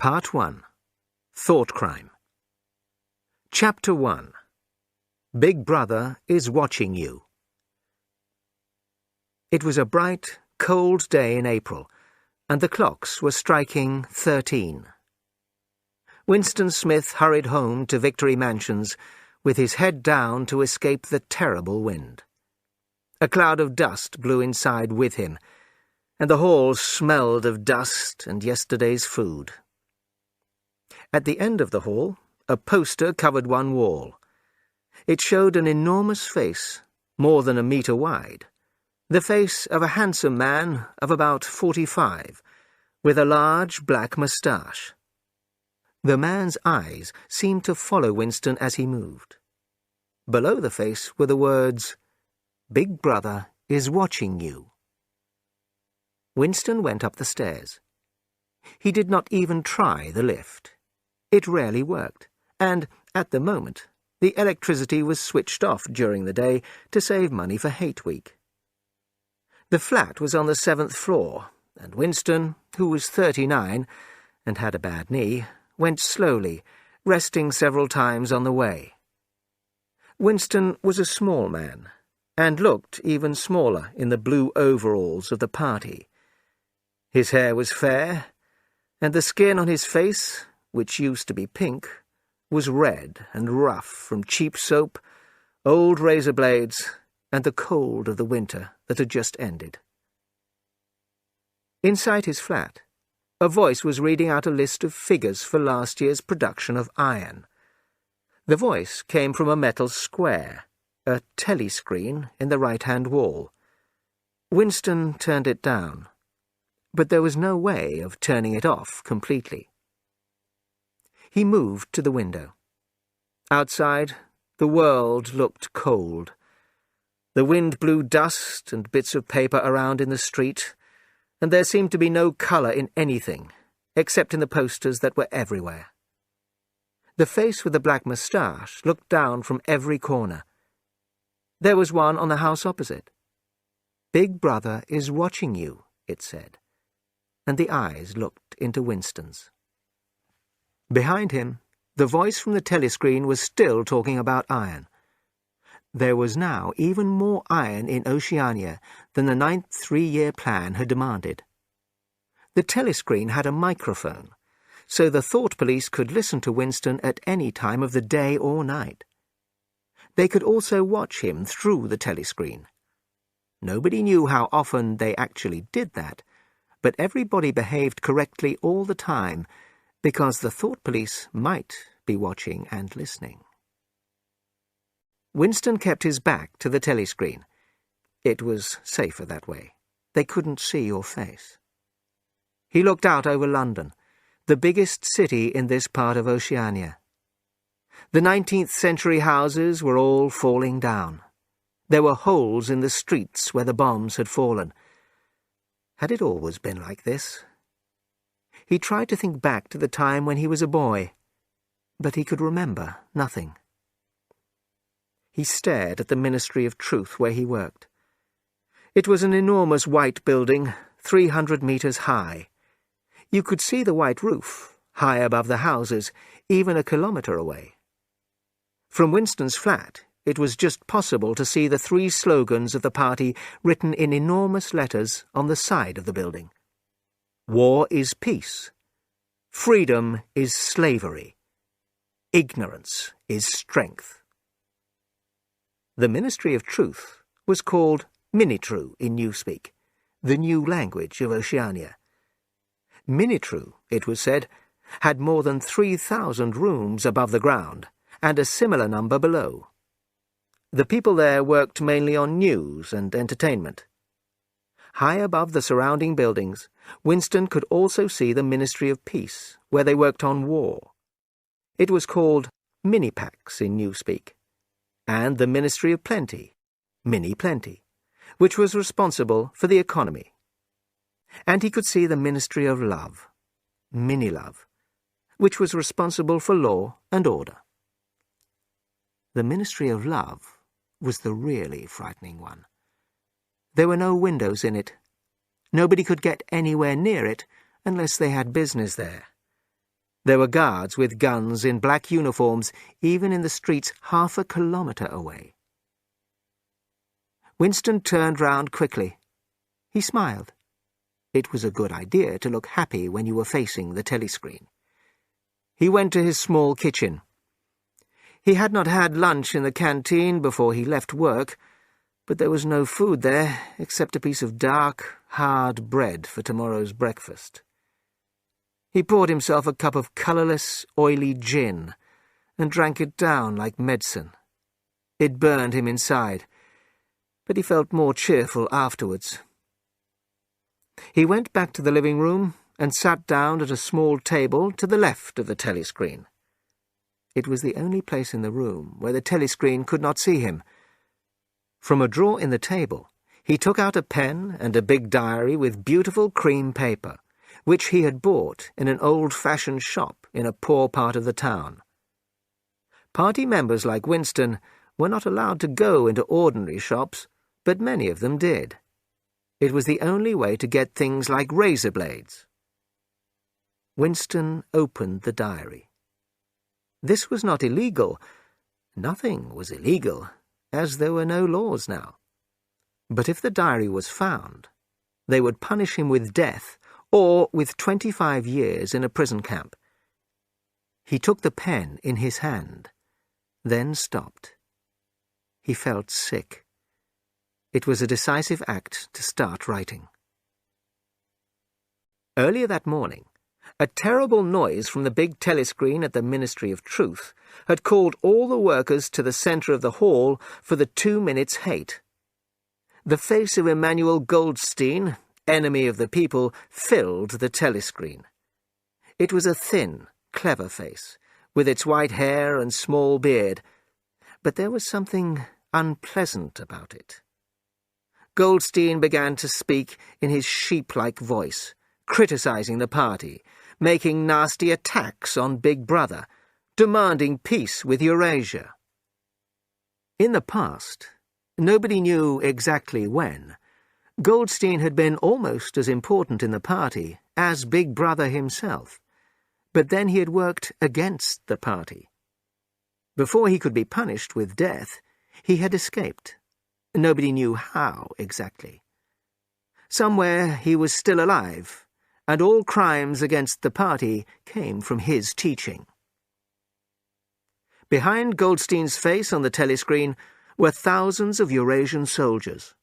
Part 1. Thought Crime. Chapter 1. Big Brother is Watching You. It was a bright, cold day in April, and the clocks were striking 13. Winston Smith hurried home to Victory Mansions with his head down to escape the terrible wind. A cloud of dust blew inside with him, and the hall smelled of dust and yesterday's food. At the end of the hall, a poster covered one wall. It showed an enormous face, more than a metre wide, the face of a handsome man of about 45, with a large black moustache. The man's eyes seemed to follow Winston as he moved. Below the face were the words, "Big Brother is watching you." Winston went up the stairs. He did not even try the lift. It rarely worked, and, at the moment, the electricity was switched off during the day to save money for Hate Week. The flat was on the 7th floor, and Winston, who was 39 and had a bad knee, went slowly, resting several times on the way. Winston was a small man, and looked even smaller in the blue overalls of the party. His hair was fair, and the skin on his face, which used to be pink, was red and rough from cheap soap, old razor blades, and the cold of the winter that had just ended. Inside his flat, a voice was reading out a list of figures for last year's production of Iron. The voice came from a metal square, a telescreen in the right-hand wall. Winston turned it down, but there was no way of turning it off completely. He moved to the window. Outside, the world looked cold. The wind blew dust and bits of paper around in the street, and there seemed to be no colour in anything, except in the posters that were everywhere. The face with the black moustache looked down from every corner. There was one on the house opposite. "Big Brother is watching you," it said, and the eyes looked into Winston's. Behind him, the voice from the telescreen was still talking about iron. There was now even more iron in Oceania than the 9th three-year plan had demanded. The telescreen had a microphone, so the thought police could listen to Winston at any time of the day or night. They could also watch him through the telescreen. Nobody knew how often they actually did that, but everybody behaved correctly all the time, because the thought police might be watching and listening. Winston kept his back to the telescreen. It was safer that way. They couldn't see your face. He looked out over London, the biggest city in this part of Oceania. The 19th century houses were all falling down. There were holes in the streets where the bombs had fallen. Had it always been like this? He tried to think back to the time when he was a boy, but he could remember nothing. He stared at the Ministry of Truth where he worked. It was an enormous white building, 300 metres high. You could see the white roof, high above the houses, even a kilometre away. From Winston's flat, it was just possible to see the 3 slogans of the party written in enormous letters on the side of the building. War is peace. Freedom is slavery. Ignorance is strength. The Ministry of Truth was called Minitru in Newspeak, the new language of Oceania. Minitru, it was said, had more than 3,000 rooms above the ground, and a similar number below. The people there worked mainly on news and entertainment. High above the surrounding buildings, Winston could also see the Ministry of Peace, where they worked on war. It was called Minipax in Newspeak, and the Ministry of Plenty, Mini Plenty, which was responsible for the economy. And he could see the Ministry of Love, Mini Love, which was responsible for law and order. The Ministry of Love was the really frightening one. There were no windows in it. Nobody could get anywhere near it unless they had business there. There were guards with guns in black uniforms even in the streets half a kilometre away. Winston turned round quickly. He smiled. It was a good idea to look happy when you were facing the telescreen. He went to his small kitchen. He had not had lunch in the canteen before he left work, but there was no food there except a piece of dark, hard bread for tomorrow's breakfast. He poured himself a cup of colourless, oily gin and drank it down like medicine. It burned him inside, but he felt more cheerful afterwards. He went back to the living room and sat down at a small table to the left of the telescreen. It was the only place in the room where the telescreen could not see him. From a drawer in the table, he took out a pen and a big diary with beautiful cream paper, which he had bought in an old-fashioned shop in a poor part of the town. Party members like Winston were not allowed to go into ordinary shops, but many of them did. It was the only way to get things like razor blades. Winston opened the diary. This was not illegal. Nothing was illegal, as there were no laws now. But if the diary was found, they would punish him with death or with 25 years in a prison camp. He took the pen in his hand, then stopped. He felt sick. It was a decisive act to start writing. Earlier that morning, a terrible noise from the big telescreen at the Ministry of Truth had called all the workers to the centre of the hall for the 2 minutes hate. The face of Emmanuel Goldstein, enemy of the people, filled the telescreen. It was a thin, clever face, with its white hair and small beard, but there was something unpleasant about it. Goldstein began to speak in his sheep-like voice, criticising the party, making nasty attacks on Big Brother, demanding peace with Eurasia. In the past, nobody knew exactly when, Goldstein had been almost as important in the party as Big Brother himself, but then he had worked against the party. Before he could be punished with death, he had escaped. Nobody knew how exactly. Somewhere he was still alive, and all crimes against the party came from his teaching. Behind Goldstein's face on the telescreen were thousands of Eurasian soldiers.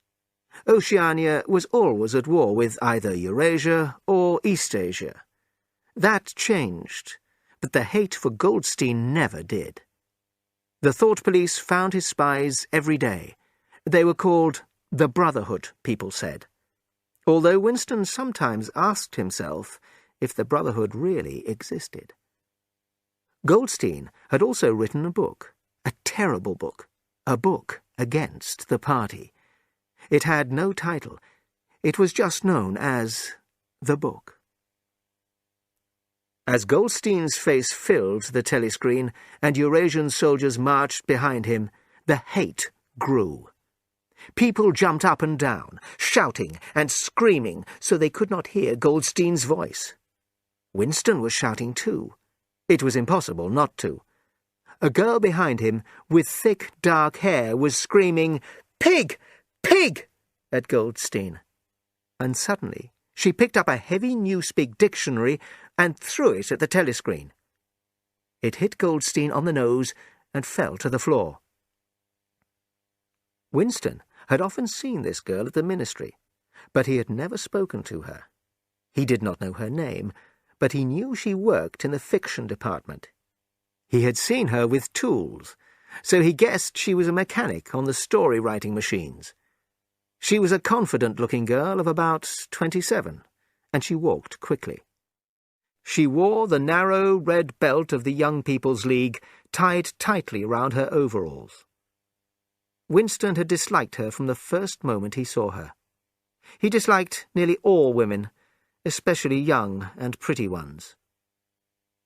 Oceania was always at war with either Eurasia or Eastasia. That changed, but the hate for Goldstein never did. The thought police found his spies every day. They were called the Brotherhood, people said, although Winston sometimes asked himself if the Brotherhood really existed. Goldstein had also written a book, a terrible book, a book against the party. It had no title. It was just known as The Book. As Goldstein's face filled the telescreen and Eurasian soldiers marched behind him, the hate grew. People jumped up and down, shouting and screaming so they could not hear Goldstein's voice. Winston was shouting too. It was impossible not to. A girl behind him, with thick, dark hair, was screaming, "Pig! Pig!" at Goldstein. And suddenly she picked up a heavy Newspeak dictionary and threw it at the telescreen. It hit Goldstein on the nose and fell to the floor. Winston had often seen this girl at the ministry, but he had never spoken to her. He did not know her name, but he knew she worked in the fiction department. He had seen her with tools, so he guessed she was a mechanic on the story-writing machines. She was a confident-looking girl of about 27, and she walked quickly. She wore the narrow red belt of the Young People's League tied tightly round her overalls. Winston had disliked her from the first moment he saw her. He disliked nearly all women, especially young and pretty ones.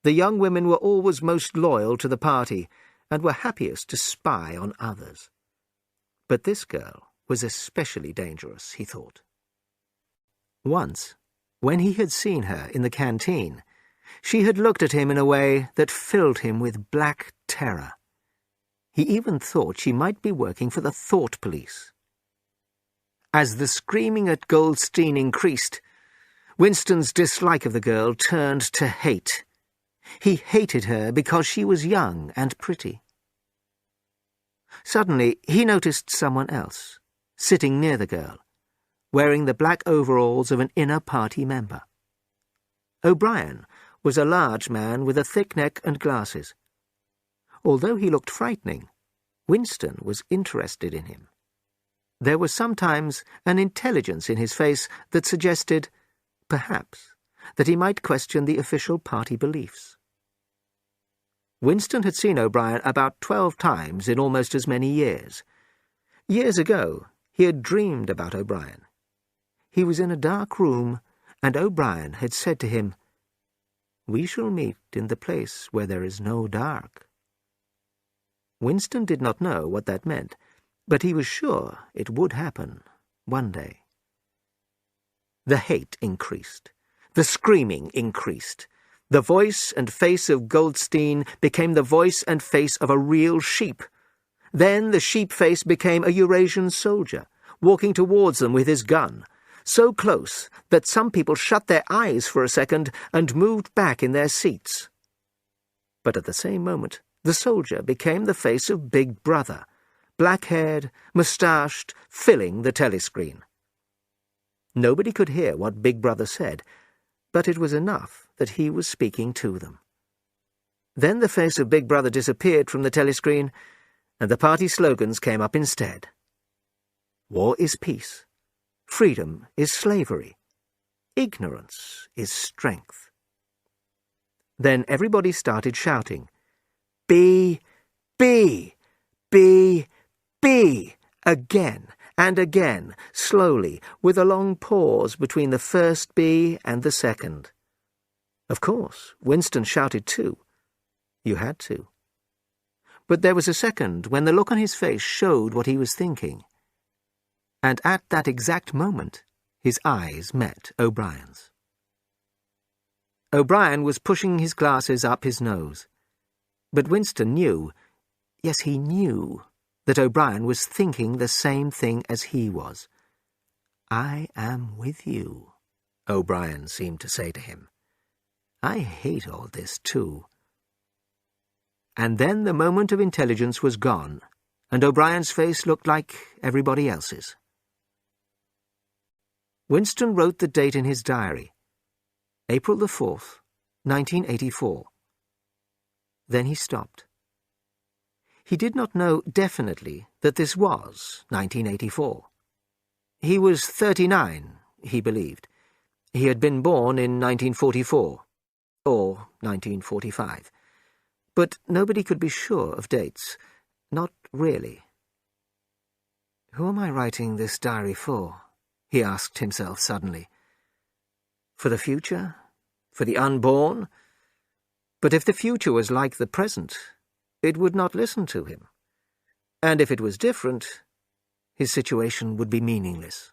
The young women were always most loyal to the party and were happiest to spy on others. But this girl was especially dangerous, he thought. Once, when he had seen her in the canteen, She had looked at him in a way that filled him with black terror. He even thought she might be working for the thought police. As the screaming at Goldstein increased, Winston's dislike of the girl turned to hate. He hated her because she was young and pretty. Suddenly, he noticed someone else, sitting near the girl, wearing the black overalls of an inner party member. O'Brien was a large man with a thick neck and glasses. Although he looked frightening, Winston was interested in him. There was sometimes an intelligence in his face that suggested, perhaps, that he might question the official party beliefs. Winston had seen O'Brien about 12 times in almost as many years. Years ago, he had dreamed about O'Brien. He was in a dark room, and O'Brien had said to him, "We shall meet in the place where there is no dark." Winston did not know what that meant, but he was sure it would happen one day. The hate increased. The screaming increased. The voice and face of Goldstein became the voice and face of a real sheep. Then the sheep face became a Eurasian soldier, walking towards them with his gun, so close that some people shut their eyes for a second and moved back in their seats. But at the same moment, the soldier became the face of Big Brother, black-haired, moustached, filling the telescreen. Nobody could hear what Big Brother said, but it was enough that he was speaking to them. Then the face of Big Brother disappeared from the telescreen, and the party slogans came up instead. War is peace. Freedom is slavery. Ignorance is strength. Then everybody started shouting, "B, B, B, B," again and again, slowly, with a long pause between the first B and the second. Of course, Winston shouted too. You had to. But there was a second when the look on his face showed what he was thinking. And at that exact moment, his eyes met O'Brien's. O'Brien was pushing his glasses up his nose. But Winston knew, yes, he knew, that O'Brien was thinking the same thing as he was. "I am with you," O'Brien seemed to say to him. "I hate all this too." And then the moment of intelligence was gone, and O'Brien's face looked like everybody else's. Winston wrote the date in his diary, April the 4th, 1984. Then he stopped. He did not know definitely that this was 1984. He was 39, he believed. He had been born in 1944, or 1945. But nobody could be sure of dates. Not really. "Who am I writing this diary for?" he asked himself suddenly. For the future? For the unborn? But if the future was like the present, it would not listen to him. And if it was different, his situation would be meaningless.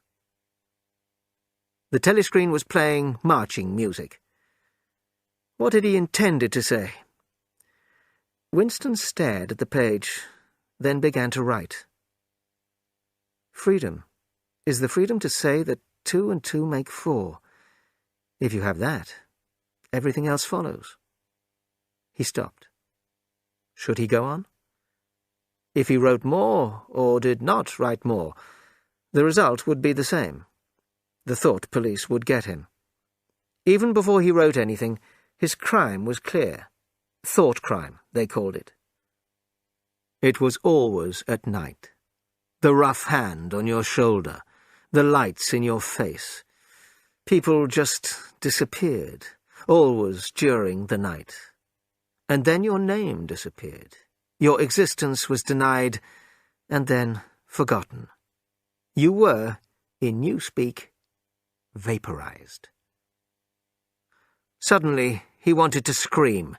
The telescreen was playing marching music. What had he intended to say? Winston stared at the page, then began to write. Freedom is the freedom to say that 2 and 2 make 4. If you have that, everything else follows. He stopped. Should he go on? If he wrote more, or did not write more, the result would be the same. The thought police would get him. Even before he wrote anything, his crime was clear. Thought crime, they called it. It was always at night. The rough hand on your shoulder, the lights in your face. People just disappeared, always during the night. And then your name disappeared. Your existence was denied, and then forgotten. You were, in newspeak, vaporized. Suddenly, he wanted to scream.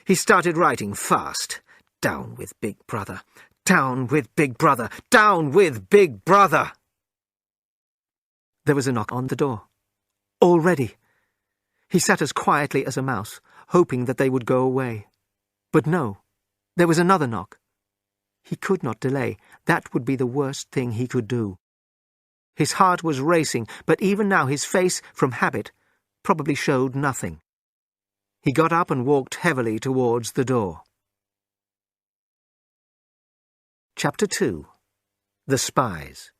He started writing fast. Down with Big Brother. Down with Big Brother. Down with Big Brother. There was a knock on the door. Already. He sat as quietly as a mouse, hoping that they would go away. But no, there was another knock. He could not delay. That would be the worst thing he could do. His heart was racing, but even now his face, from habit, probably showed nothing. He got up and walked heavily towards the door. Chapter 2. The Spies.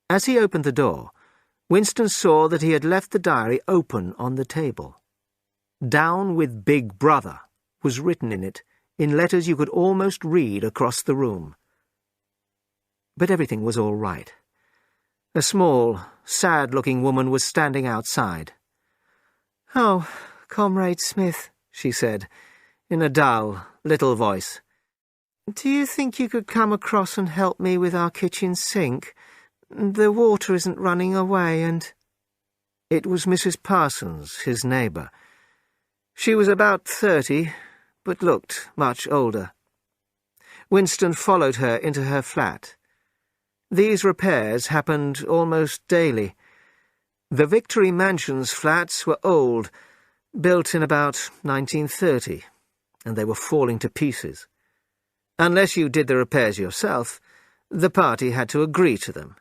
As he opened the door, Winston saw that he had left the diary open on the table. "Down with Big Brother" was written in it, in letters you could almost read across the room. But everything was all right. A small, sad-looking woman was standing outside. "Oh, Comrade Smith," she said, in a dull, little voice. "Do you think you could come across and help me with our kitchen sink? The water isn't running away and—" It was Mrs. Parsons, his neighbour. She was about 30, but looked much older. Winston followed her into her flat. These repairs happened almost daily. The Victory Mansions flats were old, built in about 1930, and they were falling to pieces. Unless you did the repairs yourself, the party had to agree to them.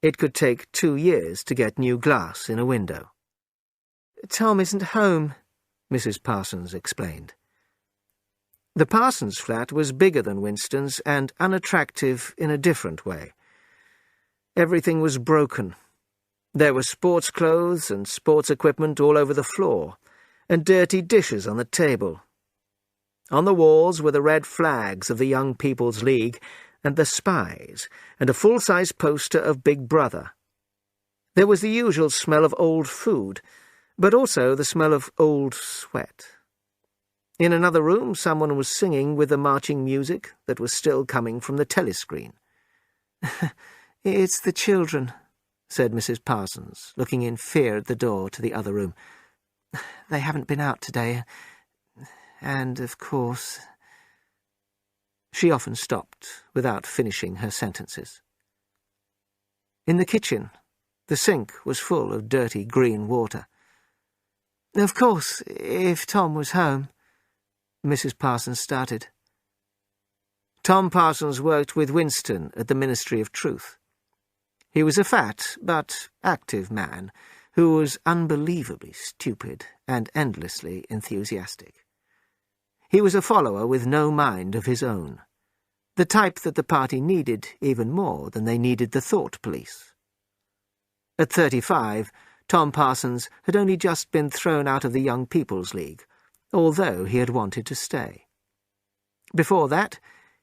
It could take 2 years to get new glass in a window. "Tom isn't home," Mrs. Parsons explained. The Parsons flat was bigger than Winston's and unattractive in a different way. Everything was broken. There were sports clothes and sports equipment all over the floor, and dirty dishes on the table. On the walls were the red flags of the Young People's League and the Spies, and a full-size poster of Big Brother. There was the usual smell of old food, but also the smell of old sweat. In another room, someone was singing with the marching music that was still coming from the telescreen. "It's the children," said Mrs. Parsons, looking in fear at the door to the other room. "They haven't been out today, and, of course—" She often stopped without finishing her sentences. In the kitchen, the sink was full of dirty green water. "Of course, if Tom was home," Mrs. Parsons started. Tom Parsons worked with Winston at the Ministry of Truth. He was a fat but active man who was unbelievably stupid and endlessly enthusiastic. He was a follower with no mind of his own, the type that the party needed even more than they needed the thought police. At 35, Tom Parsons had only just been thrown out of the Young People's League, although he had wanted to stay. Before that,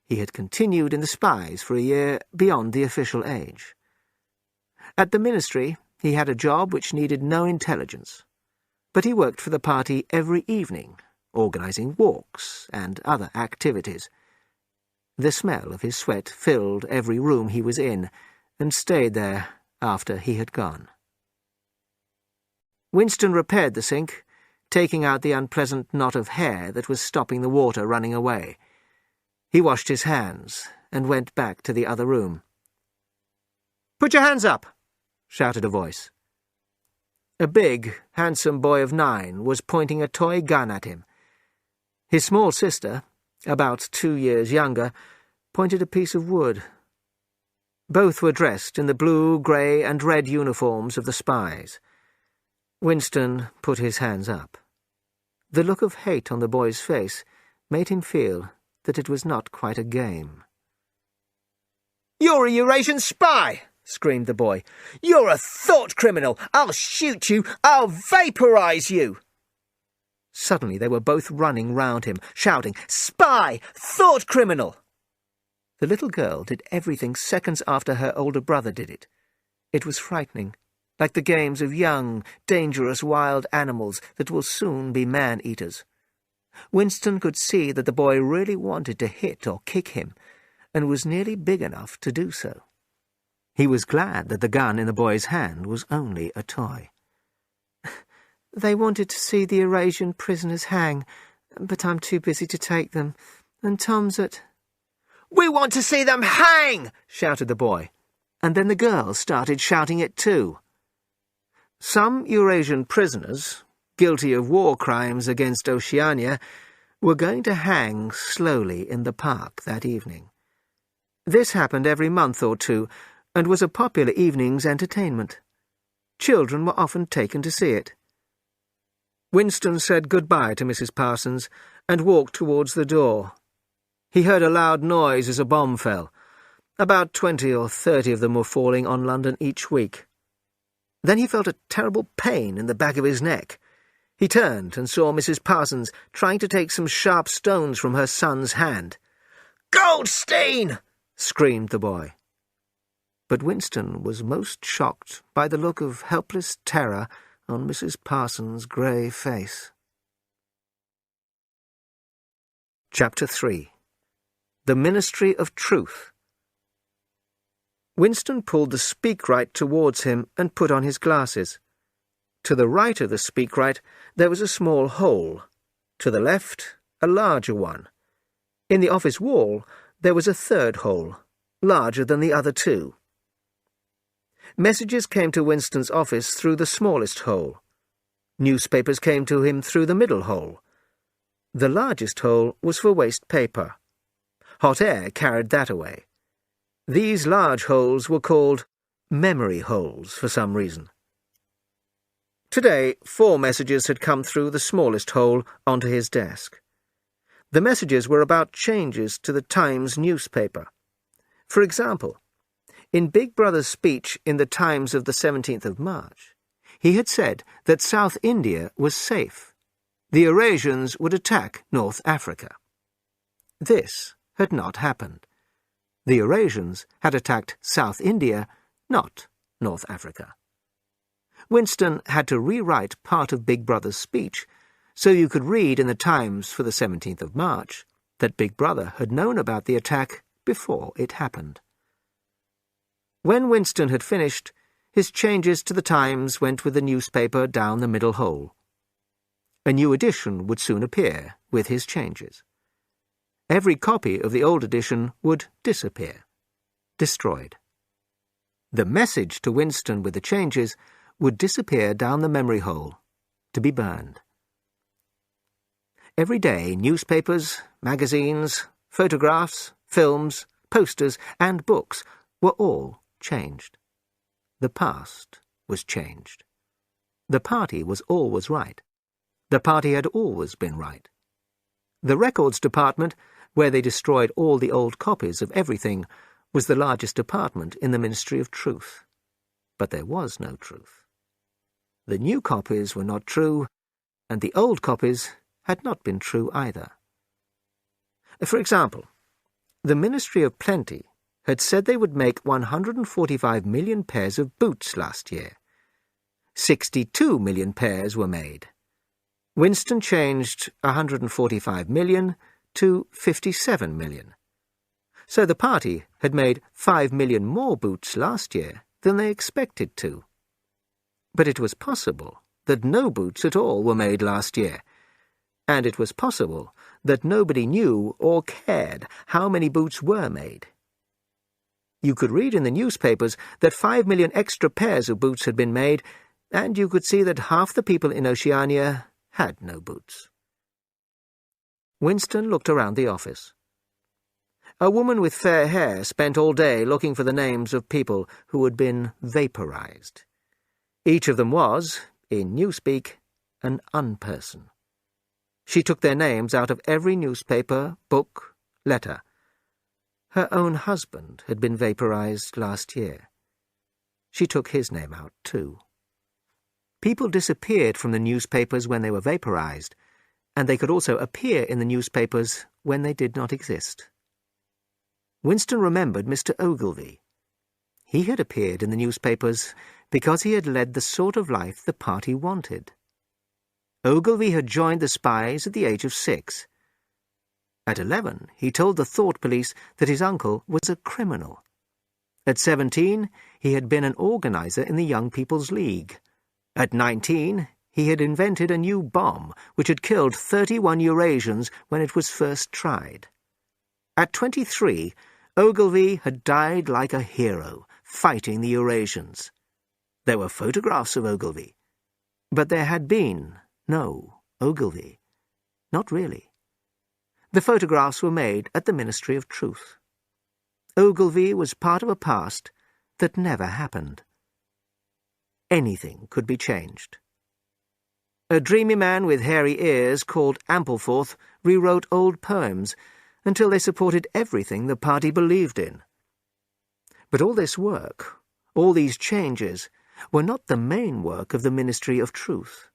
he had continued in the Spies for a year beyond the official age. At the ministry, he had a job which needed no intelligence, but he worked for the party every evening, organising walks and other activities. The smell of his sweat filled every room he was in, and stayed there after he had gone. Winston repaired the sink, taking out the unpleasant knot of hair that was stopping the water running away. He washed his hands and went back to the other room. "Put your hands up!" shouted a voice. A big, handsome boy of 9 was pointing a toy gun at him. His small sister, about 2 years younger, pointed a piece of wood. Both were dressed in the blue, grey and red uniforms of the Spies. Winston put his hands up. The look of hate on the boy's face made him feel that it was not quite a game. "You're a Eurasian spy!" screamed the boy. "You're a thought criminal! I'll shoot you! I'll vaporize you!" Suddenly they were both running round him, shouting, "Spy! Thought criminal!" The little girl did everything seconds after her older brother did it. It was frightening, like the games of young, dangerous wild animals that will soon be man-eaters. Winston could see that the boy really wanted to hit or kick him, and was nearly big enough to do so. He was glad that the gun in the boy's hand was only a toy. "They wanted to see the Eurasian prisoners hang, but I'm too busy to take them, and Tom's at—" "We want to see them hang!" shouted the boy, and then the girl started shouting it too. Some Eurasian prisoners, guilty of war crimes against Oceania, were going to hang slowly in the park that evening. This happened every month or two, and was a popular evening's entertainment. Children were often taken to see it. Winston said goodbye to Mrs. Parsons and walked towards the door. He heard a loud noise as a bomb fell. About 20 or 30 of them were falling on London each week. Then he felt a terrible pain in the back of his neck. He turned and saw Mrs. Parsons trying to take some sharp stones from her son's hand. "Goldstein!" screamed the boy. But Winston was most shocked by the look of helpless terror on Mrs. Parsons' grey face. Chapter 3. The Ministry of Truth. Winston pulled the speakwrite towards him and put on his glasses. To the right of the speakwrite there was a small hole. To the left, a larger one. In the office wall there was a third hole, larger than the other two. Messages came to Winston's office through the smallest hole. Newspapers came to him through the middle hole. The largest hole was for waste paper. Hot air carried that away. These large holes were called memory holes for some reason. Today, 4 messages had come through the smallest hole onto his desk. The messages were about changes to the Times newspaper. For example, in Big Brother's speech in the Times of the 17th of March, he had said that South India was safe. The Eurasians would attack North Africa. This had not happened. The Eurasians had attacked South India, not North Africa. Winston had to rewrite part of Big Brother's speech, so you could read in the Times for the 17th of March that Big Brother had known about the attack before it happened. When Winston had finished, his changes to the Times went with the newspaper down the middle hole. A new edition would soon appear with his changes. Every copy of the old edition would disappear, destroyed. The message to Winston with the changes would disappear down the memory hole, to be burned. Every day, newspapers, magazines, photographs, films, posters, and books were all changed. The past was changed. The party was always right. The party had always been right. The records department, where they destroyed all the old copies of everything, was the largest department in the Ministry of Truth. But there was no truth. The new copies were not true, and the old copies had not been true either. For example, the Ministry of Plenty had said they would make 145 million pairs of boots last year. 62 million pairs were made. Winston changed 145 million to 57 million. So the party had made 5 million more boots last year than they expected to. But it was possible that no boots at all were made last year, and it was possible that nobody knew or cared how many boots were made. You could read in the newspapers that 5 million extra pairs of boots had been made, and you could see that half the people in Oceania had no boots. Winston looked around the office. A woman with fair hair spent all day looking for the names of people who had been vaporized. Each of them was, in newspeak, an unperson. She took their names out of every newspaper, book, letter. Her own husband had been vaporized last year. She took his name out, too. People disappeared from the newspapers when they were vaporized, and they could also appear in the newspapers when they did not exist. Winston remembered Mr. Ogilvy. He had appeared in the newspapers because he had led the sort of life the party wanted. Ogilvy had joined the spies at the age of 6. At 11, he told the thought police that his uncle was a criminal. At 17, he had been an organizer in the Young People's League. At 19, he had invented a new bomb which had killed 31 Eurasians when it was first tried. At 23, Ogilvy had died like a hero, fighting the Eurasians. There were photographs of Ogilvy. But there had been no Ogilvy. Not really. The photographs were made at the Ministry of Truth. Ogilvy was part of a past that never happened. Anything could be changed. A dreamy man with hairy ears called Ampleforth rewrote old poems until they supported everything the party believed in. But all this work, all these changes, were not the main work of the Ministry of Truth.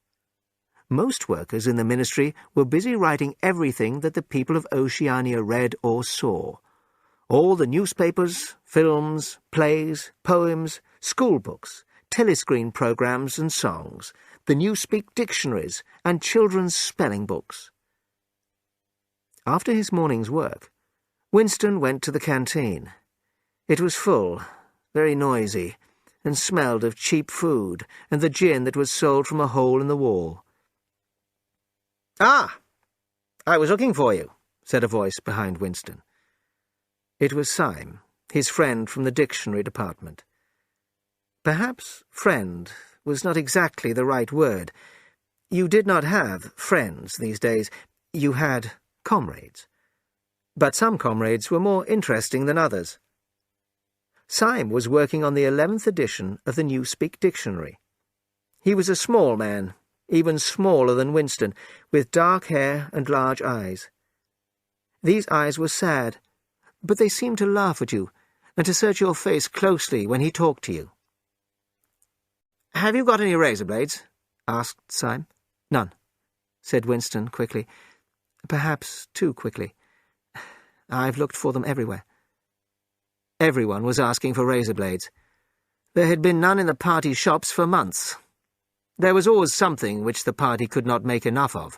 Most workers in the ministry were busy writing everything that the people of Oceania read or saw. All the newspapers, films, plays, poems, school books, telescreen programs and songs, the Newspeak dictionaries and children's spelling books. After his morning's work, Winston went to the canteen. It was full, very noisy, and smelled of cheap food and the gin that was sold from a hole in the wall. "Ah, I was looking for you," said a voice behind Winston. It was Syme, his friend from the dictionary department. Perhaps friend was not exactly the right word. You did not have friends these days. You had comrades. But some comrades were more interesting than others. Syme was working on the 11th edition of the Newspeak Dictionary. He was a small man, even smaller than Winston, with dark hair and large eyes. These eyes were sad, but they seemed to laugh at you and to search your face closely when he talked to you. "Have you got any razor blades?" asked Syme. "None," said Winston quickly. Perhaps too quickly. "I've looked for them everywhere." Everyone was asking for razor blades. There had been none in the party shops for months. There was always something which the party could not make enough of.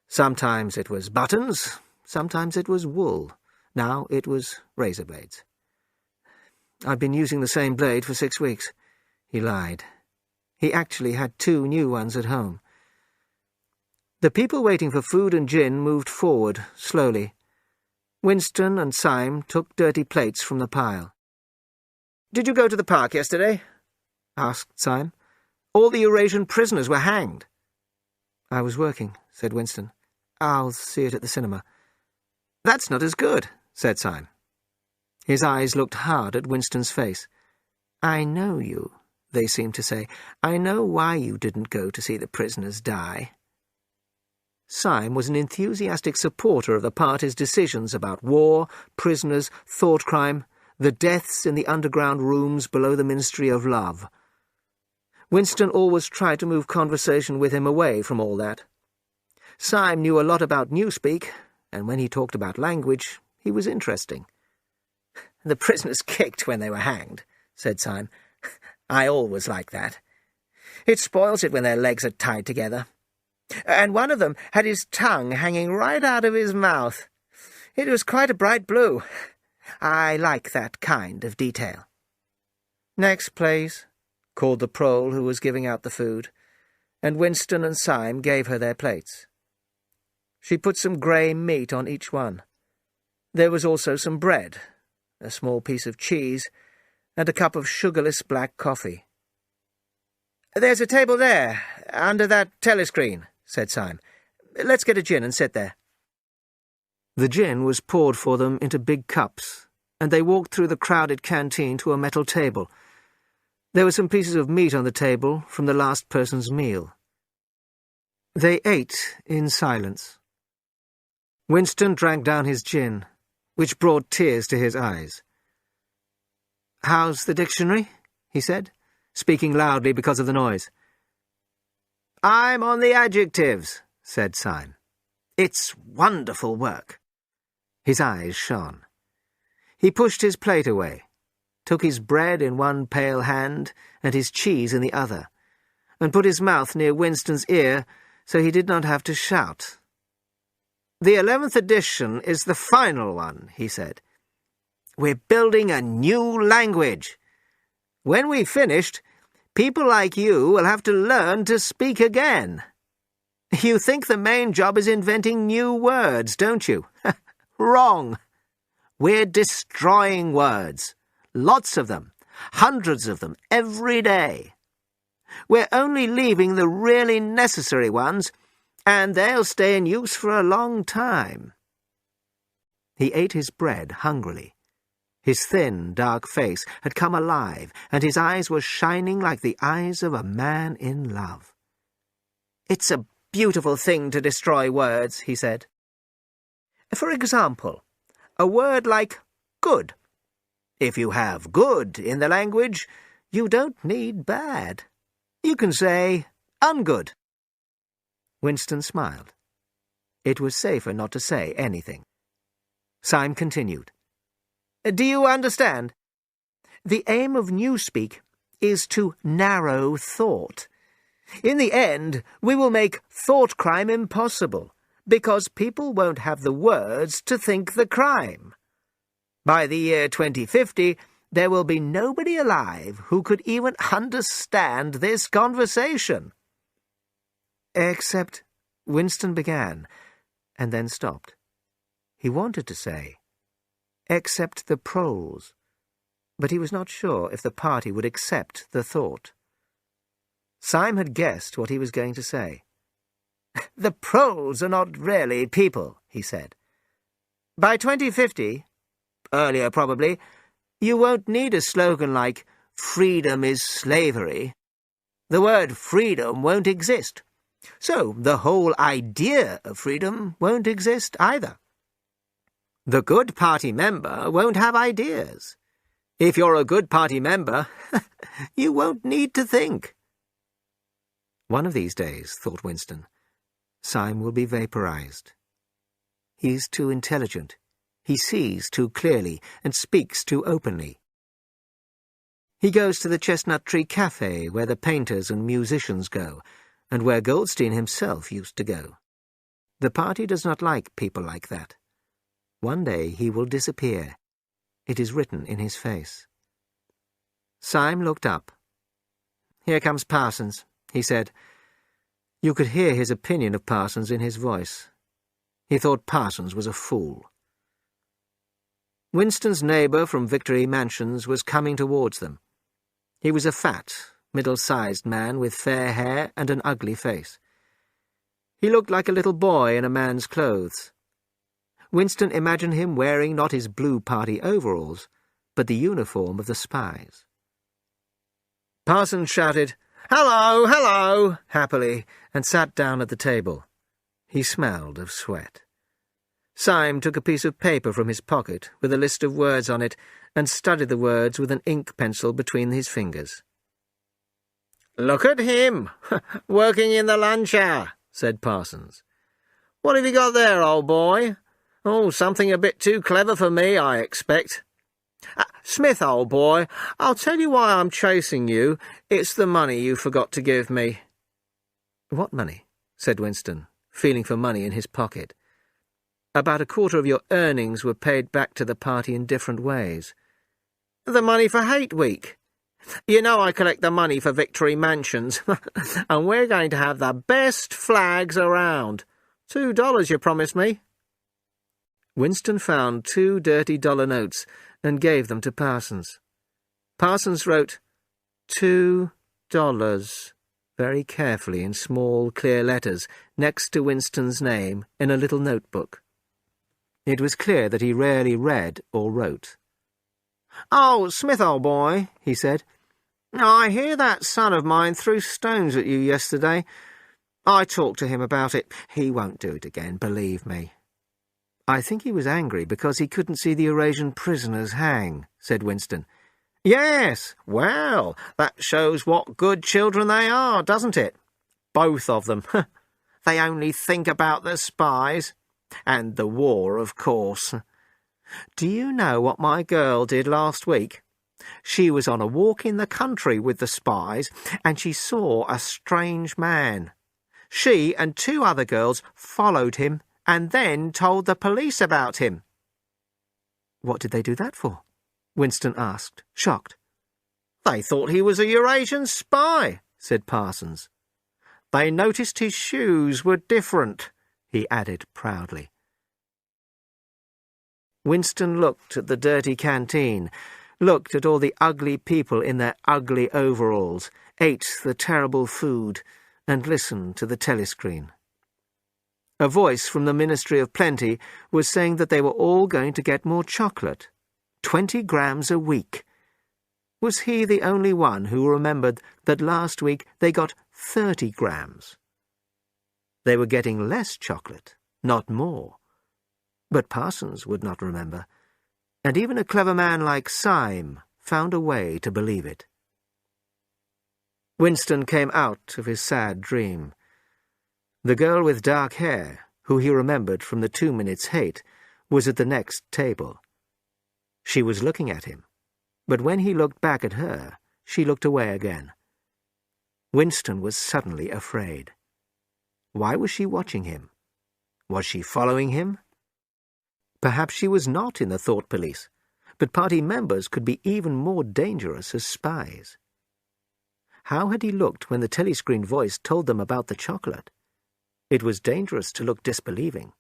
Sometimes it was buttons, sometimes it was wool. Now it was razor blades. "I've been using the same blade for 6 weeks," he lied. He actually had 2 new ones at home. The people waiting for food and gin moved forward, slowly. Winston and Syme took dirty plates from the pile. "Did you go to the park yesterday?" asked Syme. "All the Eurasian prisoners were hanged." "I was working," said Winston. "I'll see it at the cinema." "That's not as good," said Syme. His eyes looked hard at Winston's face. "I know you," they seemed to say. "I know why you didn't go to see the prisoners die." Syme was an enthusiastic supporter of the party's decisions about war, prisoners, thought crime, the deaths in the underground rooms below the Ministry of Love. Winston always tried to move conversation with him away from all that. Syme knew a lot about Newspeak, and when he talked about language, he was interesting. "The prisoners kicked when they were hanged," said Syme. "I always like that. It spoils it when their legs are tied together. And one of them had his tongue hanging right out of his mouth. It was quite a bright blue. I like that kind of detail." "Next, please," called the prole who was giving out the food, and Winston and Syme gave her their plates. She put some grey meat on each one. There was also some bread, a small piece of cheese, and a cup of sugarless black coffee. "There's a table there, under that telescreen," said Syme. "Let's get a gin and sit there." The gin was poured for them into big cups, and they walked through the crowded canteen to a metal table. There were some pieces of meat on the table from the last person's meal. They ate in silence. Winston drank down his gin, which brought tears to his eyes. "How's the dictionary?" he said, speaking loudly because of the noise. "I'm on the adjectives," said Syme. "It's wonderful work." His eyes shone. He pushed his plate away, took his bread in one pale hand and his cheese in the other, and put his mouth near Winston's ear so he did not have to shout. "The 11th edition is the final one," he said. "We're building a new language. When we've finished, people like you will have to learn to speak again. You think the main job is inventing new words, don't you? Wrong. We're destroying words. Lots of them. Hundreds of them every day. We're only leaving the really necessary ones, and they'll stay in use for a long time." He ate his bread hungrily. His thin, dark face had come alive, and his eyes were shining like the eyes of a man in love. "It's a beautiful thing to destroy words," he said. "For example, a word like good. If you have good in the language, you don't need bad. You can say ungood." Winston smiled. It was safer not to say anything. Syme continued. "Do you understand? The aim of Newspeak is to narrow thought. In the end, we will make thought crime impossible, because people won't have the words to think the crime. By the year 2050, there will be nobody alive who could even understand this conversation." "Except," Winston began, and then stopped. He wanted to say, "except the proles," but he was not sure if the party would accept the thought. Syme had guessed what he was going to say. "The proles are not really people," he said. "By 2050, earlier probably, you won't need a slogan like 'freedom is slavery.' The word freedom won't exist, so the whole idea of freedom won't exist either. The Good Party member won't have ideas. If you're a Good Party member, you won't need to think." One of these days, thought Winston, Syme will be vaporized. He's too intelligent. He sees too clearly and speaks too openly. He goes to the Chestnut Tree Cafe, where the painters and musicians go, and where Goldstein himself used to go. The party does not like people like that. One day he will disappear. It is written in his face. Syme looked up. "Here comes Parsons," he said. You could hear his opinion of Parsons in his voice. He thought Parsons was a fool. Winston's neighbour from Victory Mansions was coming towards them. He was a fat, middle-sized man with fair hair and an ugly face. He looked like a little boy in a man's clothes. Winston imagined him wearing not his Blue Party overalls, but the uniform of the spies. Parsons shouted, "Hello, hello," happily, and sat down at the table. He smelled of sweat. Syme took a piece of paper from his pocket with a list of words on it and studied the words with an ink pencil between his fingers. "Look at him, working in the lunch hour," said Parsons. "What have you got there, old boy? Oh, something a bit too clever for me, I expect. Smith, old boy, I'll tell you why I'm chasing you. It's the money you forgot to give me." "What money?" said Winston, feeling for money in his pocket. "About a quarter of your earnings were paid back to the party in different ways." "The money for Hate Week. You know I collect the money for Victory Mansions, and we're going to have the best flags around. $2 you promised me." Winston found 2 dirty dollar notes and gave them to Parsons. Parsons wrote $2 very carefully in small, clear letters next to Winston's name in a little notebook. It was clear that he rarely read or wrote. "Oh, Smith, old boy," he said, "I hear that son of mine threw stones at you yesterday. I talked to him about it. He won't do it again, believe me." "I think he was angry because he couldn't see the Eurasian prisoners hang," said Winston. "Yes, well, that shows what good children they are, doesn't it? Both of them. They only think about the spies. And the war, of course. Do you know what my girl did last week? She was on a walk in the country with the spies, and she saw a strange man. She and 2 other girls followed him and then told the police about him." "What did they do that for?" Winston asked, shocked. "They thought he was a Eurasian spy," said Parsons. "They noticed his shoes were different," he added proudly. Winston looked at the dirty canteen, looked at all the ugly people in their ugly overalls, ate the terrible food, and listened to the telescreen. A voice from the Ministry of Plenty was saying that they were all going to get more chocolate. 20 grams a week. Was he the only one who remembered that last week they got 30 grams? They were getting less chocolate, not more. But Parsons would not remember, and even a clever man like Syme found a way to believe it. Winston came out of his sad dream. The girl with dark hair, who he remembered from the 2 minutes hate, was at the next table. She was looking at him, but when he looked back at her, she looked away again. Winston was suddenly afraid. Why was she watching him? Was she following him? Perhaps she was not in the thought police, but party members could be even more dangerous as spies. How had he looked when the telescreen voice told them about the chocolate? It was dangerous to look disbelieving.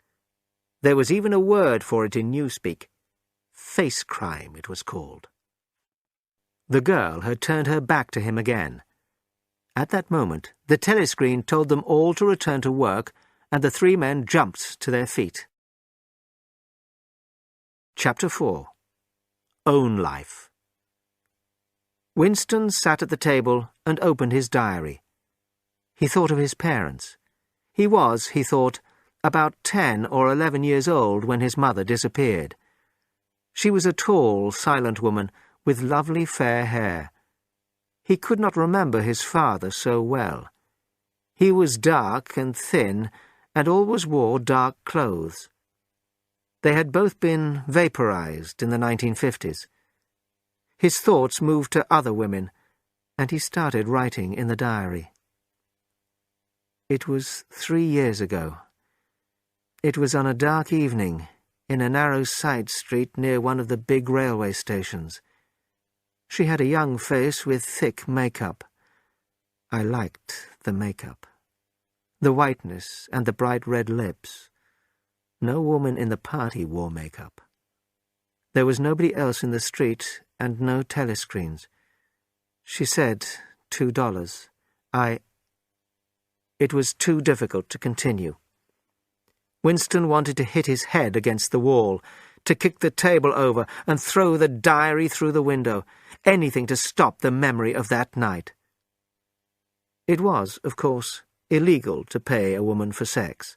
There was even a word for it in newspeak. Face crime, it was called. The girl had turned her back to him again. At that moment, the telescreen told them all to return to work, and the 3 men jumped to their feet. Chapter 4. Own Life. Winston sat at the table and opened his diary. He thought of his parents. He was, he thought, about 10 or 11 years old when his mother disappeared. She was a tall, silent woman with lovely fair hair. He could not remember his father so well. He was dark and thin, and always wore dark clothes. They had both been vaporized in the 1950s. His thoughts moved to other women, and he started writing in the diary. It was 3 years ago. It was on a dark evening, in a narrow side street near one of the big railway stations. She had a young face with thick makeup. I liked the makeup. The whiteness and the bright red lips. No woman in the party wore makeup. There was nobody else in the street and no telescreens. She said $2. It was too difficult to continue. Winston wanted to hit his head against the wall, to kick the table over and throw the diary through the window, anything to stop the memory of that night. It was, of course, illegal to pay a woman for sex,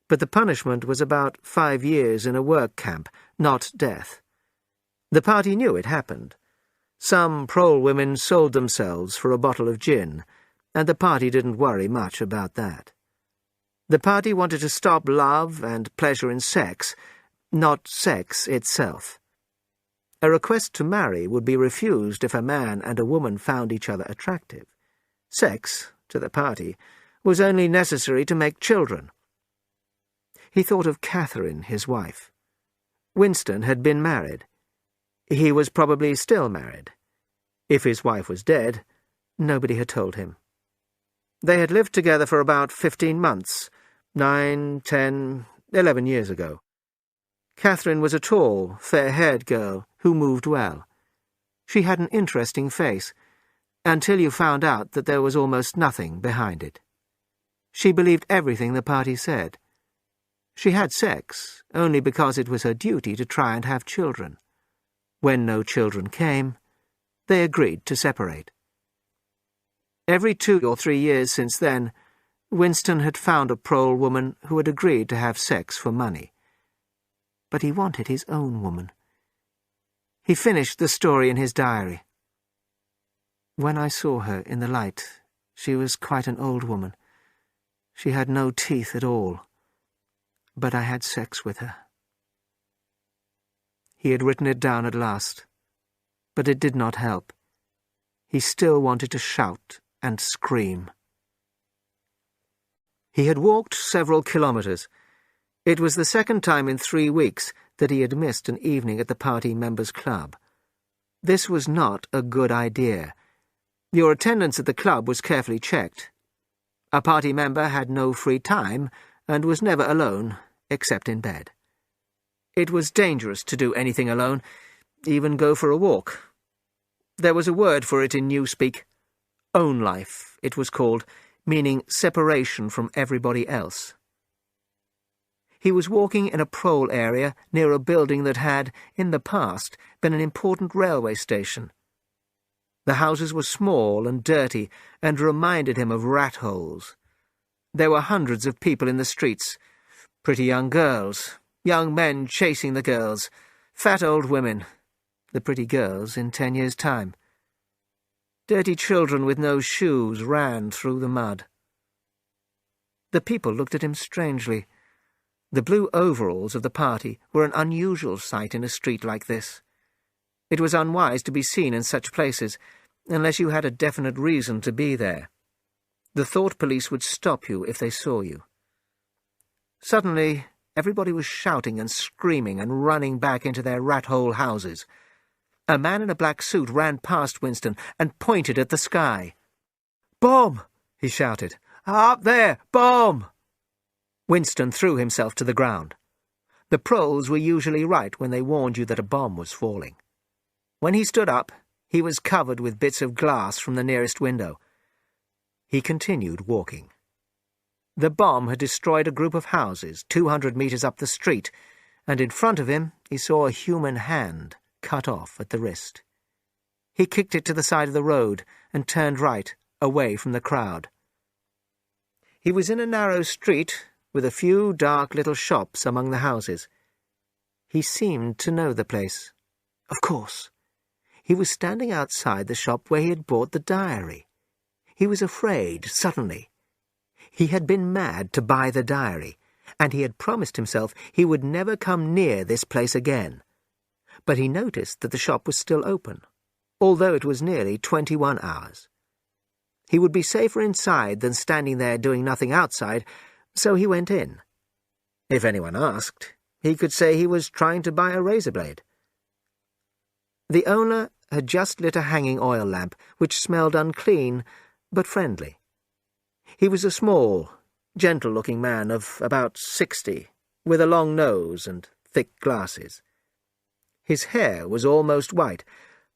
but the punishment was about 5 years in a work camp, not death. The party knew it happened. Some prole women sold themselves for a bottle of gin, and the party didn't worry much about that. The party wanted to stop love and pleasure in sex, not sex itself. A request to marry would be refused if a man and a woman found each other attractive. Sex, to the party, was only necessary to make children. He thought of Catherine, his wife. Winston had been married. He was probably still married. If his wife was dead, nobody had told him. They had lived together for about 15 months, 9, 10, 11 years ago. Catherine was a tall, fair-haired girl who moved well. She had an interesting face, until you found out that there was almost nothing behind it. She believed everything the party said. She had sex only because it was her duty to try and have children. When no children came, they agreed to separate. Every 2 or 3 years since then, Winston had found a prole woman who had agreed to have sex for money. But he wanted his own woman. He finished the story in his diary. When I saw her in the light, she was quite an old woman. She had no teeth at all. But I had sex with her. He had written it down at last, but it did not help. He still wanted to shout and scream. He had walked several kilometers. It was the second time in 3 weeks that he had missed an evening at the party members' club. This was not a good idea. Your attendance at the club was carefully checked. A party member had no free time and was never alone, except in bed. It was dangerous to do anything alone, even go for a walk. There was a word for it in newspeak. own life, it was called, meaning separation from everybody else. He was walking in a prole area near a building that had, in the past, been an important railway station. The houses were small and dirty and reminded him of rat holes. There were hundreds of people in the streets, pretty young girls, young men chasing the girls, fat old women, the pretty girls in 10 years' time. Dirty children with no shoes ran through the mud. The people looked at him strangely. The blue overalls of the party were an unusual sight in a street like this. It was unwise to be seen in such places, unless you had a definite reason to be there. The thought police would stop you if they saw you. Suddenly, everybody was shouting and screaming and running back into their rat-hole houses. A man in a black suit ran past Winston and pointed at the sky. "Bomb!" he shouted. "Up there! Bomb!" Winston threw himself to the ground. The proles were usually right when they warned you that a bomb was falling. When he stood up, he was covered with bits of glass from the nearest window. He continued walking. The bomb had destroyed a group of houses 200 metres up the street, and in front of him he saw a human hand cut off at the wrist. He kicked it to the side of the road and turned right, away from the crowd. He was in a narrow street with a few dark little shops among the houses. He seemed to know the place. Of course. He was standing outside the shop where he had bought the diary. He was afraid, suddenly. He had been mad to buy the diary, and he had promised himself he would never come near this place again. But he noticed that the shop was still open, although it was nearly 21 hours. He would be safer inside than standing there doing nothing outside, so he went in. If anyone asked, he could say he was trying to buy a razor blade. The owner had just lit a hanging oil lamp, which smelled unclean, but friendly. He was a small, gentle-looking man of about 60, with a long nose and thick glasses. His hair was almost white,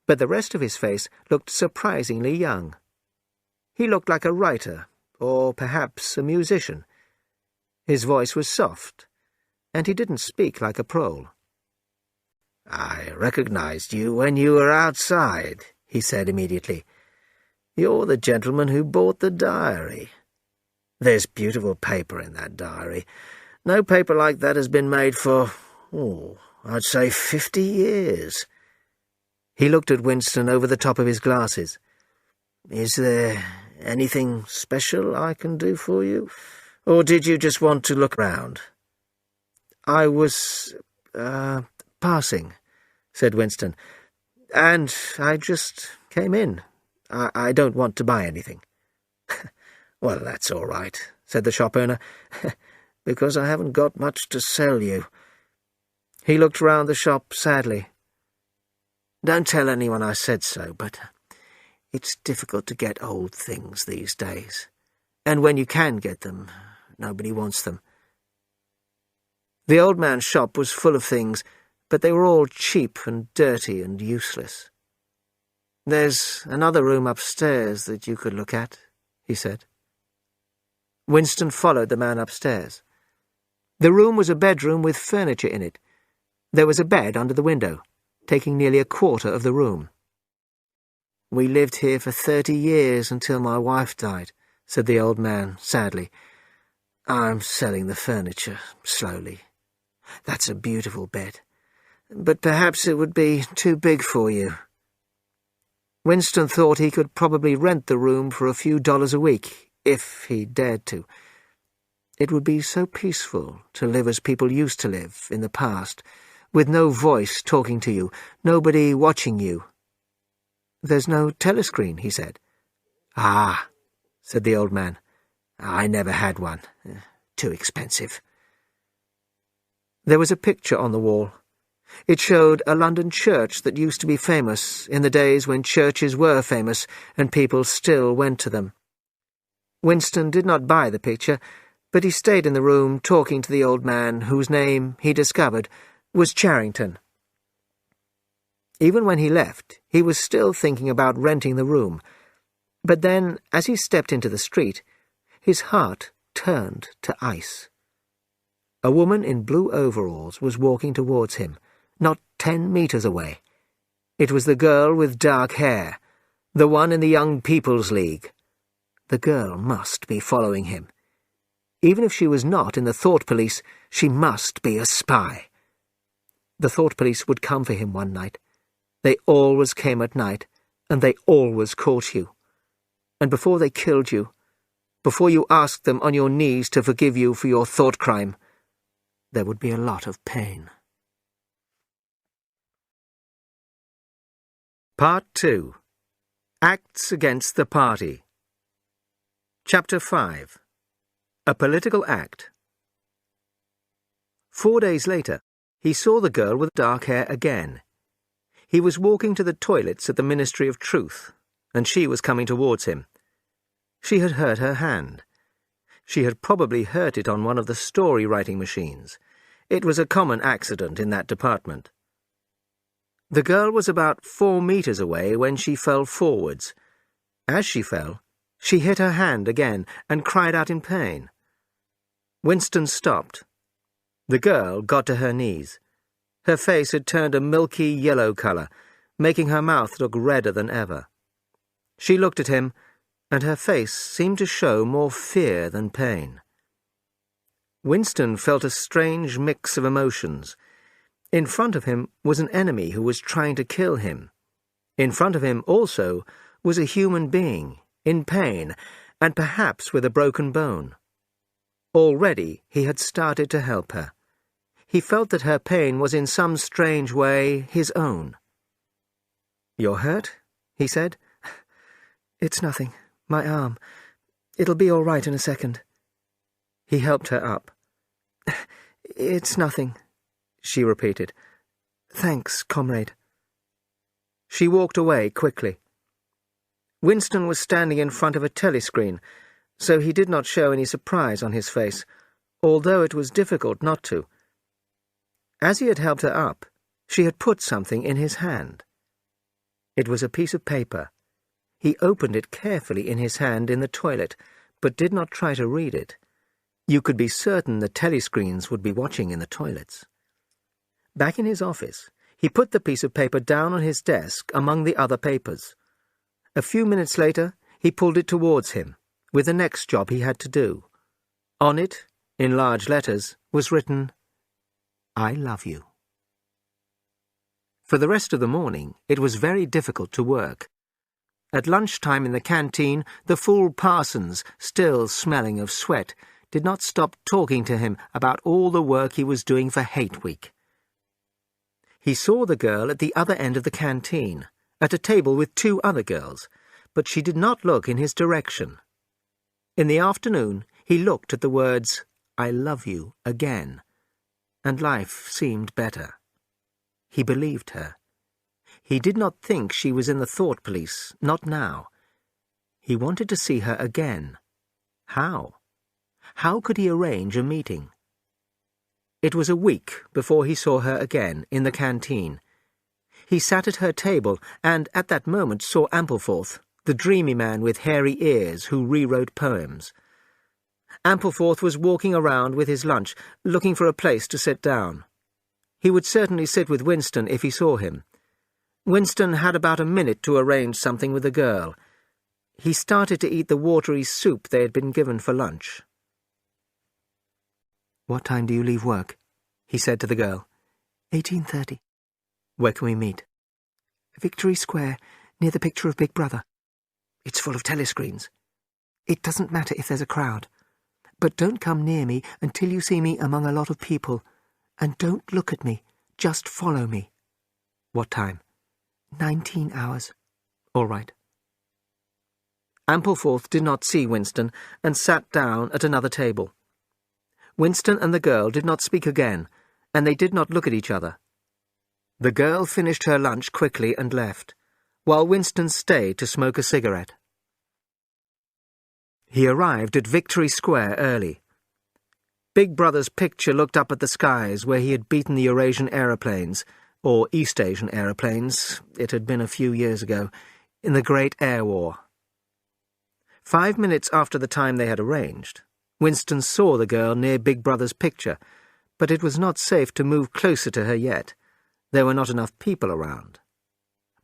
but the rest of his face looked surprisingly young. He looked like a writer, or perhaps a musician. His voice was soft, and he didn't speak like a prole. "I recognized you when you were outside," he said immediately. "You're the gentleman who bought the diary. There's beautiful paper in that diary. No paper like that has been made for, I'd say 50 years. He looked at Winston over the top of his glasses. "Is there anything special I can do for you? Or did you just want to look round?" "I was, passing," said Winston, "and I just came in. I don't want to buy anything." "Well, that's all right," said the shop owner, "because I haven't got much to sell you." He looked round the shop sadly. "Don't tell anyone I said so, but it's difficult to get old things these days. And when you can get them, nobody wants them." The old man's shop was full of things, but they were all cheap and dirty and useless. "There's another room upstairs that you could look at," he said. Winston followed the man upstairs. The room was a bedroom with furniture in it. There was a bed under the window, taking nearly a quarter of the room. "We lived here for 30 years until my wife died," said the old man sadly. "I'm selling the furniture slowly. That's a beautiful bed, but perhaps it would be too big for you." Winston thought he could probably rent the room for a few dollars a week, if he dared to. It would be so peaceful to live as people used to live in the past, with no voice talking to you, nobody watching you. "There's no telescreen," he said. "Ah," said the old man. "I never had one. Too expensive." There was a picture on the wall. It showed a London church that used to be famous in the days when churches were famous and people still went to them. Winston did not buy the picture, but he stayed in the room talking to the old man whose name, he discovered, was Charrington. Even when he left, he was still thinking about renting the room. But then, as he stepped into the street, his heart turned to ice. A woman in blue overalls was walking towards him, not 10 meters away. It was the girl with dark hair, the one in the Young People's League. The girl must be following him. Even if she was not in the Thought Police, she must be a spy. The Thought Police would come for him one night. They always came at night, and they always caught you. And before they killed you, before you asked them on your knees to forgive you for your thought crime, there would be a lot of pain. Part 2. Acts Against the Party. Chapter 5. A Political Act. 4 days later, he saw the girl with dark hair again. He was walking to the toilets at the Ministry of Truth, and she was coming towards him. She had hurt her hand. She had probably hurt it on one of the story-writing machines. It was a common accident in that department. The girl was about 4 meters away when she fell forwards. As she fell, she hit her hand again and cried out in pain. Winston stopped. The girl got to her knees. Her face had turned a milky yellow color, making her mouth look redder than ever. She looked at him, and her face seemed to show more fear than pain. Winston felt a strange mix of emotions. In front of him was an enemy who was trying to kill him. In front of him also was a human being, in pain, and perhaps with a broken bone. Already he had started to help her. He felt that her pain was in some strange way his own. "You're hurt?" he said. "It's nothing. My arm. It'll be all right in a second." He helped her up. "It's nothing," she repeated. "Thanks, comrade." She walked away quickly. Winston was standing in front of a telescreen, so he did not show any surprise on his face, although it was difficult not to. As he had helped her up, she had put something in his hand. It was a piece of paper. He opened it carefully in his hand in the toilet, but did not try to read it. You could be certain the telescreens would be watching in the toilets. Back in his office, he put the piece of paper down on his desk among the other papers. A few minutes later, he pulled it towards him, with the next job he had to do. On it, in large letters, was written, "I love you." For the rest of the morning, it was very difficult to work. At lunchtime in the canteen, the fool Parsons, still smelling of sweat, did not stop talking to him about all the work he was doing for Hate Week. He saw the girl at the other end of the canteen, at a table with 2 other girls, but she did not look in his direction. In the afternoon, he looked at the words, "I love you," again, and life seemed better. He believed her. He did not think she was in the Thought Police, not now. He wanted to see her again. How? How could he arrange a meeting? It was a week before he saw her again in the canteen. He sat at her table and at that moment saw Ampleforth, the dreamy man with hairy ears who rewrote poems. Ampleforth was walking around with his lunch, looking for a place to sit down. He would certainly sit with Winston if he saw him. Winston had about a minute to arrange something with the girl. He started to eat the watery soup they had been given for lunch. "What time do you leave work?" he said to the girl. 18:30. "Where can we meet?" "Victory Square, near the picture of Big Brother." "It's full of telescreens." "It doesn't matter if there's a crowd. But don't come near me until you see me among a lot of people. And don't look at me. Just follow me." "What time?" 19 hours. "All right." Ampleforth did not see Winston and sat down at another table. Winston and the girl did not speak again, and they did not look at each other. The girl finished her lunch quickly and left, while Winston stayed to smoke a cigarette. He arrived at Victory Square early. Big Brother's picture looked up at the skies where he had beaten the Eurasian aeroplanes, or East Asian aeroplanes, it had been a few years ago, in the Great Air War. 5 minutes after the time they had arranged, Winston saw the girl near Big Brother's picture, but it was not safe to move closer to her yet. There were not enough people around.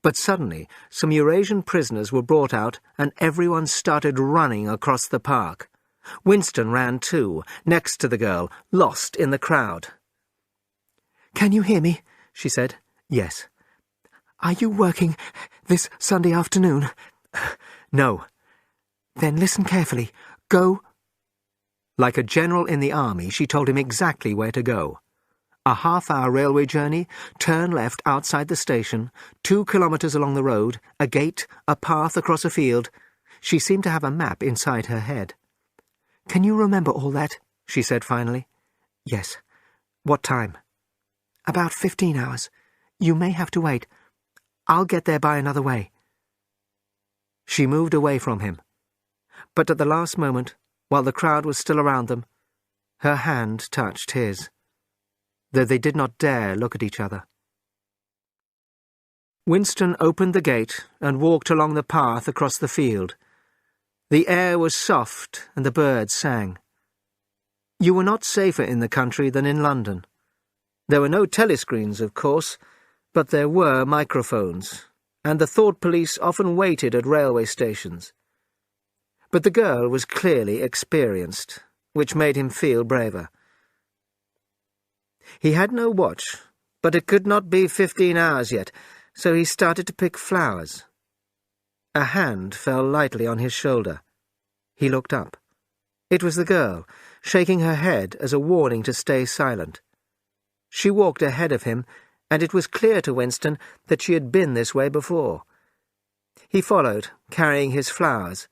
But suddenly, some Eurasian prisoners were brought out and everyone started running across the park. Winston ran too, next to the girl, lost in the crowd. "Can you hear me?" she said. "Yes." "Are you working this Sunday afternoon?" "No." "Then listen carefully. Go—" Like a general in the army, she told him exactly where to go. A half-hour railway journey, turn left outside the station, 2 kilometres along the road, a gate, a path across a field. She seemed to have a map inside her head. "Can you remember all that?" she said finally. "Yes. What time?" "About 15 hours. You may have to wait. I'll get there by another way." She moved away from him. But at the last moment, while the crowd was still around them, her hand touched his, though they did not dare look at each other. Winston opened the gate and walked along the path across the field. The air was soft and the birds sang. You were not safer in the country than in London. There were no telescreens, of course, but there were microphones, and the thought police often waited at railway stations. But the girl was clearly experienced, which made him feel braver. He had no watch, but it could not be 15 hours yet, so he started to pick flowers. A hand fell lightly on his shoulder. He looked up. It was the girl, shaking her head as a warning to stay silent. She walked ahead of him, and it was clear to Winston that she had been this way before. He followed, carrying his flowers,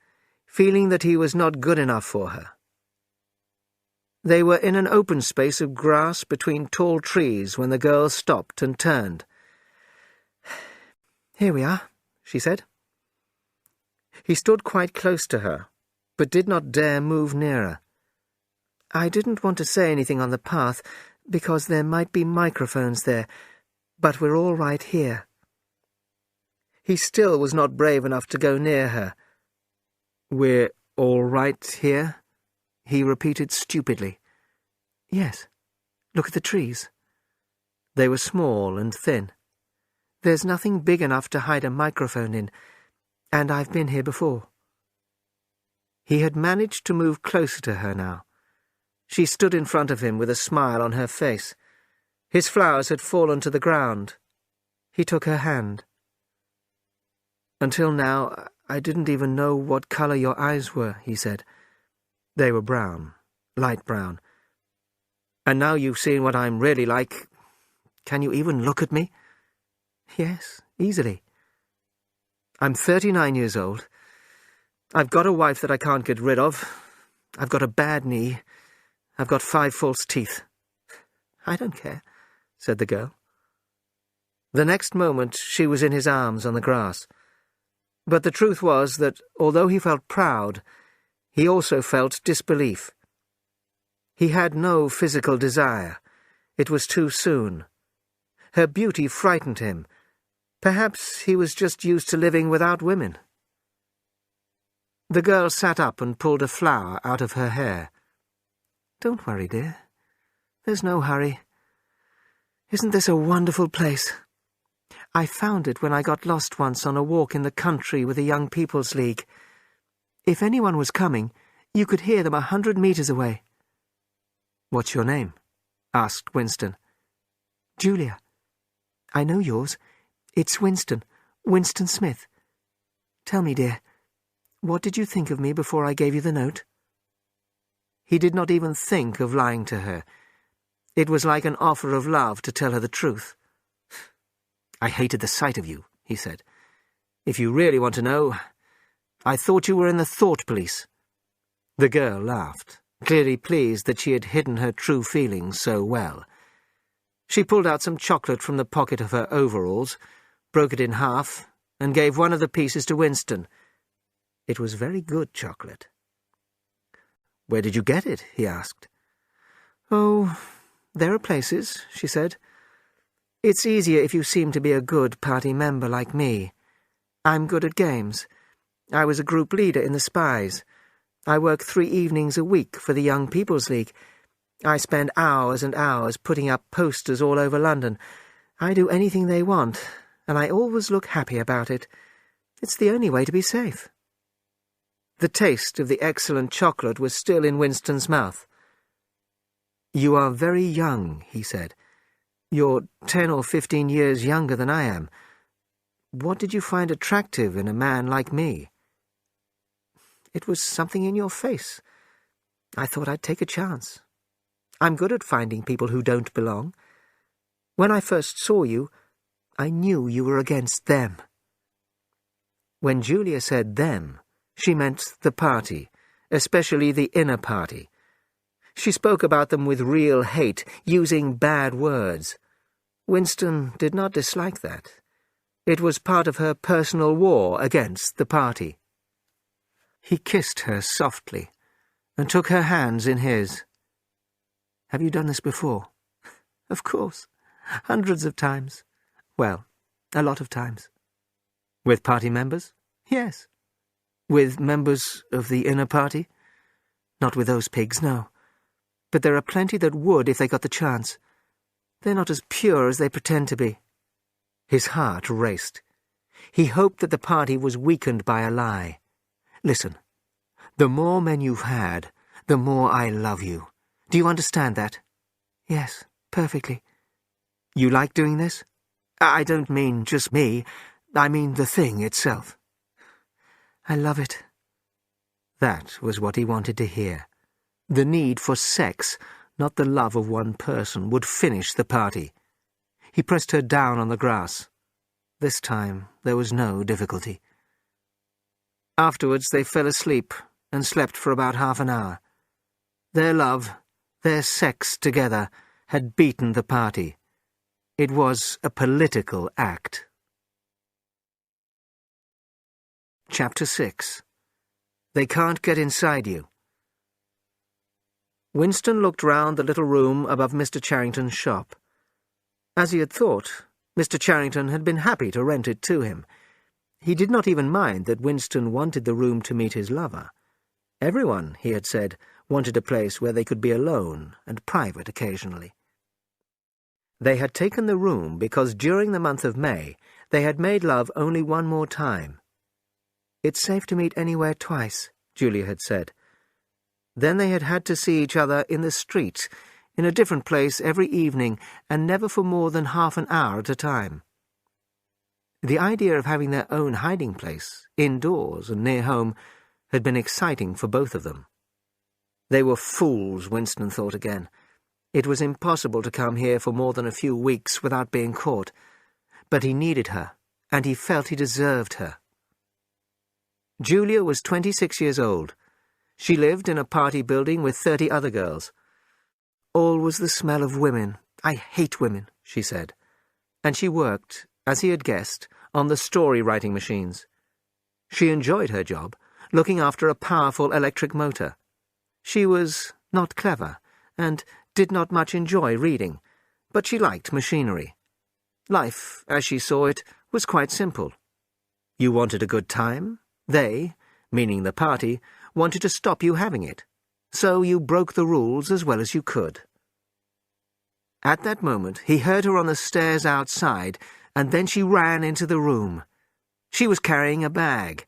feeling that he was not good enough for her. They were in an open space of grass between tall trees when the girl stopped and turned. "Here we are," she said. He stood quite close to her, but did not dare move nearer. "I didn't want to say anything on the path, because there might be microphones there, but we're all right here." He still was not brave enough to go near her. "We're all right here?" he repeated stupidly. "Yes. Look at the trees." They were small and thin. "There's nothing big enough to hide a microphone in, and I've been here before." He had managed to move closer to her now. She stood in front of him with a smile on her face. His flowers had fallen to the ground. He took her hand. "Until now, I didn't even know what colour your eyes were," he said. "They were brown, light brown. And now you've seen what I'm really like. Can you even look at me?" "Yes, easily." "I'm 39 years old. I've got a wife that I can't get rid of. I've got a bad knee. I've got 5 false teeth." "I don't care," said the girl. The next moment she was in his arms on the grass. But the truth was that, although he felt proud, he also felt disbelief. He had no physical desire. It was too soon. Her beauty frightened him. Perhaps he was just used to living without women. The girl sat up and pulled a flower out of her hair. "Don't worry, dear. There's no hurry. Isn't this a wonderful place? I found it when I got lost once on a walk in the country with the Young People's League. If anyone was coming, you could hear them 100 meters away." "What's your name?" asked Winston. "Julia. I know yours. It's Winston Smith. Tell me, dear, what did you think of me before I gave you the note?" He did not even think of lying to her. It was like an offer of love to tell her the truth. "I hated the sight of you," he said. "If you really want to know, I thought you were in the thought police." The girl laughed, clearly pleased that she had hidden her true feelings so well. She pulled out some chocolate from the pocket of her overalls, broke it in half, and gave one of the pieces to Winston. It was very good chocolate. "Where did you get it?" he asked. "Oh, there are places," she said. "It's easier if you seem to be a good party member like me. I'm good at games. I was a group leader in the Spies. I work 3 evenings a week for the Young People's League. I spend hours and hours putting up posters all over London. I do anything they want, and I always look happy about it. It's the only way to be safe." The taste of the excellent chocolate was still in Winston's mouth. "You are very young," he said. "You're 10 or 15 years younger than I am. What did you find attractive in a man like me?" "It was something in your face. I thought I'd take a chance. I'm good at finding people who don't belong. When I first saw you, I knew you were against them." When Julia said them, she meant the party, especially the inner party. She spoke about them with real hate, using bad words. Winston did not dislike that. It was part of her personal war against the party. He kissed her softly and took her hands in his. "Have you done this before?" "Of course. Hundreds of times. Well, a lot of times." "With party members?" "Yes." "With members of the inner party?" "Not with those pigs, no. But there are plenty that would if they got the chance. They're not as pure as they pretend to be." His heart raced. He hoped that the party was weakened by a lie. "Listen, the more men you've had, the more I love you. Do you understand that?" "Yes, perfectly." "You like doing this? I don't mean just me. I mean the thing itself." "I love it." That was what he wanted to hear. The need for sex, not the love of one person, would finish the party. He pressed her down on the grass. This time there was no difficulty. Afterwards they fell asleep and slept for about half an hour. Their love, their sex together, had beaten the party. It was a political act. Chapter 6. They Can't Get Inside You. Winston looked round the little room above Mr. Charrington's shop. As he had thought, Mr. Charrington had been happy to rent it to him. He did not even mind that Winston wanted the room to meet his lover. Everyone, he had said, wanted a place where they could be alone and private occasionally. They had taken the room because during the month of May they had made love only one more time. "It's safe to meet anywhere twice," Julia had said. Then they had had to see each other in the street, in a different place every evening, and never for more than half an hour at a time. The idea of having their own hiding place, indoors and near home, had been exciting for both of them. They were fools, Winston thought again. It was impossible to come here for more than a few weeks without being caught. But he needed her, and he felt he deserved her. Julia was 26 years old. She lived in a party building with 30 other girls. "All was the smell of women. I hate women," she said. And she worked, as he had guessed, on the story-writing machines. She enjoyed her job, looking after a powerful electric motor. She was not clever, and did not much enjoy reading, but she liked machinery. Life, as she saw it, was quite simple. You wanted a good time. They, meaning the party, wanted to stop you having it. So you broke the rules as well as you could. At that moment he heard her on the stairs outside, and then she ran into the room. She was carrying a bag.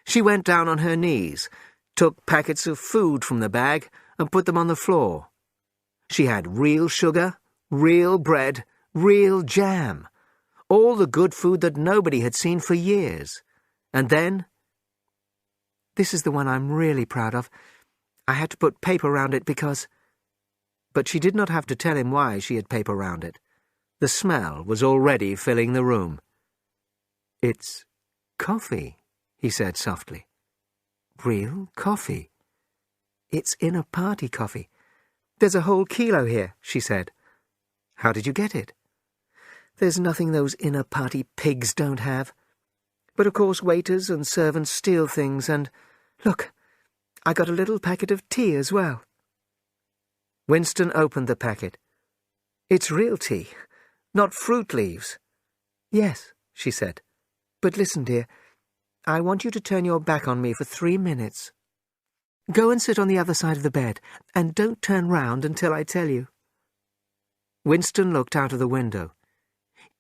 She went down on her knees, took packets of food from the bag, and put them on the floor. She had real sugar, real bread, real jam, all the good food that nobody had seen for years. And then... "This is the one I'm really proud of. I had to put paper round it because—" But she did not have to tell him why she had paper round it. The smell was already filling the room. "It's coffee," he said softly. "Real coffee. It's inner-party coffee. There's a whole kilo here," she said. "How did you get it?" "There's nothing those inner-party pigs don't have. But of course waiters and servants steal things, and... Look, I got a little packet of tea as well." Winston opened the packet. "It's real tea, not fruit leaves." "Yes," she said. "But listen, dear, I want you to turn your back on me for 3 minutes. Go and sit on the other side of the bed, and don't turn round until I tell you." Winston looked out of the window.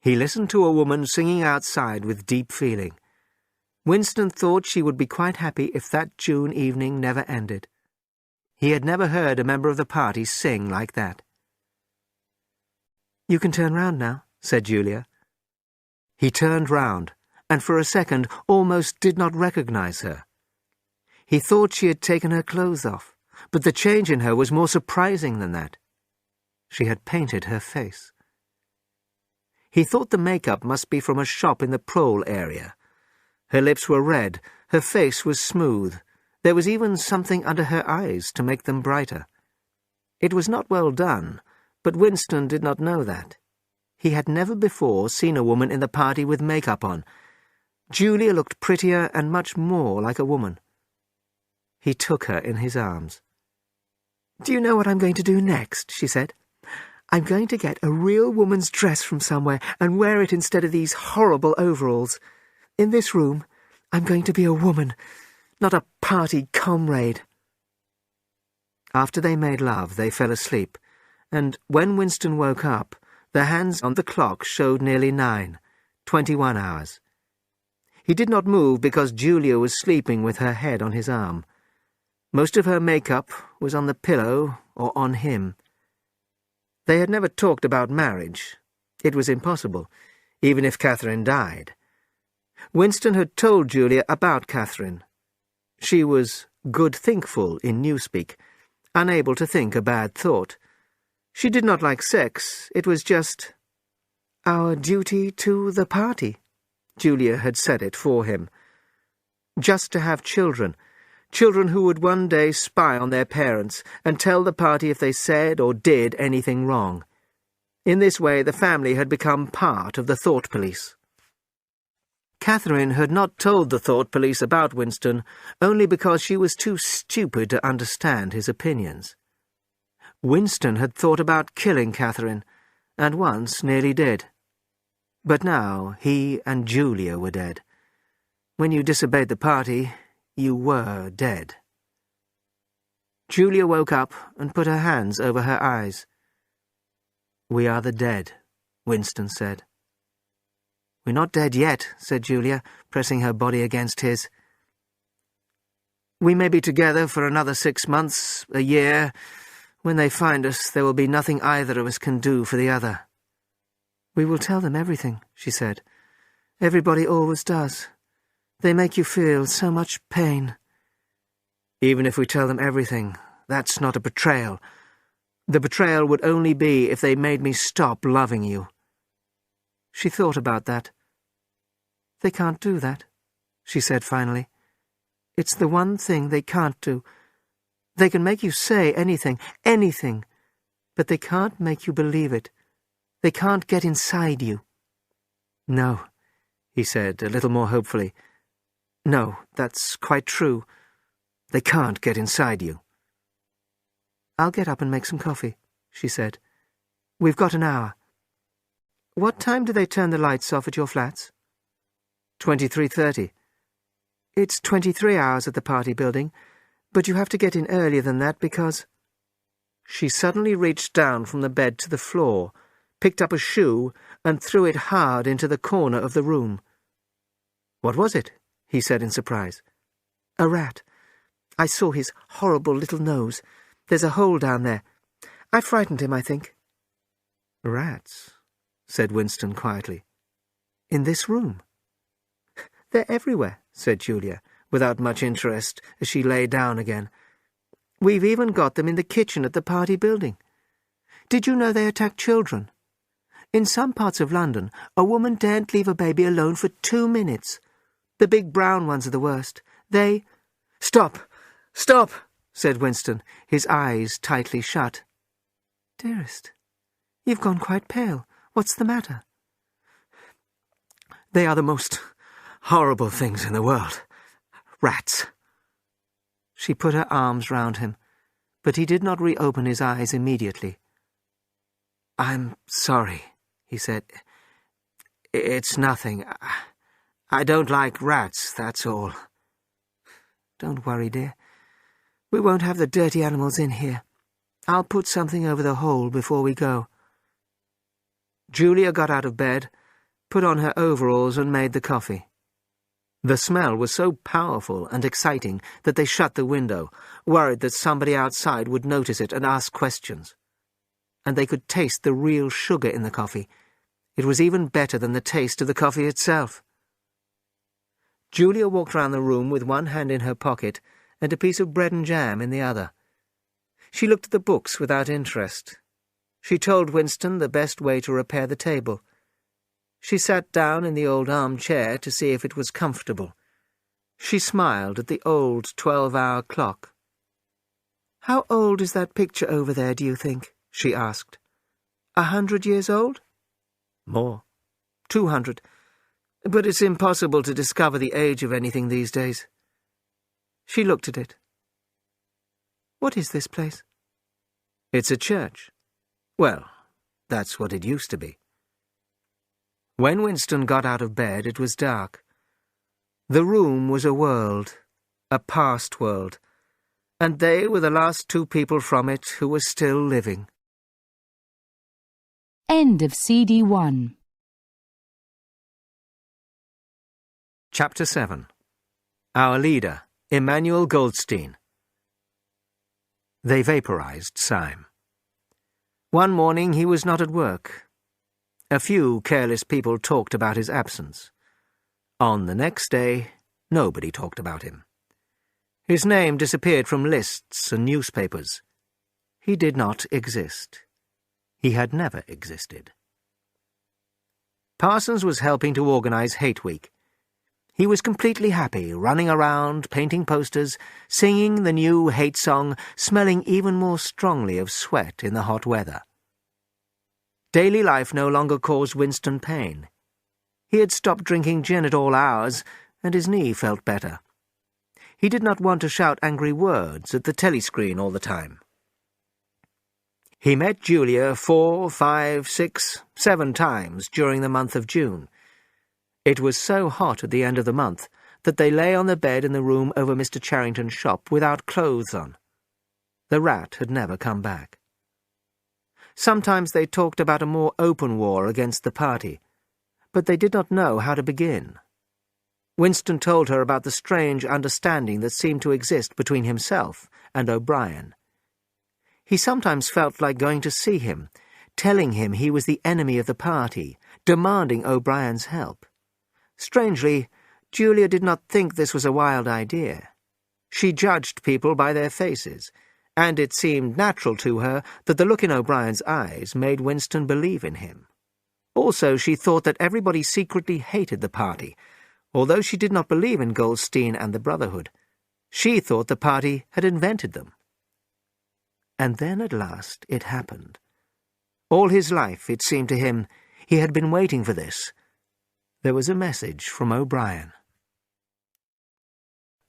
He listened to a woman singing outside with deep feeling. Winston thought she would be quite happy if that June evening never ended. He had never heard a member of the party sing like that. "You can turn round now," said Julia. He turned round, and for a second almost did not recognize her. He thought she had taken her clothes off, but the change in her was more surprising than that. She had painted her face. He thought the makeup must be from a shop in the Prole area. Her lips were red, her face was smooth. There was even something under her eyes to make them brighter. It was not well done, but Winston did not know that. He had never before seen a woman in the party with makeup on. Julia looked prettier and much more like a woman. He took her in his arms. "Do you know what I'm going to do next?" she said. "I'm going to get a real woman's dress from somewhere and wear it instead of these horrible overalls. In this room, I'm going to be a woman, not a party comrade." After they made love, they fell asleep, and when Winston woke up, the hands on the clock showed nearly 9, 21 hours. He did not move because Julia was sleeping with her head on his arm. Most of her makeup was on the pillow or on him. They had never talked about marriage. It was impossible, even if Catherine died. Winston had told Julia about Catherine. She was good-thinkful in newspeak, unable to think a bad thought. She did not like sex. It was just "Our duty to the party." Julia had said it for him. Just to have children, children who would one day spy on their parents and tell the party if they said or did anything wrong. In this way, the family had become part of the thought police. Catherine had not told the thought police about Winston only because she was too stupid to understand his opinions. Winston had thought about killing Catherine, and once nearly did. But now he and Julia were dead. When you disobeyed the party, you were dead. Julia woke up and put her hands over her eyes. "We are the dead," Winston said. "We're not dead yet," said Julia, pressing her body against his. "We may be together for another 6 months, a year. When they find us, there will be nothing either of us can do for the other." "We will tell them everything," she said. "Everybody always does. They make you feel so much pain." "Even if we tell them everything, that's not a betrayal. The betrayal would only be if they made me stop loving you." She thought about that. "They can't do that," she said finally. "It's the one thing they can't do. They can make you say anything, but they can't make you believe it. They can't get inside you." "No," he said, a little more hopefully. "No, that's quite true. They can't get inside you." "I'll get up and make some coffee," she said. "We've got an hour. What time do they turn the lights off at your flats?" 23:30. "It's 23 hours at the party building, but you have to get in earlier than that because—" She suddenly reached down from the bed to the floor, picked up a shoe, and threw it hard into the corner of the room. "What was it?" he said in surprise. "A rat. I saw his horrible little nose. There's a hole down there. I frightened him, I think." "Rats," said Winston quietly. "In this room." "They're everywhere," said Julia, without much interest, as she lay down again. "We've even got them in the kitchen at the party building. Did you know they attack children? In some parts of London, a woman daren't leave a baby alone for 2 minutes. The big brown ones are the worst. They—" "Stop! Stop!" said Winston, his eyes tightly shut. "Dearest, you've gone quite pale. What's the matter?" "They are the most horrible things in the world. Rats." She put her arms round him, but he did not reopen his eyes immediately. "I'm sorry," he said. "It's nothing. I don't like rats, that's all. Don't worry, dear. We won't have the dirty animals in here. I'll put something over the hole before we go. Julia got out of bed, put on her overalls and made the coffee. The smell was so powerful and exciting that they shut the window, worried that somebody outside would notice it and ask questions. And they could taste the real sugar in the coffee. It was even better than the taste of the coffee itself. Julia walked round the room with one hand in her pocket and a piece of bread and jam in the other. She looked at the books without interest. She told Winston the best way to repair the table. She sat down in the old armchair to see if it was comfortable. She smiled at the old 12-hour clock. "How old is that picture over there, do you think?" she asked. 100 years old? More. 200. But it's impossible to discover the age of anything these days. She looked at it. What is this place? It's a church. Well, that's what it used to be. When Winston got out of bed, it was dark. The room was a world, a past world, and they were the last two people from it who were still living. End of CD 1. Chapter 7. Our leader, Emmanuel Goldstein. They vaporized Syme. One morning he was not at work. A few careless people talked about his absence. On the next day, nobody talked about him. His name disappeared from lists and newspapers. He did not exist. He had never existed. Parsons was helping to organize Hate Week. He was completely happy, running around, painting posters, singing the new hate song, smelling even more strongly of sweat in the hot weather. Daily life no longer caused Winston pain. He had stopped drinking gin at all hours, and his knee felt better. He did not want to shout angry words at the telescreen all the time. He met Julia 4, 5, 6, 7 times during the month of June. It was so hot at the end of the month that they lay on the bed in the room over Mr. Charrington's shop without clothes on. The rat had never come back. Sometimes they talked about a more open war against the party, but they did not know how to begin. Winston told her about the strange understanding that seemed to exist between himself and O'Brien. He sometimes felt like going to see him, telling him he was the enemy of the party, demanding O'Brien's help. Strangely, Julia did not think this was a wild idea. She judged people by their faces, and it seemed natural to her that the look in O'Brien's eyes made Winston believe in him. Also, she thought that everybody secretly hated the party, although she did not believe in Goldstein and the Brotherhood. She thought the party had invented them. And then at last it happened. All his life, it seemed to him, he had been waiting for this. There was a message from O'Brien.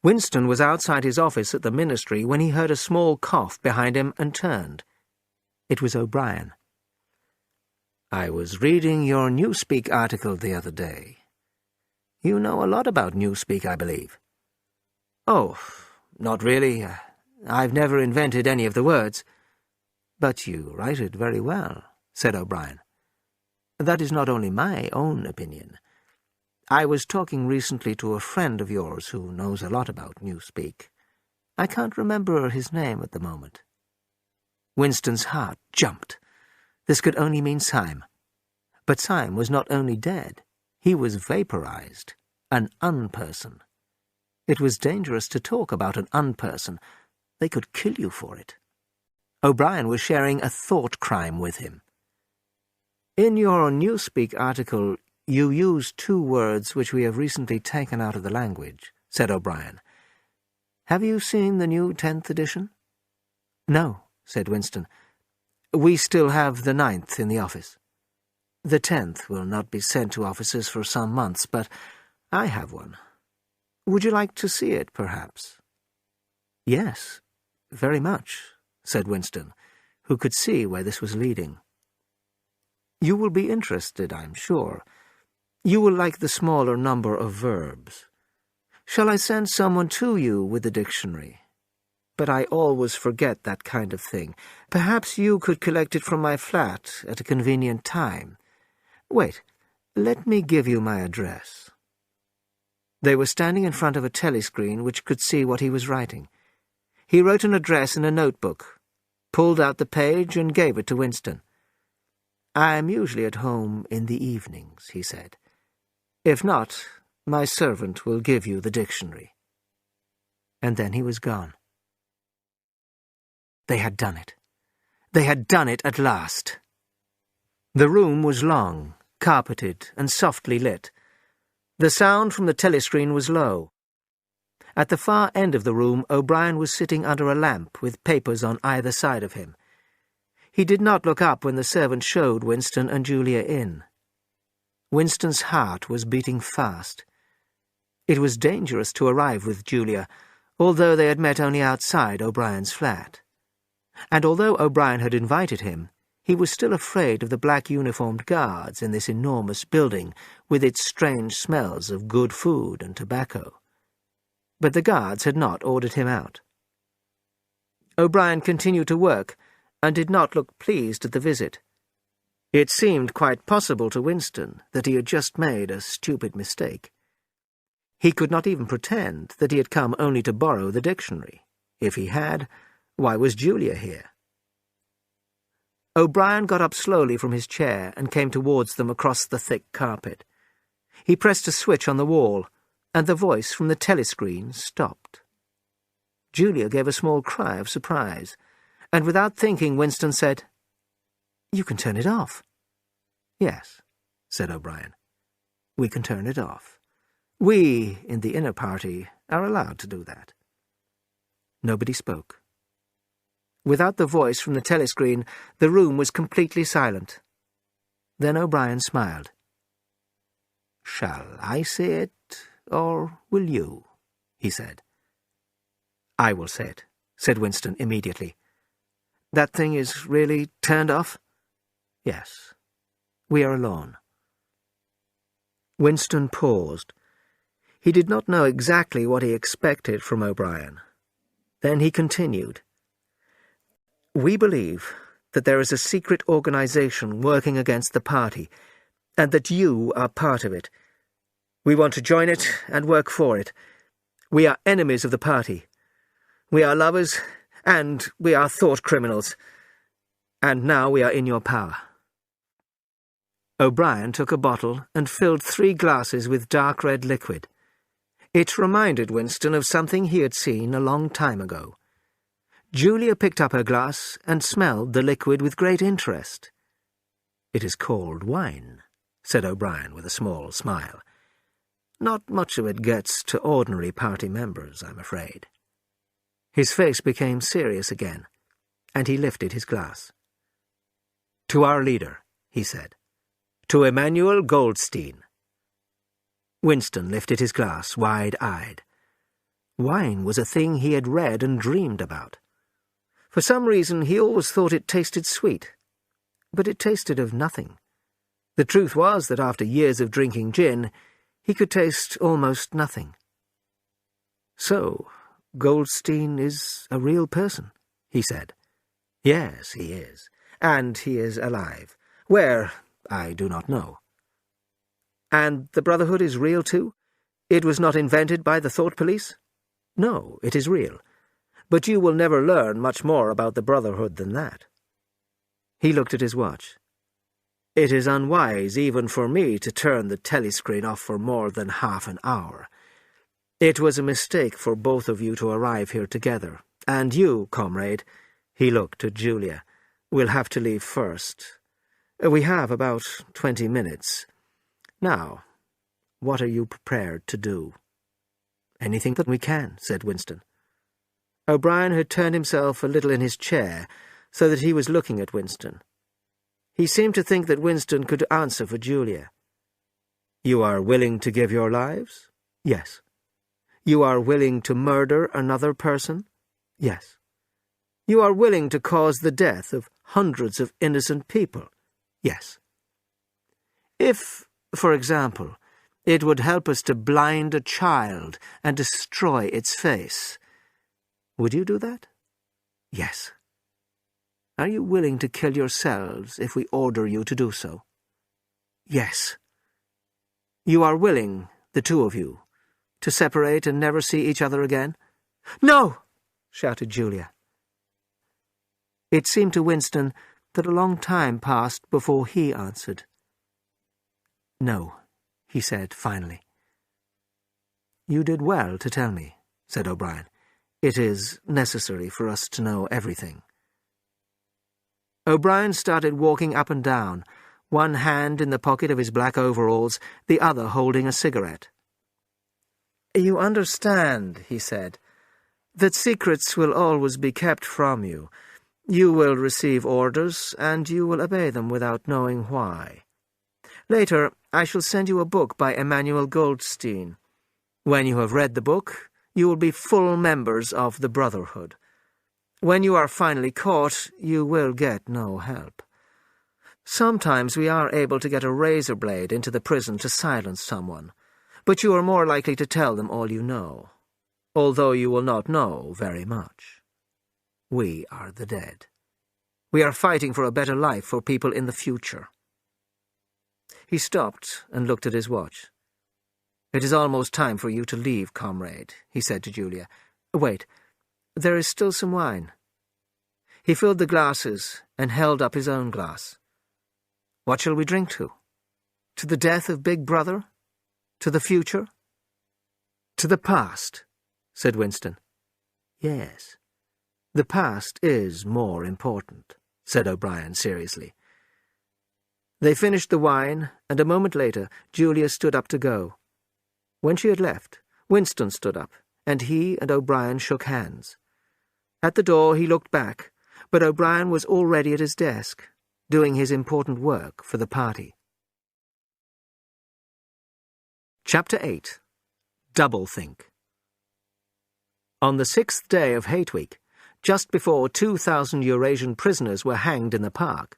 Winston was outside his office at the ministry when he heard a small cough behind him and turned. It was O'Brien. "I was reading your Newspeak article the other day. You know a lot about Newspeak, I believe." "Oh, not really. I've never invented any of the words." "But you write it very well," said O'Brien. "That is not only my own opinion. I was talking recently to a friend of yours who knows a lot about Newspeak. I can't remember his name at the moment." Winston's heart jumped. This could only mean Syme. But Syme was not only dead, he was vaporized, an unperson. It was dangerous to talk about an unperson. They could kill you for it. O'Brien was sharing a thought crime with him. "In your Newspeak article, you use 2 words which we have recently taken out of the language," said O'Brien. "Have you seen the new 10th edition?" "No," said Winston. "We still have the 9th in the office. The 10th will not be sent to offices for some months, but I have one. Would you like to see it, perhaps?" "Yes, very much," said Winston, who could see where this was leading. "You will be interested, I'm sure. You will like the smaller number of verbs. Shall I send someone to you with the dictionary? But I always forget that kind of thing. Perhaps you could collect it from my flat at a convenient time. Wait, let me give you my address." They were standing in front of a telescreen which could see what he was writing. He wrote an address in a notebook, pulled out the page and gave it to Winston. "I am usually at home in the evenings," he said. "If not, my servant will give you the dictionary." And then he was gone. They had done it. They had done it at last. The room was long, carpeted, and softly lit. The sound from the telescreen was low. At the far end of the room, O'Brien was sitting under a lamp with papers on either side of him. He did not look up when the servant showed Winston and Julia in. Winston's heart was beating fast. It was dangerous to arrive with Julia, although they had met only outside O'Brien's flat. And although O'Brien had invited him, he was still afraid of the black-uniformed guards in this enormous building with its strange smells of good food and tobacco. But the guards had not ordered him out. O'Brien continued to work and did not look pleased at the visit. It seemed quite possible to Winston that he had just made a stupid mistake. He could not even pretend that he had come only to borrow the dictionary. If he had, why was Julia here? O'Brien got up slowly from his chair and came towards them across the thick carpet. He pressed a switch on the wall, and the voice from the telescreen stopped. Julia gave a small cry of surprise, and without thinking, Winston said, "You can turn it off." "Yes," said O'Brien. "We can turn it off. We, in the inner party, are allowed to do that." Nobody spoke. Without the voice from the telescreen, the room was completely silent. Then O'Brien smiled. "Shall I say it, or will you?" he said. "I will say it," said Winston immediately. "That thing is really turned off?" "Yes. We are alone." Winston paused. He did not know exactly what he expected from O'Brien. Then he continued. "We believe that there is a secret organization working against the party, and that you are part of it. We want to join it and work for it. We are enemies of the party. We are lovers, and we are thought criminals. And now we are in your power." O'Brien took a bottle and filled 3 glasses with dark red liquid. It reminded Winston of something he had seen a long time ago. Julia picked up her glass and smelled the liquid with great interest. "It is called wine," said O'Brien with a small smile. "Not much of it gets to ordinary party members, I'm afraid." His face became serious again, and he lifted his glass. "To our leader," he said. "To Emmanuel Goldstein." Winston lifted his glass, wide-eyed. Wine was a thing he had read and dreamed about. For some reason, he always thought it tasted sweet, but it tasted of nothing. The truth was that after years of drinking gin, he could taste almost nothing. "So, Goldstein is a real person," he said. "Yes, he is. And he is alive. Where, I do not know." "And the Brotherhood is real too? It was not invented by the thought police?" "No, it is real. But you will never learn much more about the Brotherhood than that." He looked at his watch. "It is unwise even for me to turn the telescreen off for more than half an hour. It was a mistake for both of you to arrive here together, and you, comrade," he looked at Julia, "will have to leave first. We have about 20 minutes. Now, what are you prepared to do?" "Anything that we can," said Winston. O'Brien had turned himself a little in his chair, so that he was looking at Winston. He seemed to think that Winston could answer for Julia. "You are willing to give your lives?" "Yes." "You are willing to murder another person?" "Yes." "You are willing to cause the death of hundreds of innocent people?" "Yes." "If For example, it would help us to blind a child and destroy its face. Would you do that? Yes. Are you willing to kill yourselves if we order you to do so? Yes. You are willing, the two of you, to separate and never see each other again? No! Shouted Julia. It seemed to Winston that a long time passed before he answered. No, he said finally. You did well to tell me, said O'Brien. It is necessary for us to know everything. O'Brien started walking up and down, one hand in the pocket of his black overalls, the other holding a cigarette. You understand, he said, that secrets will always be kept from you. You will receive orders, and you will obey them without knowing why. Later, I shall send you a book by Emmanuel Goldstein. When you have read the book, you will be full members of the Brotherhood. When you are finally caught, you will get no help. Sometimes we are able to get a razor blade into the prison to silence someone, but you are more likely to tell them all you know, although you will not know very much. We are the dead. We are fighting for a better life for people in the future. He stopped and looked at his watch. It is almost time for you to leave, comrade, he said to Julia. Wait. There is still some wine. He filled the glasses and held up his own glass. What shall we drink to? To the death of Big Brother? To the future? To the past, said Winston. Yes, the past is more important, said O'Brien seriously. They finished the wine, and a moment later Julia stood up to go. When she had left, Winston stood up, and he and O'Brien shook hands. At the door he looked back, but O'Brien was already at his desk, doing his important work for the party. Chapter 8. Doublethink. On the 6th day of Hate Week, just before 2,000 Eurasian prisoners were hanged in the park,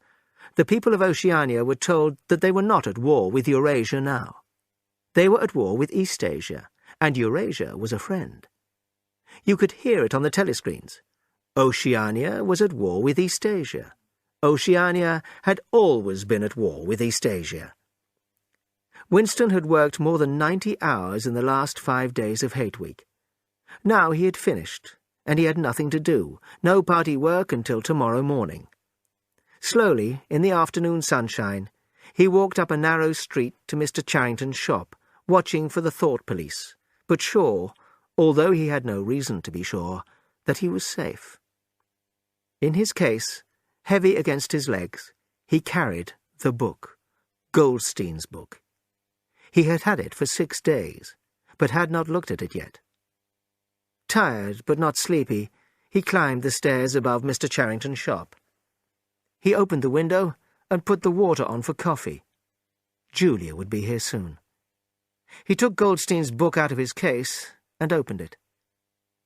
the people of Oceania were told that they were not at war with Eurasia now. They were at war with Eastasia, and Eurasia was a friend. You could hear it on the telescreens. Oceania was at war with Eastasia. Oceania had always been at war with Eastasia. Winston had worked more than 90 hours in the last 5 days of Hate Week. Now he had finished, and he had nothing to do, no party work until tomorrow morning. Slowly, in the afternoon sunshine, he walked up a narrow street to Mr. Charrington's shop, watching for the thought police, but sure, although he had no reason to be sure, that he was safe. In his case, heavy against his legs, he carried the book, Goldstein's book. He had had it for 6 days, but had not looked at it yet. Tired but not sleepy, he climbed the stairs above Mr. Charrington's shop. He opened the window and put the water on for coffee. Julia would be here soon. He took Goldstein's book out of his case and opened it.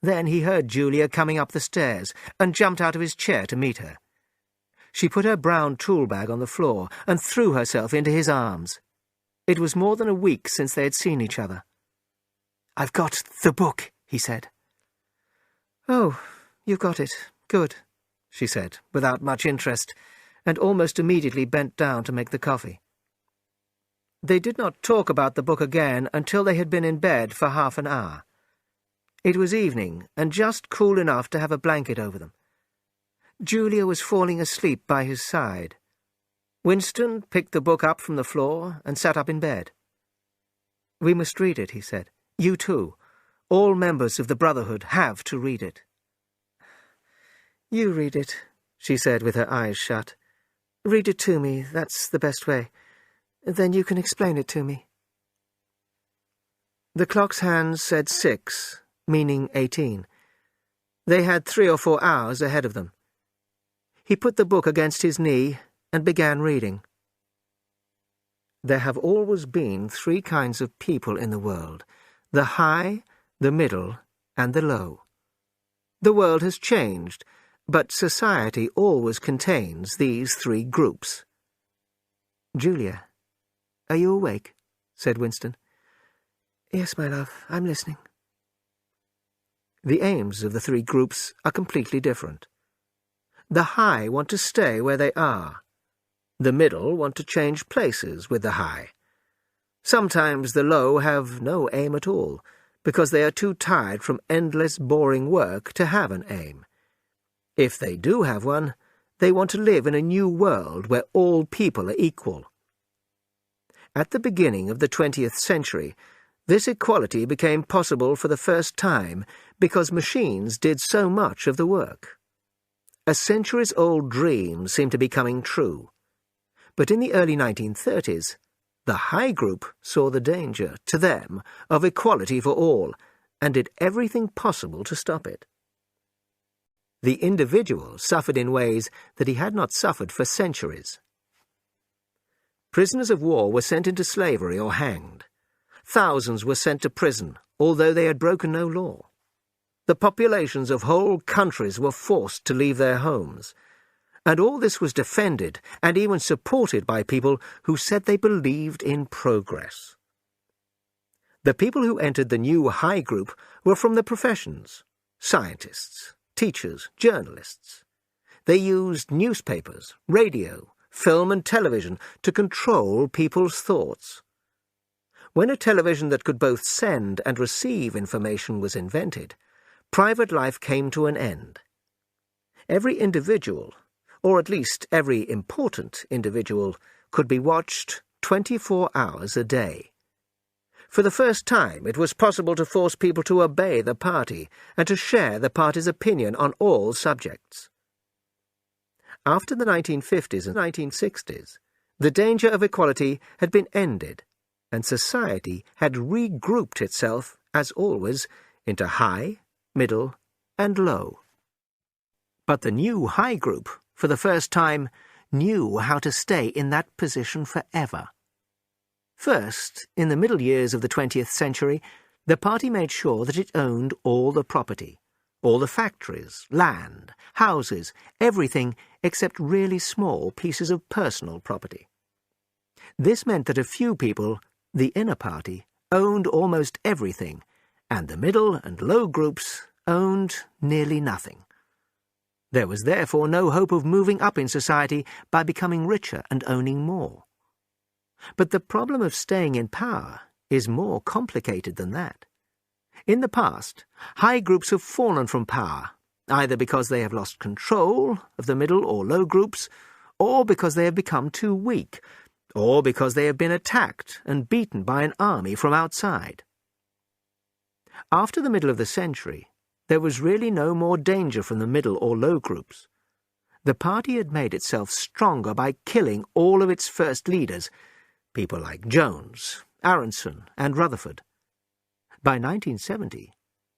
Then he heard Julia coming up the stairs and jumped out of his chair to meet her. She put her brown tool bag on the floor and threw herself into his arms. It was more than a week since they had seen each other. "I've got the book," he said. "Oh, you've got it. Good," she said, without much interest, and almost immediately bent down to make the coffee. They did not talk about the book again until they had been in bed for half an hour. It was evening, and just cool enough to have a blanket over them. Julia was falling asleep by his side. Winston picked the book up from the floor and sat up in bed. "We must read it," he said. "You too. All members of the Brotherhood have to read it." "You read it," she said with her eyes shut. "Read it to me, that's the best way. Then you can explain it to me." The clock's hands said 6, meaning 18. They had 3 or 4 hours ahead of them. He put the book against his knee and began reading. There have always been 3 kinds of people in the world: the high, the middle, and the low. The world has changed, but society always contains these 3 groups. "Julia, are you awake?" said Winston. "Yes, my love, I'm listening." The aims of the three groups are completely different. The high want to stay where they are. The middle want to change places with the high. Sometimes the low have no aim at all, because they are too tired from endless boring work to have an aim. If they do have one, they want to live in a new world where all people are equal. At the beginning of the 20th century, this equality became possible for the first time because machines did so much of the work. A centuries-old dream seemed to be coming true. But in the early 1930s, the high group saw the danger, to them, of equality for all, and did everything possible to stop it. The individual suffered in ways that he had not suffered for centuries. Prisoners of war were sent into slavery or hanged. Thousands were sent to prison, although they had broken no law. The populations of whole countries were forced to leave their homes. And all this was defended and even supported by people who said they believed in progress. The people who entered the new high group were from the professions: scientists, teachers, journalists. They used newspapers, radio, film and television to control people's thoughts. When a television that could both send and receive information was invented, private life came to an end. Every individual, or at least every important individual, could be watched 24 hours a day. For the first time, it was possible to force people to obey the party and to share the party's opinion on all subjects. After the 1950s and 1960s, the danger of equality had been ended, and society had regrouped itself, as always, into high, middle, and low. But the new high group, for the first time, knew how to stay in that position forever. First, in the middle years of the 20th century, the party made sure that it owned all the property, all the factories, land, houses, everything except really small pieces of personal property. This meant that a few people, the inner party, owned almost everything, and the middle and low groups owned nearly nothing. There was therefore no hope of moving up in society by becoming richer and owning more. But the problem of staying in power is more complicated than that. In the past, high groups have fallen from power, either because they have lost control of the middle or low groups, or because they have become too weak, or because they have been attacked and beaten by an army from outside. After the middle of the century, there was really no more danger from the middle or low groups. The party had made itself stronger by killing all of its first leaders, people like Jones, Aronson, and Rutherford. By 1970,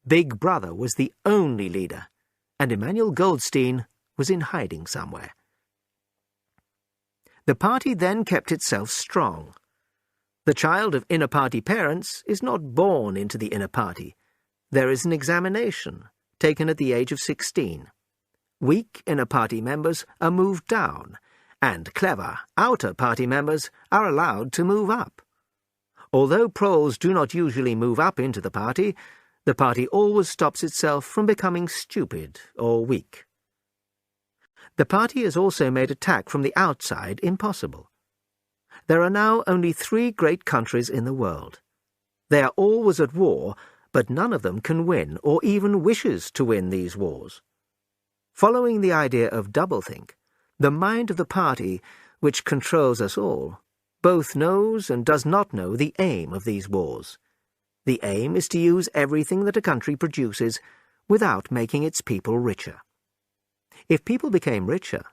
Big Brother was the only leader, and Emmanuel Goldstein was in hiding somewhere. The party then kept itself strong. The child of inner party parents is not born into the inner party. There is an examination, taken at the age of 16. Weak inner party members are moved down, and clever outer party members are allowed to move up. Although proles do not usually move up into the party always stops itself from becoming stupid or weak. The party has also made attack from the outside impossible. There are now only 3 great countries in the world. They are always at war, but none of them can win or even wishes to win these wars. Following the idea of doublethink, the mind of the party, which controls us all, both knows and does not know the aim of these wars. The aim is to use everything that a country produces without making its people richer. If people became richer,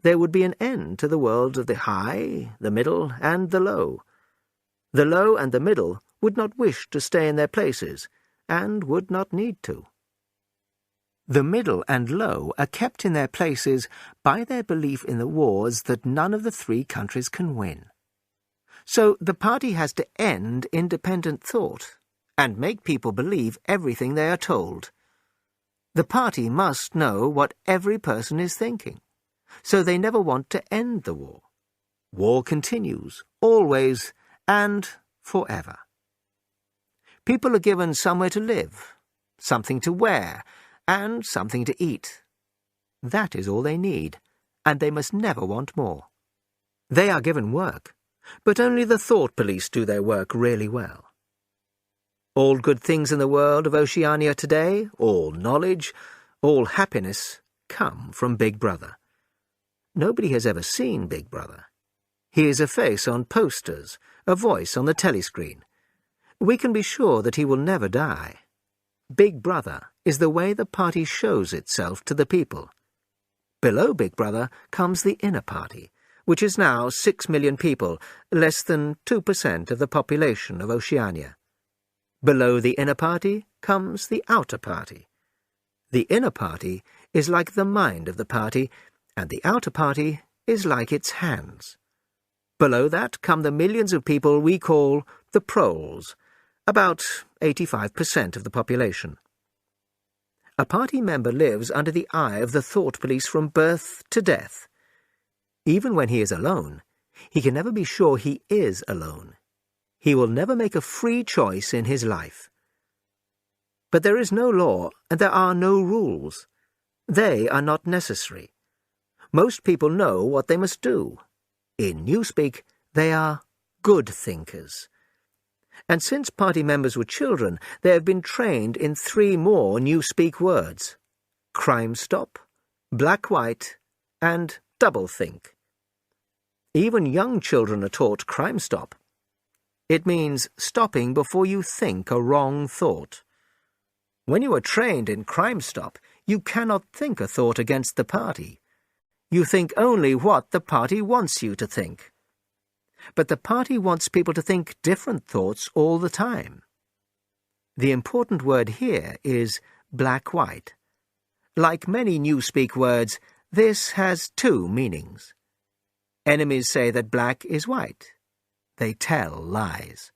there would be an end to the worlds of the high, the middle, and the low. The low and the middle would not wish to stay in their places, and would not need to. The middle and low are kept in their places by their belief in the wars that none of the 3 countries can win. So the party has to end independent thought and make people believe everything they are told. The party must know what every person is thinking, so they never want to end the war. War continues, always, and forever. People are given somewhere to live, something to wear, and something to eat. That is all they need, and they must never want more. They are given work, but only the thought police do their work really well. All good things in the world of Oceania today, all knowledge, all happiness, come from Big Brother. Nobody has ever seen Big Brother. He is a face on posters, a voice on the telescreen. We can be sure that he will never die. Big Brother is the way the party shows itself to the people. Below Big Brother comes the inner party, which is now 6 million people, less than 2% of the population of Oceania. Below the inner party comes the outer party. The inner party is like the mind of the party, and the outer party is like its hands. Below that come the millions of people we call the proles, about 85% of the population. A party member lives under the eye of the thought police from birth to death. Even when he is alone, he can never be sure he is alone. He will never make a free choice in his life. But there is no law and there are no rules. They are not necessary. Most people know what they must do. In Newspeak, they are good thinkers. And since party members were children, they have been trained in 3 more Newspeak words: crime stop, black-white, and double-think. Even young children are taught crime stop. It means stopping before you think a wrong thought. When you are trained in crime stop, you cannot think a thought against the party. You think only what the party wants you to think. But the party wants people to think different thoughts all the time. The important word here is black-white. Like many Newspeak words, this has 2 meanings. Enemies say that black is white. They tell lies.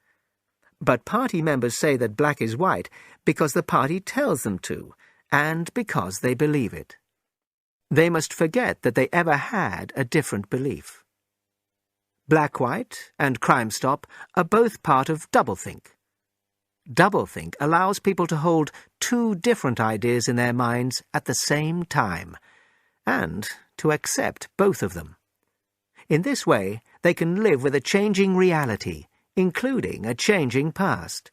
But party members say that black is white because the party tells them to, and because they believe it. They must forget that they ever had a different belief. Black-white and crime stop are both part of doublethink. Doublethink allows people to hold 2 different ideas in their minds at the same time, and to accept both of them. In this way, they can live with a changing reality, including a changing past.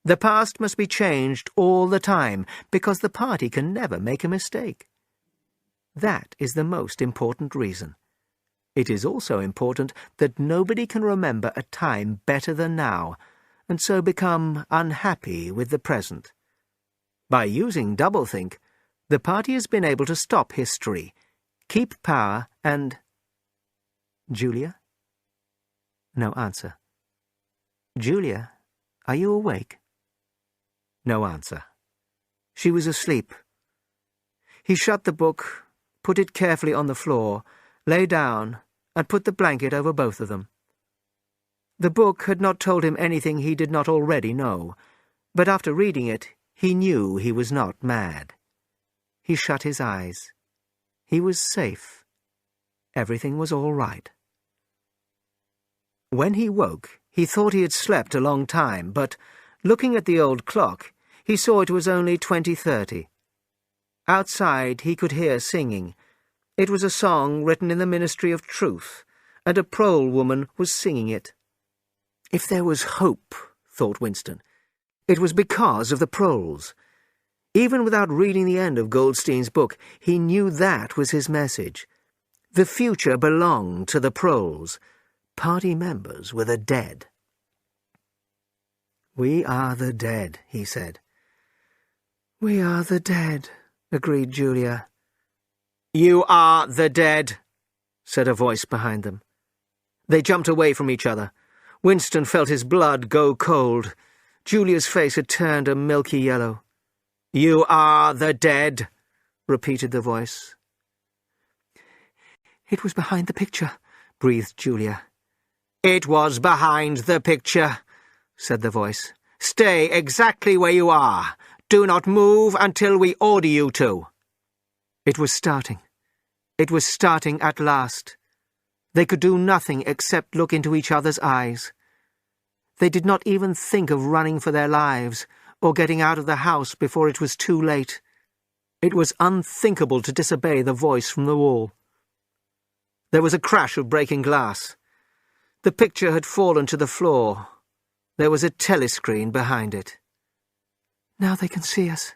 The past must be changed all the time, because the party can never make a mistake. That is the most important reason. It is also important that nobody can remember a time better than now, and so become unhappy with the present. By using doublethink, the party has been able to stop history, keep power, and... Julia? No answer. Julia, are you awake? No answer. She was asleep. He shut the book, put it carefully on the floor, lay down, and put the blanket over both of them. The book had not told him anything he did not already know, but after reading it, he knew he was not mad. He shut his eyes. He was safe. Everything was all right. When he woke, he thought he had slept a long time, but, looking at the old clock, he saw it was only 20:30. Outside he could hear singing. It was a song written in the Ministry of Truth, and a prole woman was singing it. If there was hope, thought Winston, it was because of the proles. Even without reading the end of Goldstein's book, he knew that was his message. The future belonged to the proles. Party members were the dead. "We are the dead," he said. "We are the dead," agreed Julia. "You are the dead," said a voice behind them. They jumped away from each other. Winston felt his blood go cold. Julia's face had turned a milky yellow. "You are the dead," repeated the voice. "It was behind the picture," breathed Julia. "It was behind the picture," said the voice. "Stay exactly where you are. Do not move until we order you to." It was starting. It was starting at last. They could do nothing except look into each other's eyes. They did not even think of running for their lives or getting out of the house before it was too late. It was unthinkable to disobey the voice from the wall. There was a crash of breaking glass. The picture had fallen to the floor. There was a telescreen behind it. "Now they can see us,"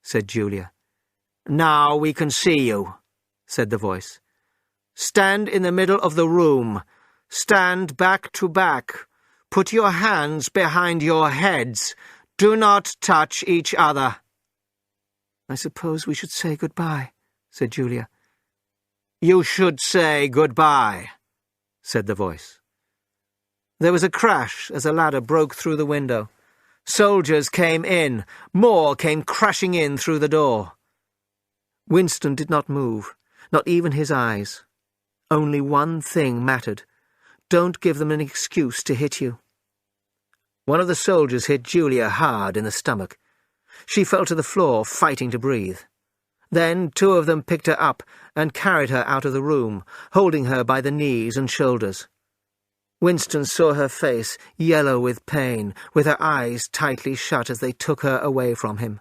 said Julia. "Now we can see you," said the voice. "Stand in the middle of the room. Stand back to back. Put your hands behind your heads. Do not touch each other." "I suppose we should say goodbye," said Julia. "You should say goodbye," said the voice. There was a crash as a ladder broke through the window. Soldiers came in. More came crashing in through the door. Winston did not move, not even his eyes. Only one thing mattered. Don't give them an excuse to hit you. One of the soldiers hit Julia hard in the stomach. She fell to the floor, fighting to breathe. Then 2 of them picked her up and carried her out of the room, holding her by the knees and shoulders. Winston saw her face, yellow with pain, with her eyes tightly shut as they took her away from him.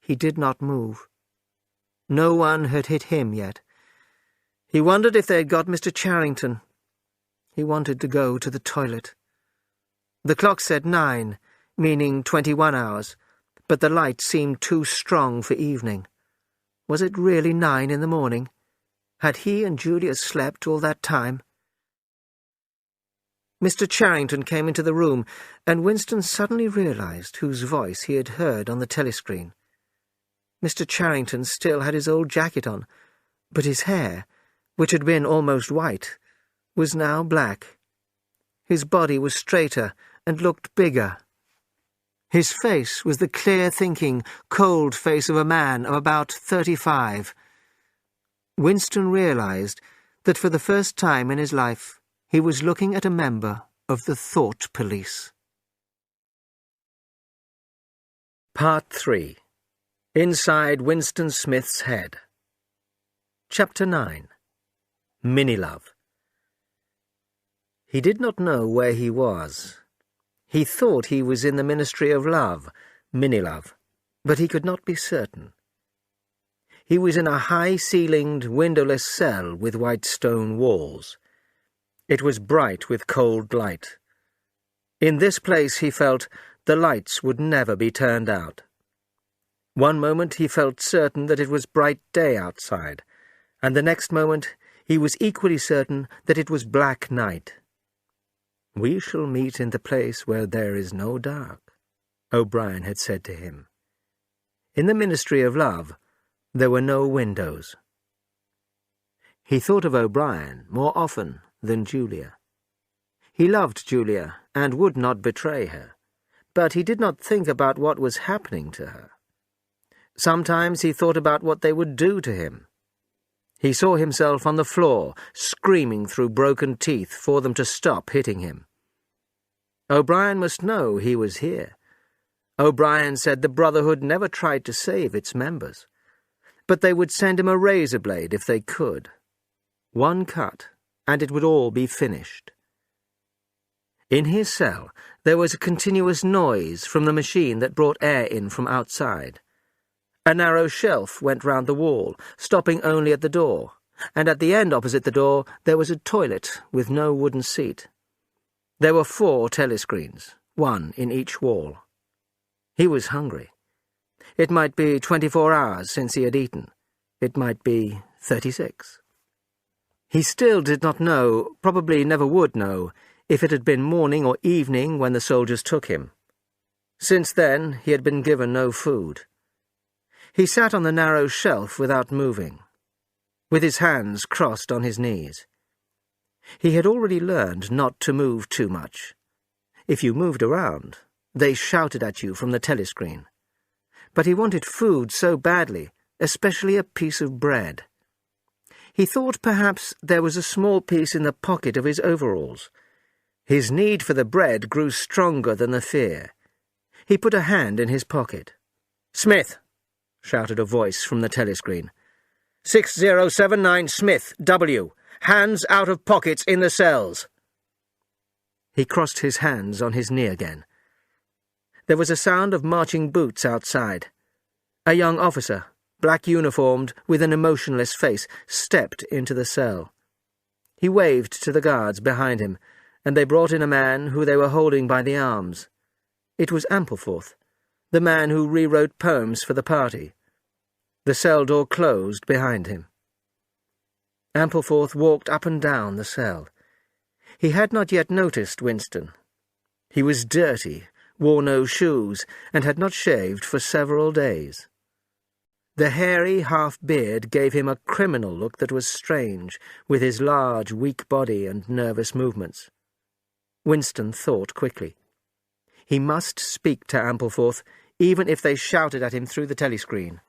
He did not move. No one had hit him yet. He wondered if they had got Mr. Charrington. He wanted to go to the toilet. The clock said 9, meaning 21 hours, but the light seemed too strong for evening. Was it really 9 in the morning? Had he and Julia slept all that time? Mr. Charrington came into the room, and Winston suddenly realized whose voice he had heard on the telescreen. Mr. Charrington still had his old jacket on, but his hair, which had been almost white, was now black. His body was straighter and looked bigger. His face was the clear-thinking, cold face of a man of about 35. Winston realized that for the first time in his life he was looking at a member of the Thought Police. Part 3. Inside Winston Smith's Head. Chapter 9. Minilove. He did not know where he was. He thought he was in the Ministry of Love, Minilove, but he could not be certain. He was in a high-ceilinged, windowless cell with white stone walls. It was bright with cold light. In this place, he felt, the lights would never be turned out. One moment he felt certain that it was bright day outside, and the next moment he was equally certain that it was black night. "We shall meet in the place where there is no dark," O'Brien had said to him. In the Ministry of Love, there were no windows. He thought of O'Brien more often than Julia. He loved Julia and would not betray her, but he did not think about what was happening to her. Sometimes he thought about what they would do to him. He saw himself on the floor, screaming through broken teeth for them to stop hitting him. O'Brien must know he was here. O'Brien said the Brotherhood never tried to save its members, but they would send him a razor blade if they could. One cut, and it would all be finished. In his cell, there was a continuous noise from the machine that brought air in from outside. A narrow shelf went round the wall, stopping only at the door, and at the end opposite the door there was a toilet with no wooden seat. There were 4 telescreens, 1 in each wall. He was hungry. It might be 24 hours since he had eaten. It might be 36. He still did not know, probably never would know, if it had been morning or evening when the soldiers took him. Since then, he had been given no food. He sat on the narrow shelf without moving, with his hands crossed on his knees. He had already learned not to move too much. If you moved around, they shouted at you from the telescreen. But he wanted food so badly, especially a piece of bread. He thought perhaps there was a small piece in the pocket of his overalls. His need for the bread grew stronger than the fear. He put a hand in his pocket. "Smith!" shouted a voice from the telescreen. 6079 Smith, W. Hands out of pockets in the cells. He crossed his hands on his knee again. There was a sound of marching boots outside. A young officer, black-uniformed, with an emotionless face, stepped into the cell. He waved to the guards behind him, and they brought in a man who they were holding by the arms. It was Ampleforth, the man who rewrote poems for the party. The cell door closed behind him. Ampleforth walked up and down the cell. He had not yet noticed Winston. He was dirty, wore no shoes, and had not shaved for several days. The hairy half-beard gave him a criminal look that was strange, with his large, weak body and nervous movements. Winston thought quickly. He must speak to Ampleforth, even if they shouted at him through the telescreen.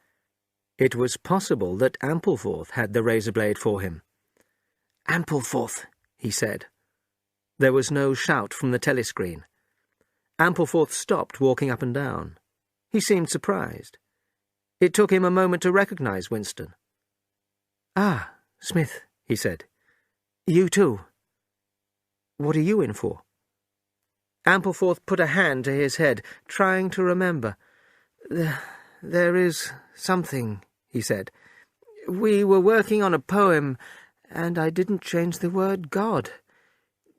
It was possible that Ampleforth had the razor blade for him. "Ampleforth," he said. There was no shout from the telescreen. Ampleforth stopped walking up and down. He seemed surprised. It took him a moment to recognize Winston. "Ah, Smith," he said. "You too. What are you in for?" Ampleforth put a hand to his head, trying to remember. There is something," he said. "We were working on a poem, and I didn't change the word God.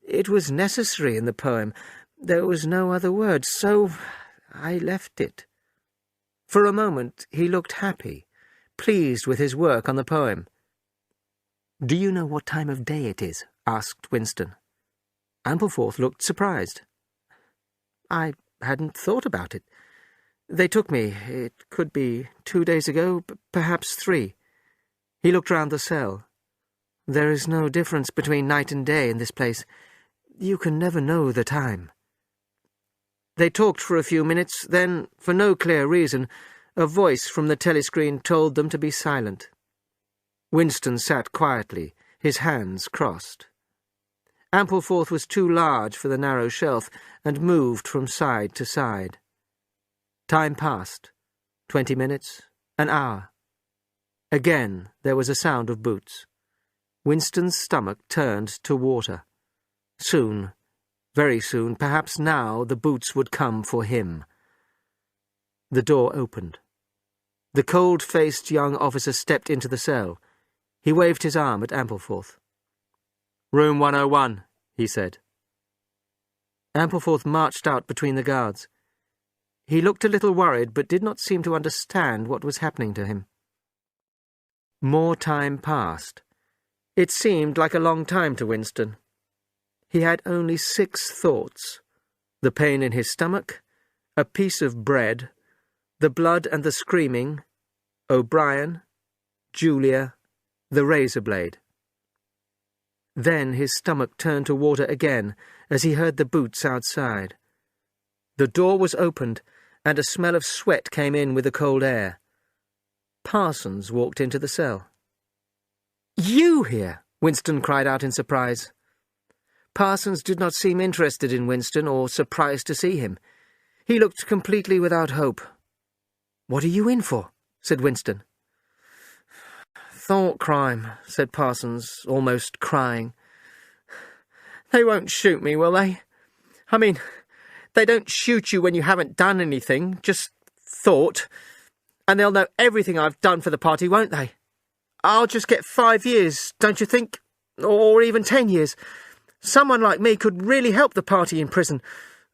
It was necessary in the poem. There was no other word, so I left it." For a moment he looked happy, pleased with his work on the poem. "Do you know what time of day it is?" asked Winston. Ampleforth looked surprised. "I hadn't thought about it. They took me. It could be 2 days ago, perhaps 3. He looked round the cell. "There is no difference between night and day in this place. You can never know the time." They talked for a few minutes, then, for no clear reason, a voice from the telescreen told them to be silent. Winston sat quietly, his hands crossed. Ampleforth was too large for the narrow shelf, and moved from side to side. Time passed. 20 minutes, an hour. Again there was a sound of boots. Winston's stomach turned to water. Soon, very soon, perhaps now, the boots would come for him. The door opened. The cold-faced young officer stepped into the cell. He waved his arm at Ampleforth. "Room 101, he said. Ampleforth marched out between the guards. He looked a little worried, but did not seem to understand what was happening to him. More time passed. It seemed like a long time to Winston. He had only 6 thoughts: the pain in his stomach, a piece of bread, the blood and the screaming, O'Brien, Julia, the razor blade. Then his stomach turned to water again as he heard the boots outside. The door was opened, and a smell of sweat came in with the cold air. Parsons walked into the cell. "You here?" Winston cried out in surprise. Parsons did not seem interested in Winston or surprised to see him. He looked completely without hope. "What are you in for?" said Winston. "Thought crime," said Parsons, almost crying. "They won't shoot me, will they? I mean, they don't shoot you when you haven't done anything, just thought. And they'll know everything I've done for the party, won't they? I'll just get 5 years, don't you think? Or even 10 years. Someone like me could really help the party in prison.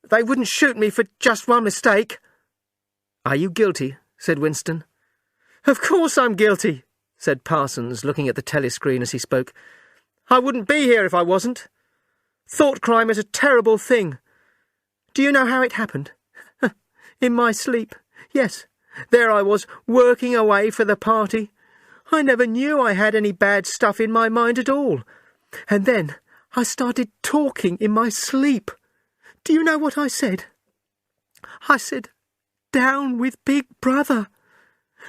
They wouldn't shoot me for just one mistake." "Are you guilty?" said Winston. "Of course I'm guilty," said Parsons, looking at the telescreen as he spoke. "I wouldn't be here if I wasn't. Thought crime is a terrible thing. Do you know how it happened? In my sleep. Yes, there I was, working away for the party. I never knew I had any bad stuff in my mind at all. And then I started talking in my sleep. Do you know what I said? I said, 'Down with Big Brother.'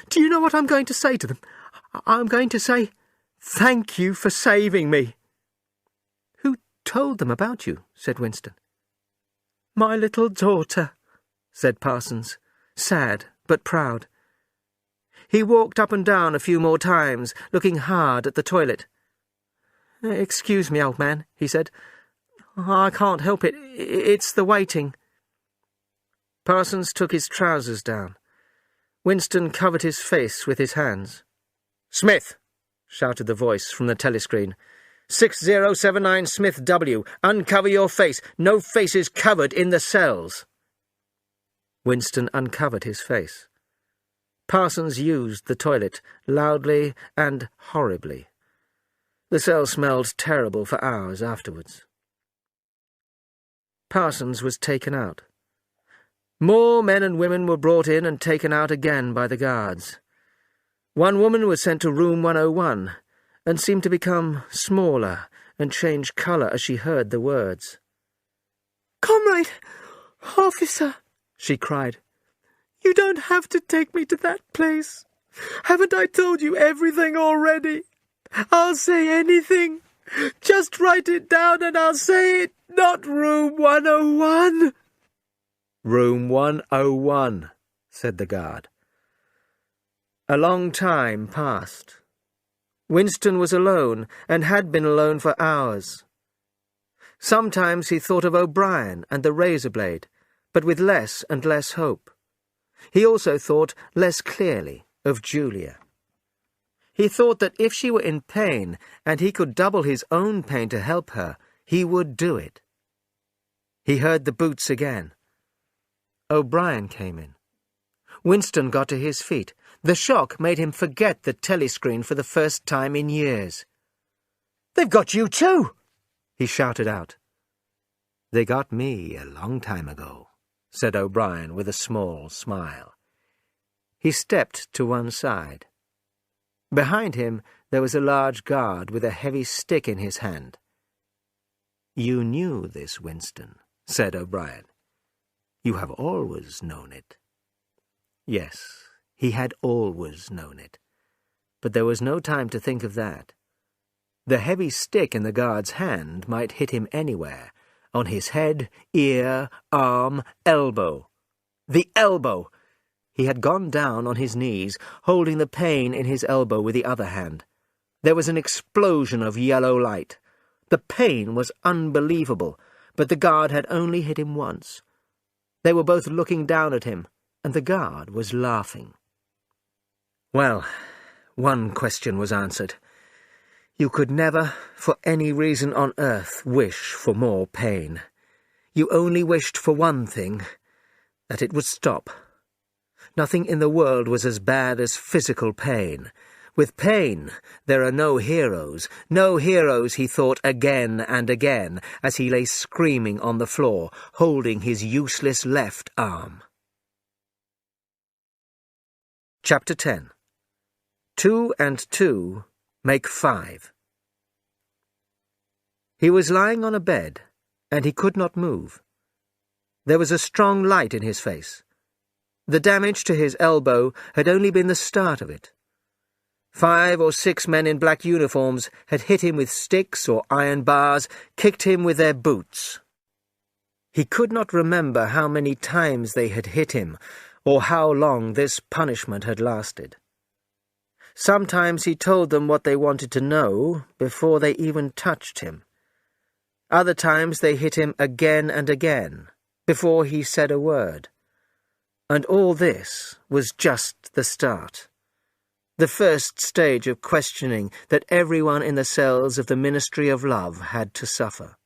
Do you know what I'm going to say to them? I'm going to say, 'Thank you for saving me.'" "Who told them about you?" said Winston. "My little daughter," said Parsons, sad but proud. He walked up and down a few more times, looking hard at the toilet. "Excuse me, old man," he said. I can't help it. It's the waiting. Parsons took his trousers down. Winston covered his face with his hands. "Smith!" shouted the voice from the telescreen. 6079 Smith W. Uncover your face. No faces covered in the cells. Winston uncovered his face. Parsons used the toilet, loudly and horribly. The cell smelled terrible for hours afterwards. Parsons was taken out. More men and women were brought in and taken out again by the guards. One woman was sent to room 101 and seemed to become smaller and change colour as she heard the words. "Comrade, officer," she cried, "you don't have to take me to that place. Haven't I told you everything already? I'll say anything. Just write it down and I'll say it, not room 101. Room 101, said the guard. A long time passed. Winston was alone, and had been alone for hours. Sometimes he thought of O'Brien and the razor blade, but with less and less hope. He also thought less clearly of Julia. He thought that if she were in pain, and he could double his own pain to help her, he would do it. He heard the boots again. O'Brien came in. Winston got to his feet. The shock made him forget the telescreen for the first time in years. "They've got you too!" he shouted out. "They got me a long time ago," said O'Brien with a small smile. He stepped to one side. Behind him there was a large guard with a heavy stick in his hand. "You knew this, Winston," said O'Brien. "You have always known it." Yes, he had always known it. But there was no time to think of that. The heavy stick in the guard's hand might hit him anywhere, on his head, ear, arm, elbow. The elbow! He had gone down on his knees, holding the pain in his elbow with the other hand. There was an explosion of yellow light. The pain was unbelievable, but the guard had only hit him once. They were both looking down at him, and the guard was laughing. Well, one question was answered. You could never, for any reason on earth, wish for more pain. You only wished for one thing, that it would stop. Nothing in the world was as bad as physical pain. With pain, there are no heroes. No heroes, he thought again and again, as he lay screaming on the floor, holding his useless left arm. Chapter 10. 2 and 2 make 5. He was lying on a bed, and he could not move. There was a strong light in his face. The damage to his elbow had only been the start of it. 5 or 6 men in black uniforms had hit him with sticks or iron bars, kicked him with their boots. He could not remember how many times they had hit him, or how long this punishment had lasted. Sometimes he told them what they wanted to know before they even touched him. Other times they hit him again and again, before he said a word. And all this was just the start. The first stage of questioning that everyone in the cells of the Ministry of Love had to suffer.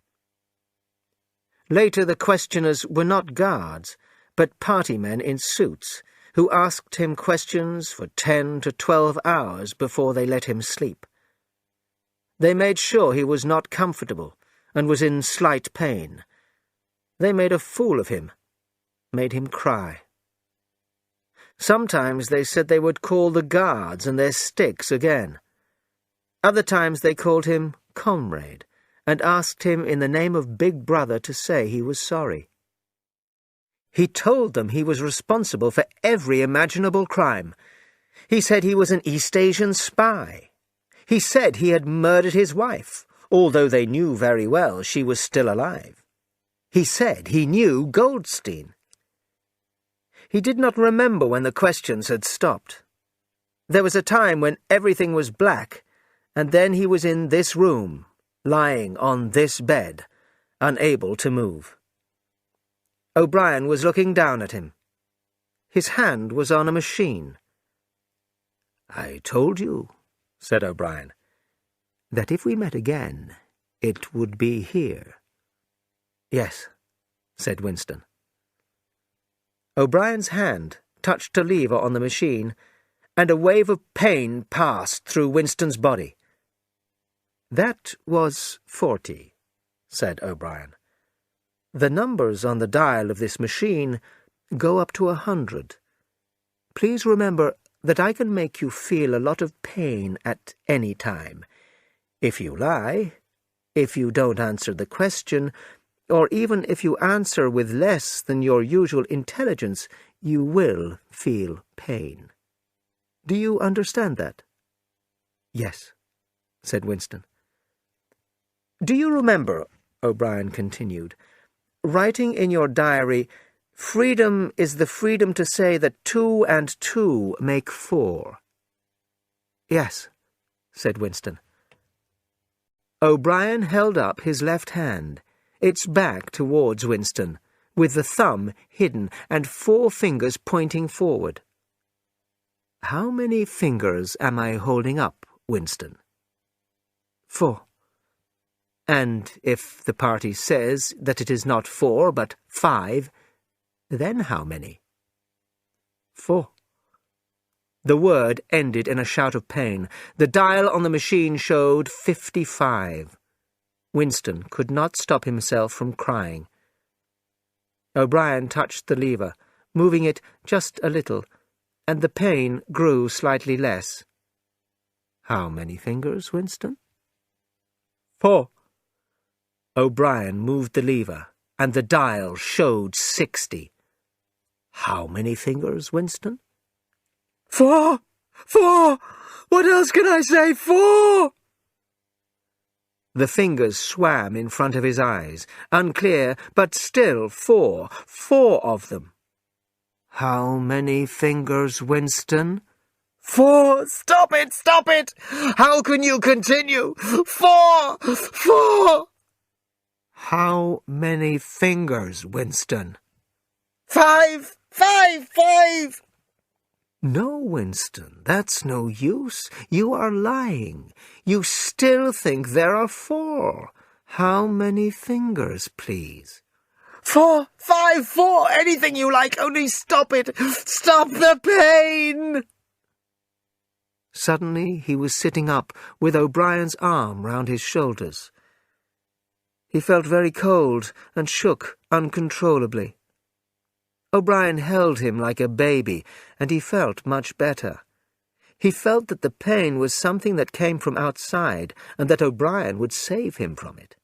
Later the questioners were not guards, but party men in suits, who asked him questions for 10 to 12 hours before they let him sleep. They made sure he was not comfortable and was in slight pain. They made a fool of him, made him cry. Sometimes they said they would call the guards and their sticks again. Other times they called him comrade and asked him in the name of Big Brother to say he was sorry. He told them he was responsible for every imaginable crime. He said he was an East Asian spy. He said he had murdered his wife, although they knew very well she was still alive. He said he knew Goldstein. He did not remember when the questions had stopped. There was a time when everything was black, and then he was in this room, lying on this bed, unable to move. O'Brien was looking down at him. His hand was on a machine. "I told you," said O'Brien, "that if we met again, it would be here." "Yes," said Winston. O'Brien's hand touched a lever on the machine, and a wave of pain passed through Winston's body. "That was 40, said O'Brien. "The numbers on the dial of this machine go up to 100. Please remember that I can make you feel a lot of pain at any time. If you lie, if you don't answer the question, or even if you answer with less than your usual intelligence, you will feel pain. Do you understand that?" "Yes," said Winston. "Do you remember," O'Brien continued, "writing in your diary, 'Freedom is the freedom to say that 2 and 2 make 4'? "Yes," said Winston. O'Brien held up his left hand, its back towards Winston, with the thumb hidden and 4 fingers pointing forward. "How many fingers am I holding up, Winston?" 4. "And if the party says that it is not 4 but 5, then how many?" 4. The word ended in a shout of pain. The dial on the machine showed 55. Winston could not stop himself from crying. O'Brien touched the lever, moving it just a little, and the pain grew slightly less. "How many fingers, Winston?" 4. O'Brien moved the lever, and the dial showed 60. "How many fingers, Winston?" 4! 4! What else can I say? 4! The fingers swam in front of his eyes, unclear, but still 4. 4 of them. "How many fingers, Winston?" 4! Stop it! Stop it! How can you continue? 4! 4! "How many fingers, Winston?" 5! 5! 5! "No, Winston, that's no use. You are lying. You still think there are 4. How many fingers, please?" 4! 5! 4! Anything you like, only stop it! Stop the pain! Suddenly he was sitting up, with O'Brien's arm round his shoulders. He felt very cold and shook uncontrollably. O'Brien held him like a baby, and he felt much better. He felt that the pain was something that came from outside, and that O'Brien would save him from it.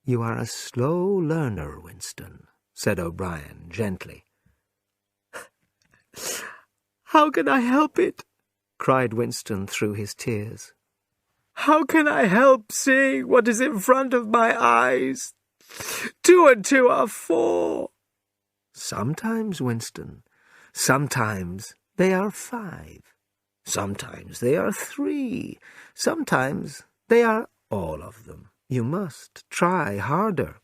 "You are a slow learner, Winston," said O'Brien gently. "How can I help it?" cried Winston through his tears. "How can I help seeing what is in front of my eyes? 2 and 2 are 4. "Sometimes, Winston, sometimes they are 5. Sometimes they are 3. Sometimes they are all of them. You must try harder."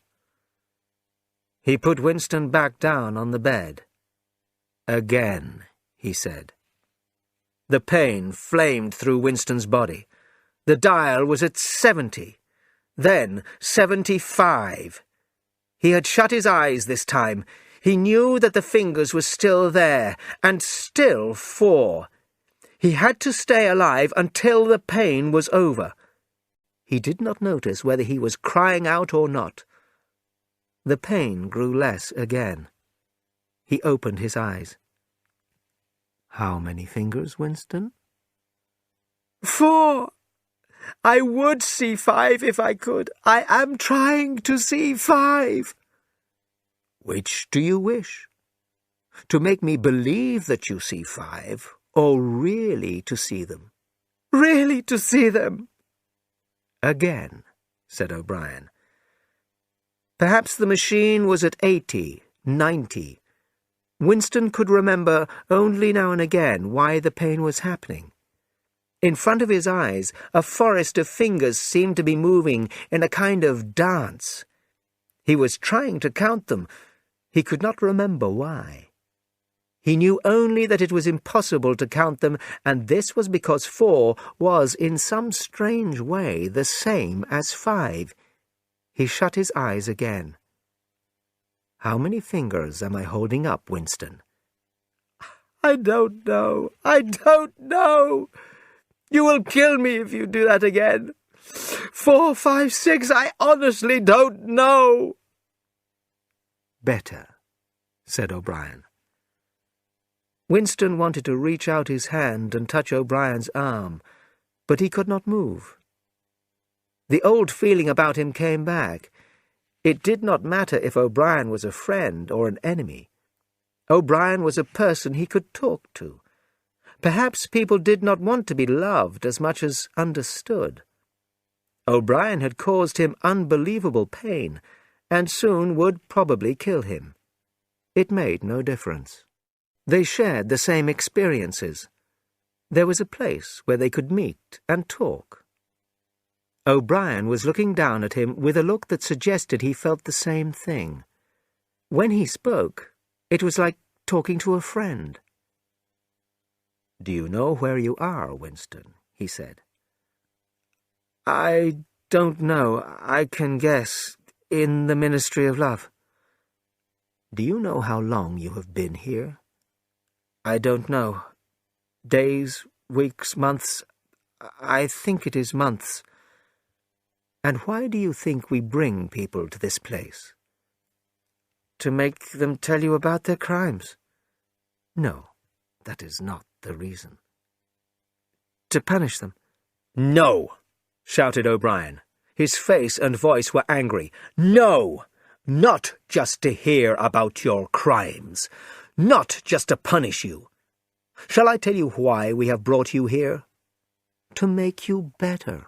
He put Winston back down on the bed. "Again," he said. The pain flamed through Winston's body. The dial was at 70, then 75. He had shut his eyes this time. He knew that the fingers were still there, and still 4. He had to stay alive until the pain was over. He did not notice whether he was crying out or not. The pain grew less again. He opened his eyes. "How many fingers, Winston?" 4! I would see 5 if I could. I am trying to see 5. "Which do you wish? To make me believe that you see 5, or really to see them?" "Really to see them." "Again," said O'Brien. Perhaps the machine was at 80, 90. Winston could remember only now and again why the pain was happening. In front of his eyes, a forest of fingers seemed to be moving in a kind of dance. He was trying to count them. He could not remember why. He knew only that it was impossible to count them, and this was because 4 was, in some strange way, the same as 5. He shut his eyes again. "How many fingers am I holding up, Winston?" "I don't know. I don't know. You will kill me if you do that again. 4, 5, 6, I honestly don't know." "Better," said O'Brien. Winston wanted to reach out his hand and touch O'Brien's arm, but he could not move. The old feeling about him came back. It did not matter if O'Brien was a friend or an enemy. O'Brien was a person he could talk to. Perhaps people did not want to be loved as much as understood. O'Brien had caused him unbelievable pain, and soon would probably kill him. It made no difference. They shared the same experiences. There was a place where they could meet and talk. O'Brien was looking down at him with a look that suggested he felt the same thing. When he spoke, it was like talking to a friend. "Do you know where you are, Winston?" he said. "I don't know. I can guess. In the Ministry of Love." "Do you know how long you have been here?" "I don't know. Days, weeks, months. I think it is months." "And why do you think we bring people to this place?" "To make them tell you about their crimes." "No, that is not the reason." "To punish them." "No!" shouted O'Brien. His face and voice were angry. "No! Not just to hear about your crimes. Not just to punish you. Shall I tell you why we have brought you here? To make you better.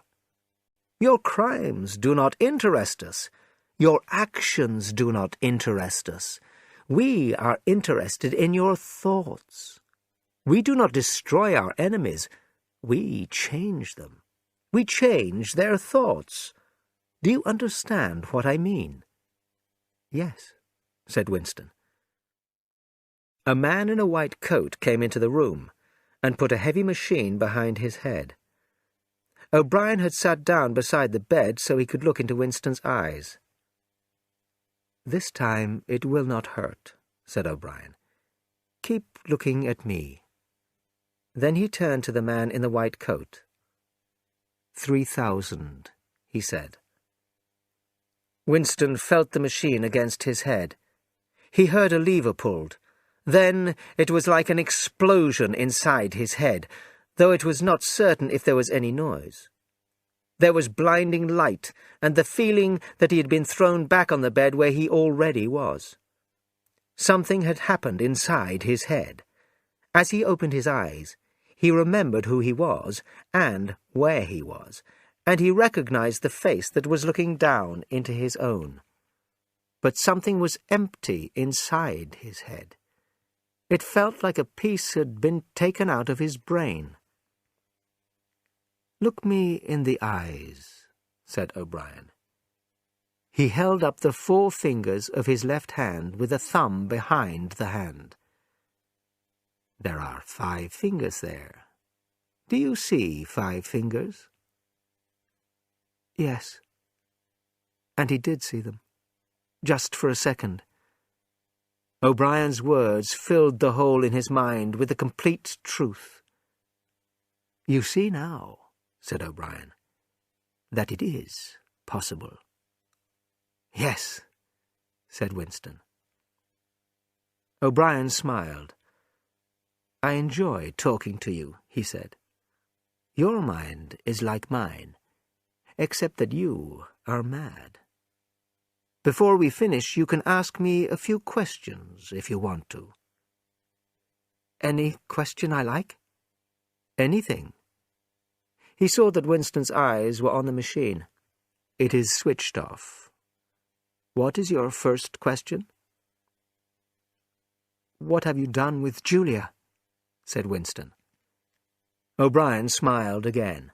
Your crimes do not interest us. Your actions do not interest us. We are interested in your thoughts. We do not destroy our enemies. We change them. We change their thoughts. Do you understand what I mean?" "Yes," said Winston. A man in a white coat came into the room and put a heavy machine behind his head. O'Brien had sat down beside the bed so he could look into Winston's eyes. "This time it will not hurt," said O'Brien. "Keep looking at me." Then he turned to the man in the white coat. 3,000, he said. Winston felt the machine against his head. He heard a lever pulled. Then it was like an explosion inside his head, though it was not certain if there was any noise. There was blinding light, and the feeling that he had been thrown back on the bed where he already was. Something had happened inside his head. As he opened his eyes, he remembered who he was and where he was, and he recognized the face that was looking down into his own. But something was empty inside his head. It felt like a piece had been taken out of his brain. "Look me in the eyes," said O'Brien. He held up the 4 fingers of his left hand with a thumb behind the hand. "There are 5 fingers there. Do you see 5 fingers?" "Yes." And he did see them, just for a second. O'Brien's words filled the hole in his mind with the complete truth. "You see now," said O'Brien, "that it is possible." "Yes," said Winston. O'Brien smiled. "I enjoy talking to you," he said. "Your mind is like mine, except that you are mad. Before we finish, you can ask me a few questions if you want to." "Any question I like?" "Anything." He saw that Winston's eyes were on the machine. "It is switched off. What is your first question?" "What have you done with Julia?" said Winston. O'Brien smiled again.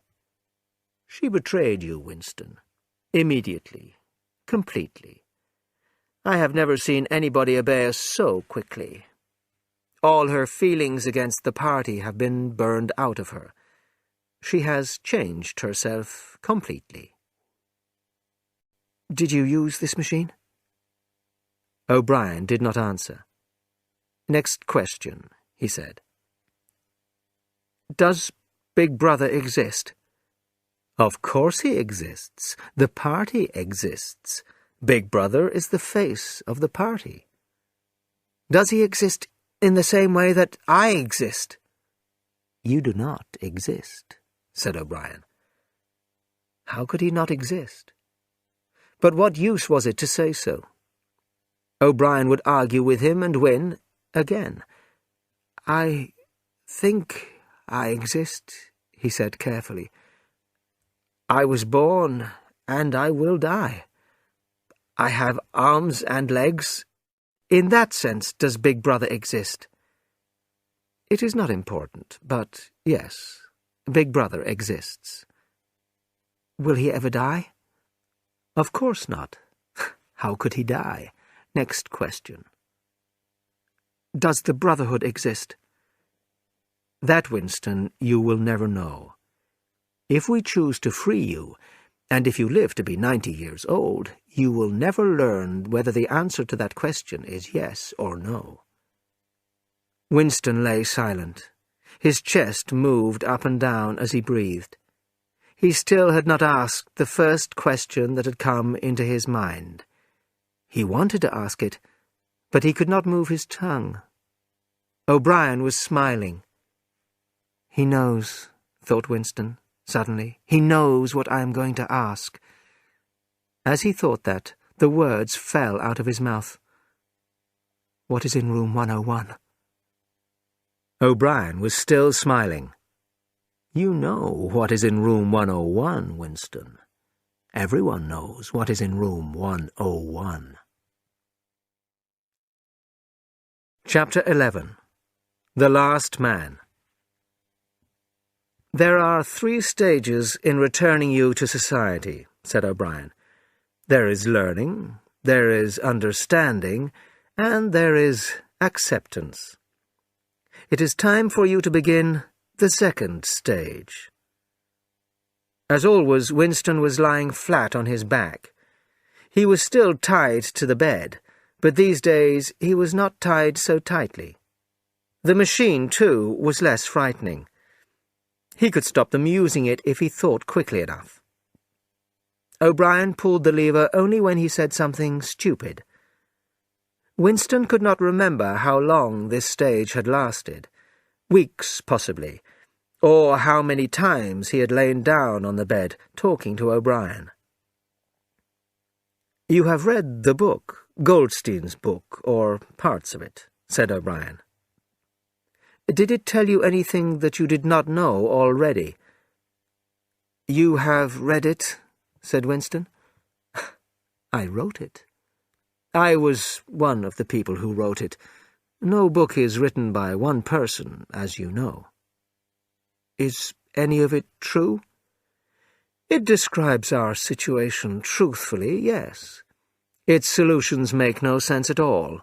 "She betrayed you, Winston. Immediately. Completely. I have never seen anybody obey us so quickly. All her feelings against the party have been burned out of her. She has changed herself completely. Did you use this machine? O'Brien did not answer. Next question, he said. Does Big Brother exist? Of course he exists. The party exists. Big Brother is the face of the party. Does he exist in the same way that I exist? You do not exist, said O'Brien. How could he not exist? But what use was it to say so? O'Brien would argue with him and win again. I think I exist, he said carefully. I was born, and I will die. I have arms and legs. In that sense does Big Brother exist. It is not important, but yes, Big Brother exists. Will he ever die? Of course not. How could he die? Next question. Does the Brotherhood exist? That, Winston, you will never know. If we choose to free you, and if you live to be 90 years old, you will never learn whether the answer to that question is yes or no. Winston lay silent. His chest moved up and down as he breathed. He still had not asked the first question that had come into his mind. He wanted to ask it, but he could not move his tongue. O'Brien was smiling. He knows, thought Winston, suddenly. He knows what I am going to ask. As he thought that, the words fell out of his mouth. What is in room 101? O'Brien was still smiling. You know what is in room 101, Winston. Everyone knows what is in room 101. Chapter 11. The Last Man. There are 3 stages in returning you to society, said O'Brien. There is learning, there is understanding, and there is acceptance. It is time for you to begin the 2nd stage. As always, Winston was lying flat on his back. He was still tied to the bed, but these days he was not tied so tightly. The machine, too, was less frightening. He could stop them using it if he thought quickly enough. O'Brien pulled the lever only when he said something stupid. Winston could not remember how long this stage had lasted. Weeks, possibly, or how many times he had lain down on the bed talking to O'Brien. You have read the book, Goldstein's book, or parts of it, said O'Brien. Did it tell you anything that you did not know already? You have read it, said Winston. I wrote it. I was one of the people who wrote it. No book is written by one person, as you know. Is any of it true? It describes our situation truthfully, yes. Its solutions make no sense at all.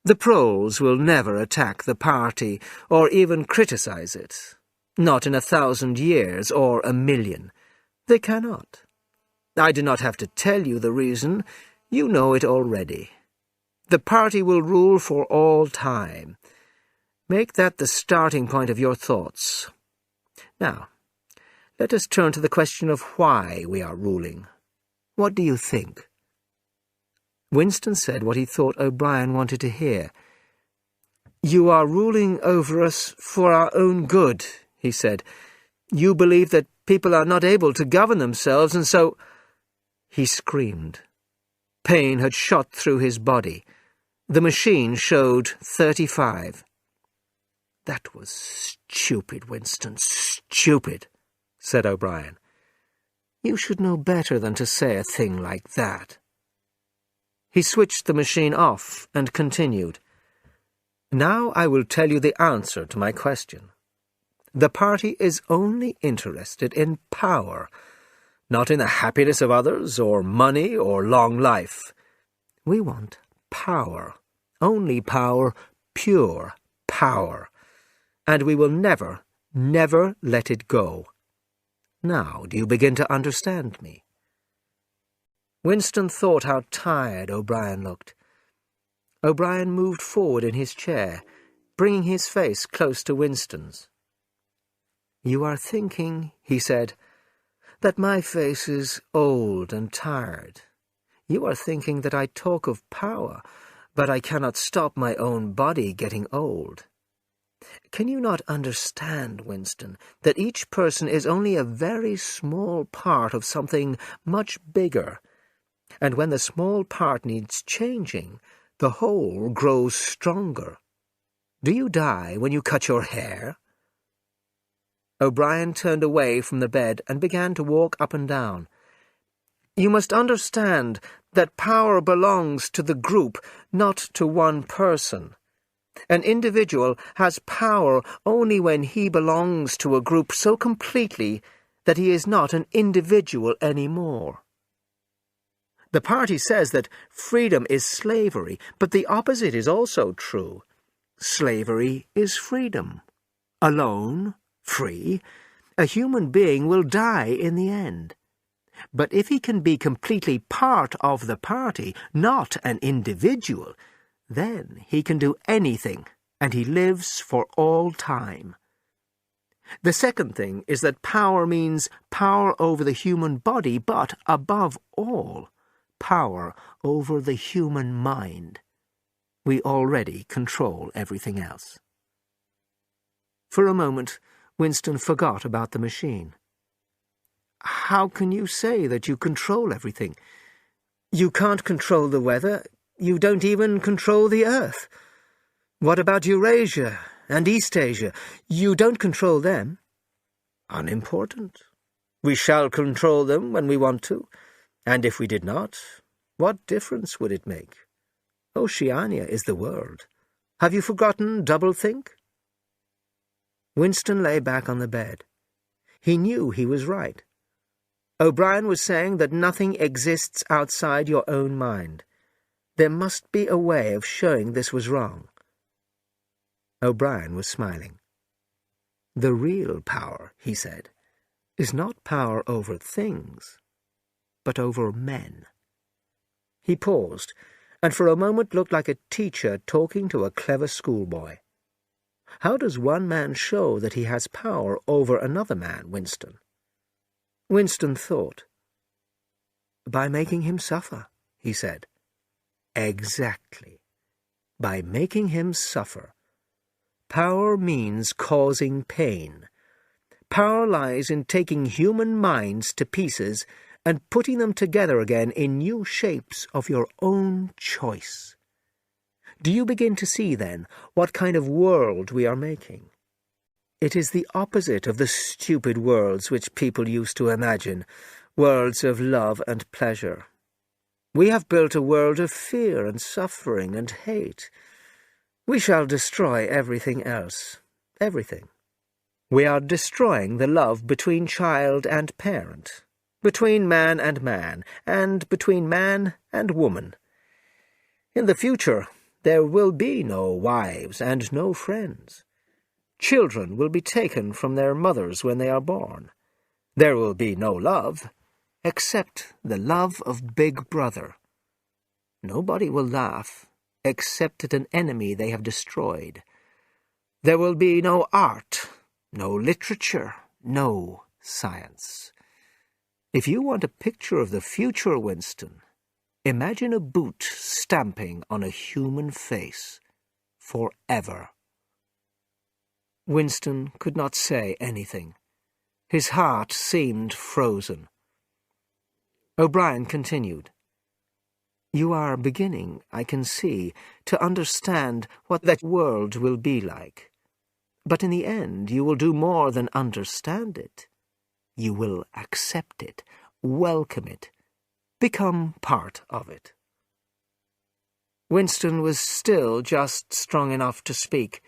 The proles will never attack the party or even criticize it. Not in 1,000 years or 1,000,000. They cannot. I do not have to tell you the reason. You know it already. The party will rule for all time. Make that the starting point of your thoughts. Now, let us turn to the question of why we are ruling. What do you think? Winston said what he thought O'Brien wanted to hear. You are ruling over us for our own good, he said. You believe that people are not able to govern themselves, and so— He screamed. Pain had shot through his body. The machine showed 35. That was stupid, Winston, stupid, said O'Brien. You should know better than to say a thing like that. He switched the machine off and continued. Now I will tell you the answer to my question. The party is only interested in power, not in the happiness of others, or money, or long life. We want power, only power, pure power, and we will never, never let it go. Now, do you begin to understand me?" Winston thought how tired O'Brien looked. O'Brien moved forward in his chair, bringing his face close to Winston's. "You are thinking," he said, "that my face is old and tired. You are thinking that I talk of power, but I cannot stop my own body getting old. Can you not understand, Winston, that each person is only a very small part of something much bigger, and when the small part needs changing, the whole grows stronger? Do you die when you cut your hair?" O'Brien turned away from the bed and began to walk up and down. "You must understand that power belongs to the group, not to one person. An individual has power only when he belongs to a group so completely that he is not an individual any more. The party says that freedom is slavery, but the opposite is also true. Slavery is freedom. Alone, free, a human being will die in the end. But if he can be completely part of the party, not an individual, then he can do anything, and he lives for all time. The second thing is that power means power over the human body, but, above all, power over the human mind. We already control everything else." For a moment, Winston forgot about the machine. "How can you say that you control everything? You can't control the weather. You don't even control the earth. What about Eurasia and East Asia? You don't control them. Unimportant. We shall control them when we want to, and if we did not, what difference would it make? Oceania is the world. Have you forgotten doublethink?" Winston lay back on the bed. He knew he was right. O'Brien was saying that nothing exists outside your own mind. There must be a way of showing this was wrong. O'Brien was smiling. "The real power," he said, "is not power over things, but over men." He paused, and for a moment looked like a teacher talking to a clever schoolboy. "How does one man show that he has power over another man, Winston?" Winston thought. "By making him suffer," he said. "Exactly. By making him suffer. Power means causing pain. Power lies in taking human minds to pieces and putting them together again in new shapes of your own choice. Do you begin to see, then, what kind of world we are making? It is the opposite of the stupid worlds which people used to imagine, worlds of love and pleasure. We have built a world of fear and suffering and hate. We shall destroy everything else, everything. We are destroying the love between child and parent, between man, and between man and woman. In the future, there will be no wives and no friends. Children will be taken from their mothers when they are born. There will be no love, except the love of Big Brother. Nobody will laugh, except at an enemy they have destroyed. There will be no art, no literature, no science. If you want a picture of the future, Winston, imagine a boot stamping on a human face, forever." Winston could not say anything. His heart seemed frozen. O'Brien continued. "You are beginning, I can see, to understand what that world will be like. But in the end you will do more than understand it. You will accept it, welcome it, become part of it." Winston was still just strong enough to speak.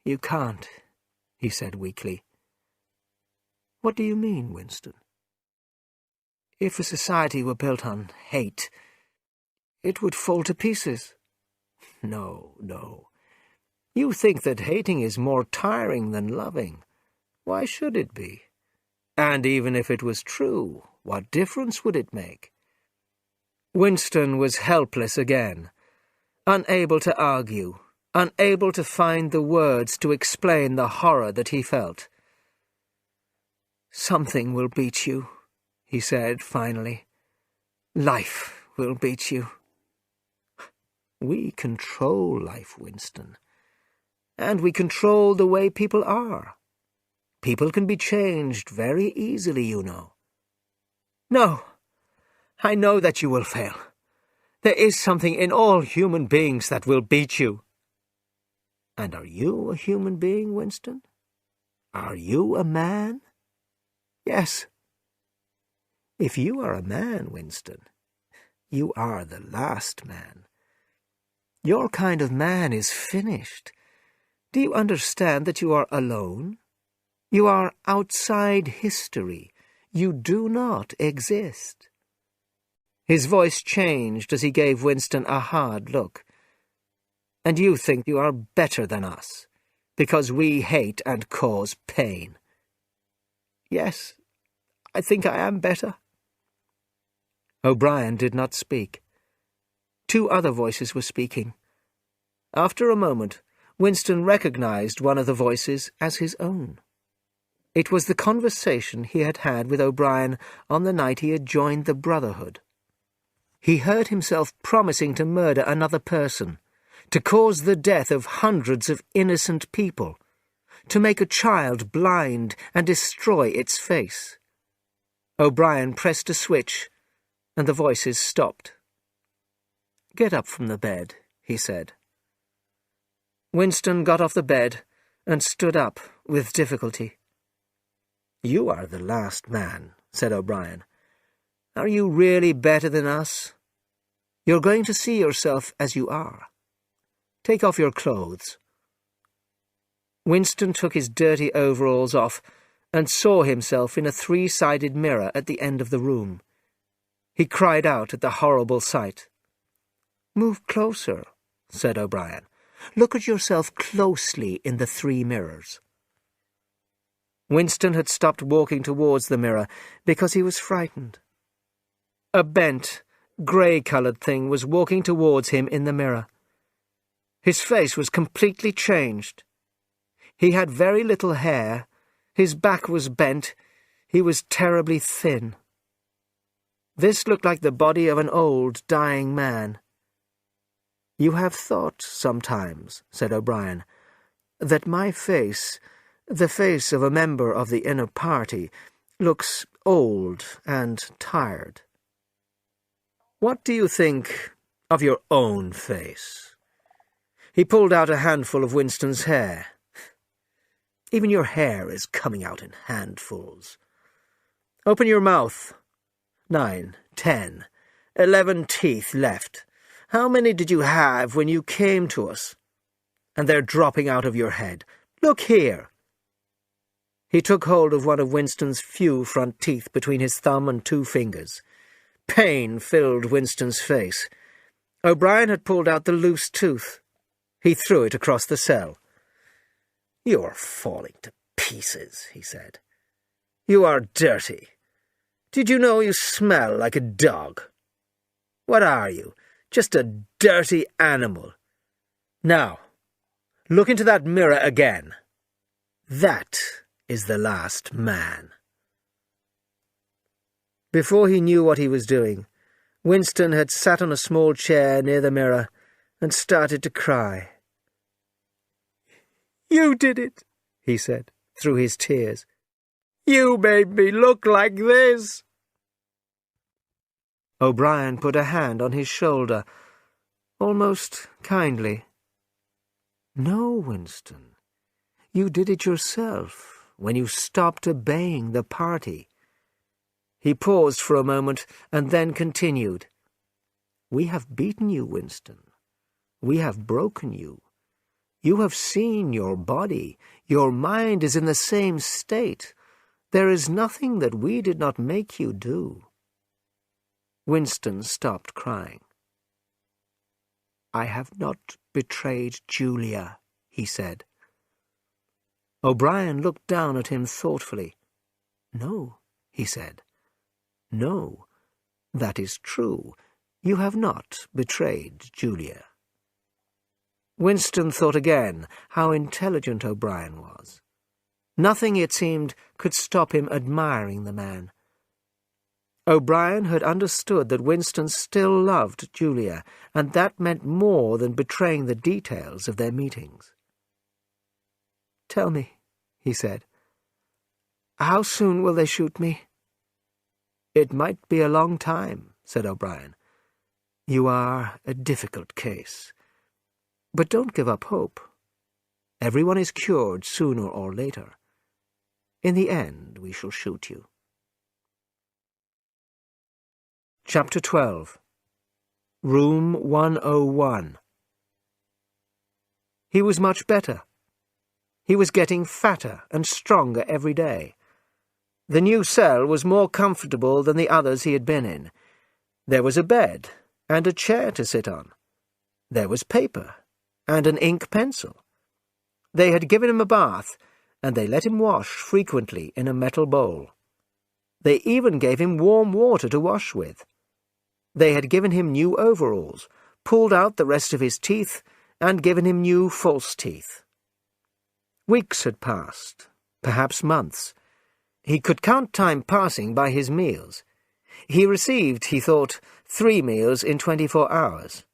"You can't," he said weakly. "What do you mean, Winston?" "If a society were built on hate, it would fall to pieces. No, no. You think that hating is more tiring than loving. Why should it be? And even if it was true, what difference would it make? Winston was helpless again, unable to argue, unable to find the words to explain the horror that he felt. "Something will beat you," he said finally. "Life will beat you." We control life, Winston. And we control the way people are. People can be changed very easily, you know. No, I know that you will fail. There is something in all human beings that will beat you. And are you a human being, Winston? Are you a man? Yes. If you are a man, Winston, you are the last man. Your kind of man is finished. Do you understand that you are alone? You are outside history. You do not exist. His voice changed as he gave Winston a hard look. And you think you are better than us, because we hate and cause pain. Yes, I think I am better. O'Brien did not speak. Two other voices were speaking. After a moment, Winston recognized one of the voices as his own. It was the conversation he had had with O'Brien on the night he had joined the Brotherhood. He heard himself promising to murder another person, to cause the death of hundreds of innocent people, to make a child blind and destroy its face. O'Brien pressed a switch, and the voices stopped. "Get up from the bed," he said. Winston got off the bed and stood up with difficulty. "You are the last man," said O'Brien. "Are you really better than us? You're going to see yourself as you are. Take off your clothes." Winston took his dirty overalls off and saw himself in a three-sided mirror at the end of the room. He cried out at the horrible sight. "Move closer," said O'Brien. "Look at yourself closely in the three mirrors." Winston had stopped walking towards the mirror because he was frightened. A bent, grey-coloured thing was walking towards him in the mirror. His face was completely changed. He had very little hair, his back was bent, he was terribly thin. This looked like the body of an old, dying man. "You have thought sometimes," said O'Brien, "that my face, the face of a member of the inner party, looks old and tired. What do you think of your own face?" He pulled out a handful of Winston's hair. "Even your hair is coming out in handfuls. Open your mouth. 9, 10, 11 teeth left. How many did you have when you came to us? And they're dropping out of your head. Look here." He took hold of one of Winston's few front teeth between his thumb and two fingers. Pain filled Winston's face. O'Brien had pulled out the loose tooth. He threw it across the cell. "You're falling to pieces," he said. "You are dirty. Did you know you smell like a dog? What are you? Just a dirty animal. Now, look into that mirror again. That is the last man." Before he knew what he was doing, Winston had sat on a small chair near the mirror and started to cry. "You did it," he said, through his tears. "You made me look like this." O'Brien put a hand on his shoulder, almost kindly. "No, Winston, you did it yourself when you stopped obeying the party." He paused for a moment and then continued. "We have beaten you, Winston. We have broken you. You have seen your body. Your mind is in the same state. There is nothing that we did not make you do." Winston stopped crying. "I have not betrayed Julia," he said. O'Brien looked down at him thoughtfully. "No," he said. "No, that is true. You have not betrayed Julia." Winston thought again how intelligent O'Brien was. Nothing, it seemed, could stop him admiring the man. O'Brien had understood that Winston still loved Julia, and that meant more than betraying the details of their meetings. "Tell me," he said, "how soon will they shoot me?" "It might be a long time," said O'Brien. "You are a difficult case. But don't give up hope. Everyone is cured sooner or later. In the end, we shall shoot you." Chapter 12. Room 101. He was much better. He was getting fatter and stronger every day. The new cell was more comfortable than the others he had been in. There was a bed and a chair to sit on. There was paper and an ink pencil. They had given him a bath, and they let him wash frequently in a metal bowl. They even gave him warm water to wash with. They had given him new overalls, pulled out the rest of his teeth, and given him new false teeth. Weeks had passed, perhaps months. He could count time passing by his meals. He received, he thought, 3 meals in 24 hours.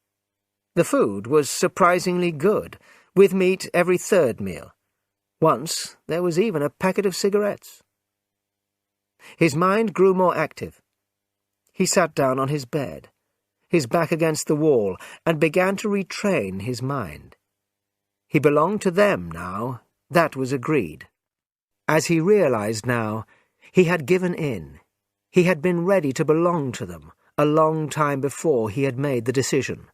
The food was surprisingly good, with meat every 3rd meal. Once there was even a packet of cigarettes. His mind grew more active. He sat down on his bed, his back against the wall, and began to retrain his mind. He belonged to them now, that was agreed. As he realized now, he had given in. He had been ready to belong to them a long time before he had made the decision.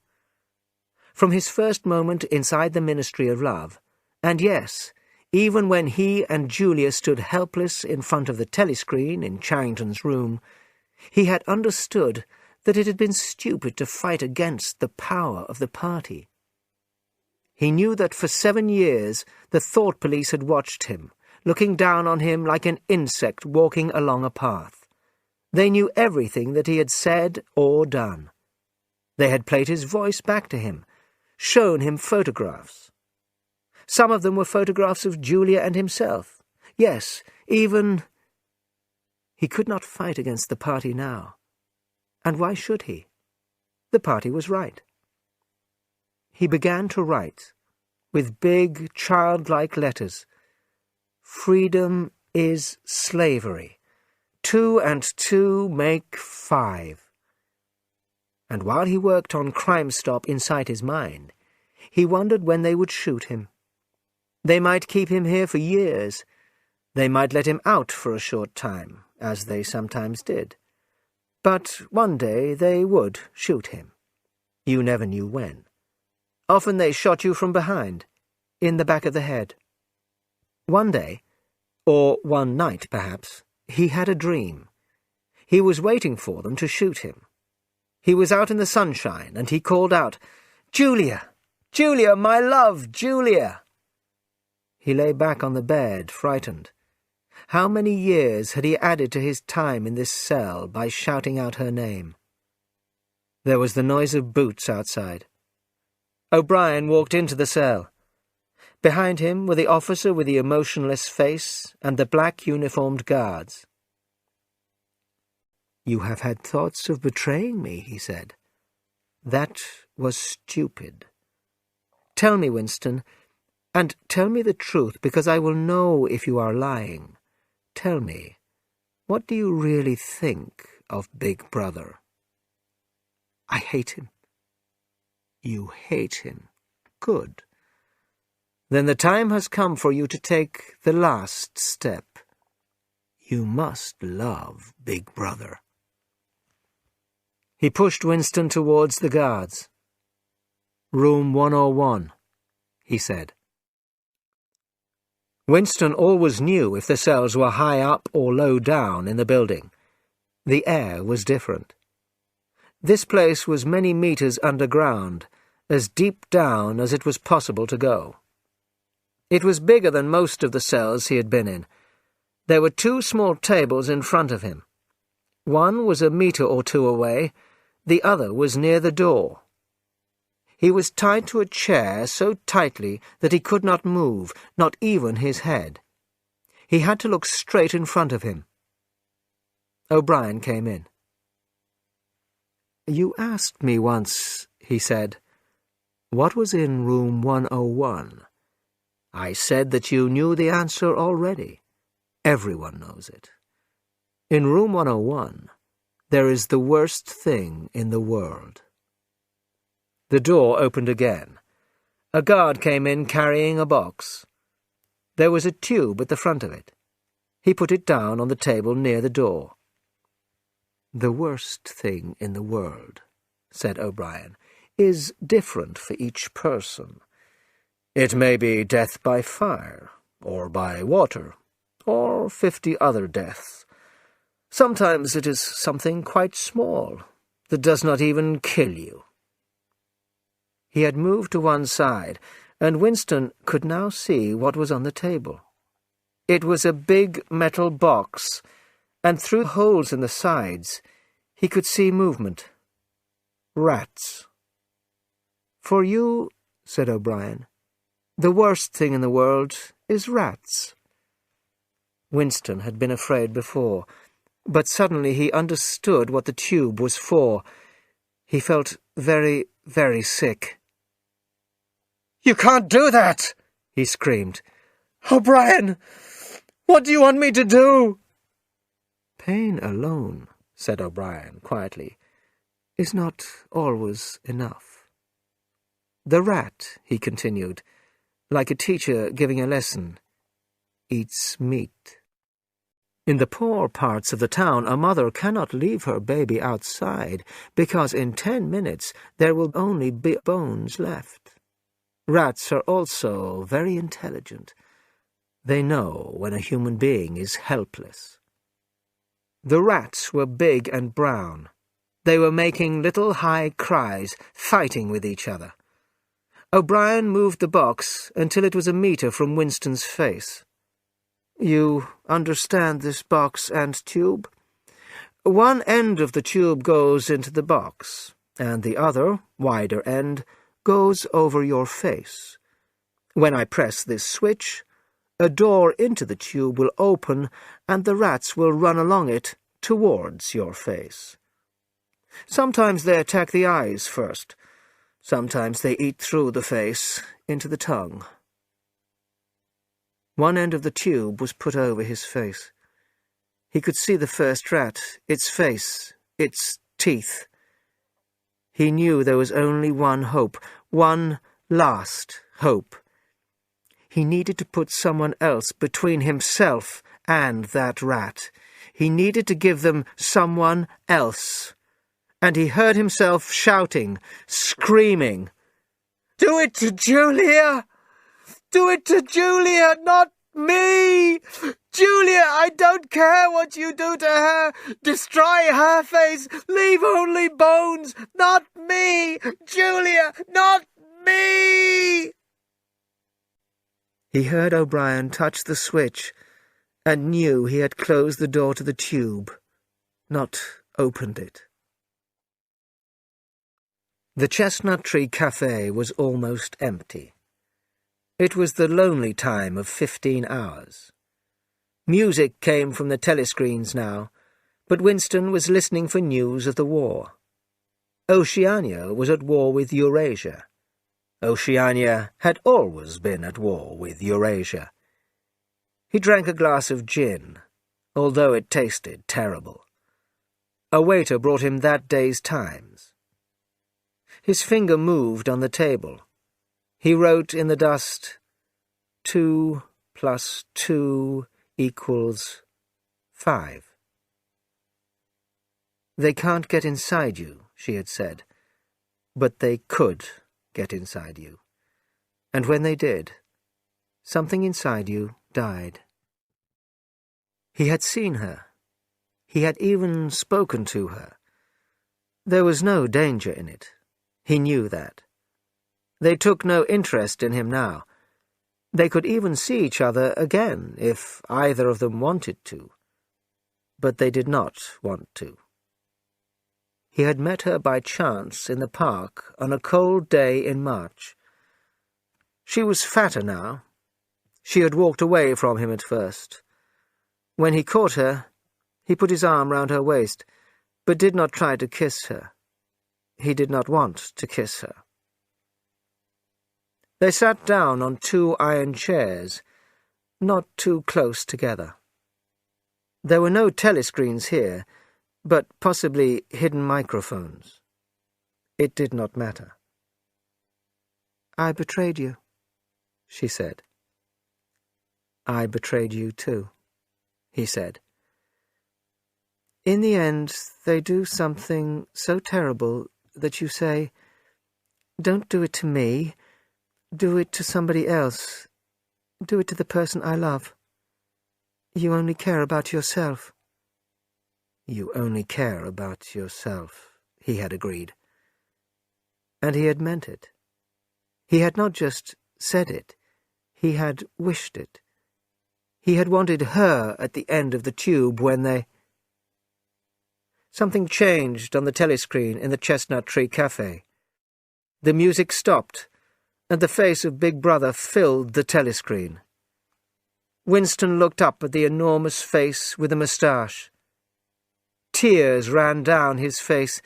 From his first moment inside the Ministry of Love, and yes, even when he and Julia stood helpless in front of the telescreen in Charrington's room, he had understood that it had been stupid to fight against the power of the party. He knew that for 7 years the thought police had watched him, looking down on him like an insect walking along a path. They knew everything that he had said or done. They had played his voice back to him, shown him photographs. Some of them were photographs of Julia and himself. Yes, even... He could not fight against the party now. And why should he? The party was right. He began to write, with big, childlike letters. "Freedom is slavery. 2 and 2 make 5. And while he worked on Crime Stop inside his mind, he wondered when they would shoot him. They might keep him here for years. They might let him out for a short time, as they sometimes did. But one day they would shoot him. You never knew when. Often they shot you from behind, in the back of the head. One day, or one night perhaps, he had a dream. He was waiting for them to shoot him. He was out in the sunshine, and he called out, "Julia! Julia, my love, Julia!" He lay back on the bed, frightened. How many years had he added to his time in this cell by shouting out her name? There was the noise of boots outside. O'Brien walked into the cell. Behind him were the officer with the emotionless face and the black uniformed guards. "You have had thoughts of betraying me," he said. "That was stupid. Tell me, Winston, and tell me the truth, because I will know if you are lying. Tell me, what do you really think of Big Brother?" "I hate him." "You hate him? Good. Then the time has come for you to take the last step. You must love Big Brother." He pushed Winston towards the guards. "Room 101, he said. Winston always knew if the cells were high up or low down in the building. The air was different. This place was many meters underground, as deep down as it was possible to go. It was bigger than most of the cells he had been in. There were 2 small tables in front of him. One was a meter or 2 away, the other was near the door. He was tied to a chair so tightly that he could not move, not even his head. He had to look straight in front of him. O'Brien came in. "You asked me once," he said, "what was in room 101. I said that you knew the answer already. Everyone knows it. In room 101, there is the worst thing in the world." The door opened again. A guard came in carrying a box. There was a tube at the front of it. He put it down on the table near the door. "The worst thing in the world," said O'Brien, "is different for each person. It may be death by fire, or by water, or 50 other deaths. Sometimes it is something quite small, that does not even kill you." He had moved to one side, and Winston could now see what was on the table. It was a big metal box, and through holes in the sides he could see movement. Rats. "For you," said O'Brien, "the worst thing in the world is rats." Winston had been afraid before, but suddenly he understood what the tube was for. He felt very, very sick. "You can't do that!" he screamed. "O'Brien, what do you want me to do?" "Pain alone," said O'Brien quietly, "is not always enough. The rat," he continued, like a teacher giving a lesson, "eats meat. In the poor parts of the town, a mother cannot leave her baby outside, because in 10 minutes there will only be bones left. Rats are also very intelligent. They know when a human being is helpless." The rats were big and brown. They were making little high cries, fighting with each other. O'Brien moved the box until it was a meter from Winston's face. "You understand this box and tube? One end of the tube goes into the box, and the other, wider end, goes over your face. When I press this switch, a door into the tube will open, and the rats will run along it towards your face. Sometimes they attack the eyes first. Sometimes they eat through the face, into the tongue." One end of the tube was put over his face. He could see the first rat, its face, its teeth. He knew there was only one hope, one last hope. He needed to put someone else between himself and that rat. He needed to give them someone else. And he heard himself shouting, screaming, "Do it to Julia! Do it to Julia, not me! Julia, I don't care what you do to her! Destroy her face! Leave only bones! Not me! Julia, not me!" He heard O'Brien touch the switch and knew he had closed the door to the tube, not opened it. The Chestnut Tree Café was almost empty. It was the lonely time of 15 hours. Music came from the telescreens now, but Winston was listening for news of the war. Oceania was at war with Eurasia. Oceania had always been at war with Eurasia. He drank a glass of gin, although it tasted terrible. A waiter brought him that day's Times. His finger moved on the table. He wrote in the dust, 2 + 2 = 5. "They can't get inside you," she had said, "but they could get inside you. And when they did, something inside you died." He had seen her. He had even spoken to her. There was no danger in it. He knew that. They took no interest in him now. They could even see each other again if either of them wanted to. But they did not want to. He had met her by chance in the park on a cold day in March. She was fatter now. She had walked away from him at first. When he caught her, he put his arm round her waist, but did not try to kiss her. He did not want to kiss her. They sat down on 2 iron chairs, not too close together. There were no telescreens here, but possibly hidden microphones. It did not matter. "I betrayed you," she said. "I betrayed you too," he said. "In the end, they do something so terrible that you say, 'Don't do it to me. Do it to somebody else. Do it to the person I love. You only care about yourself.'" "You only care about yourself," he had agreed. And he had meant it. He had not just said it, he had wished it. He had wanted her at the end of the tube when they... Something changed on the telescreen in the Chestnut Tree Cafe. The music stopped, and the face of Big Brother filled the telescreen. Winston looked up at the enormous face with a moustache. Tears ran down his face,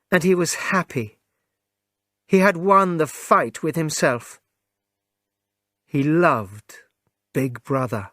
and he was happy. He had won the fight with himself. He loved Big Brother.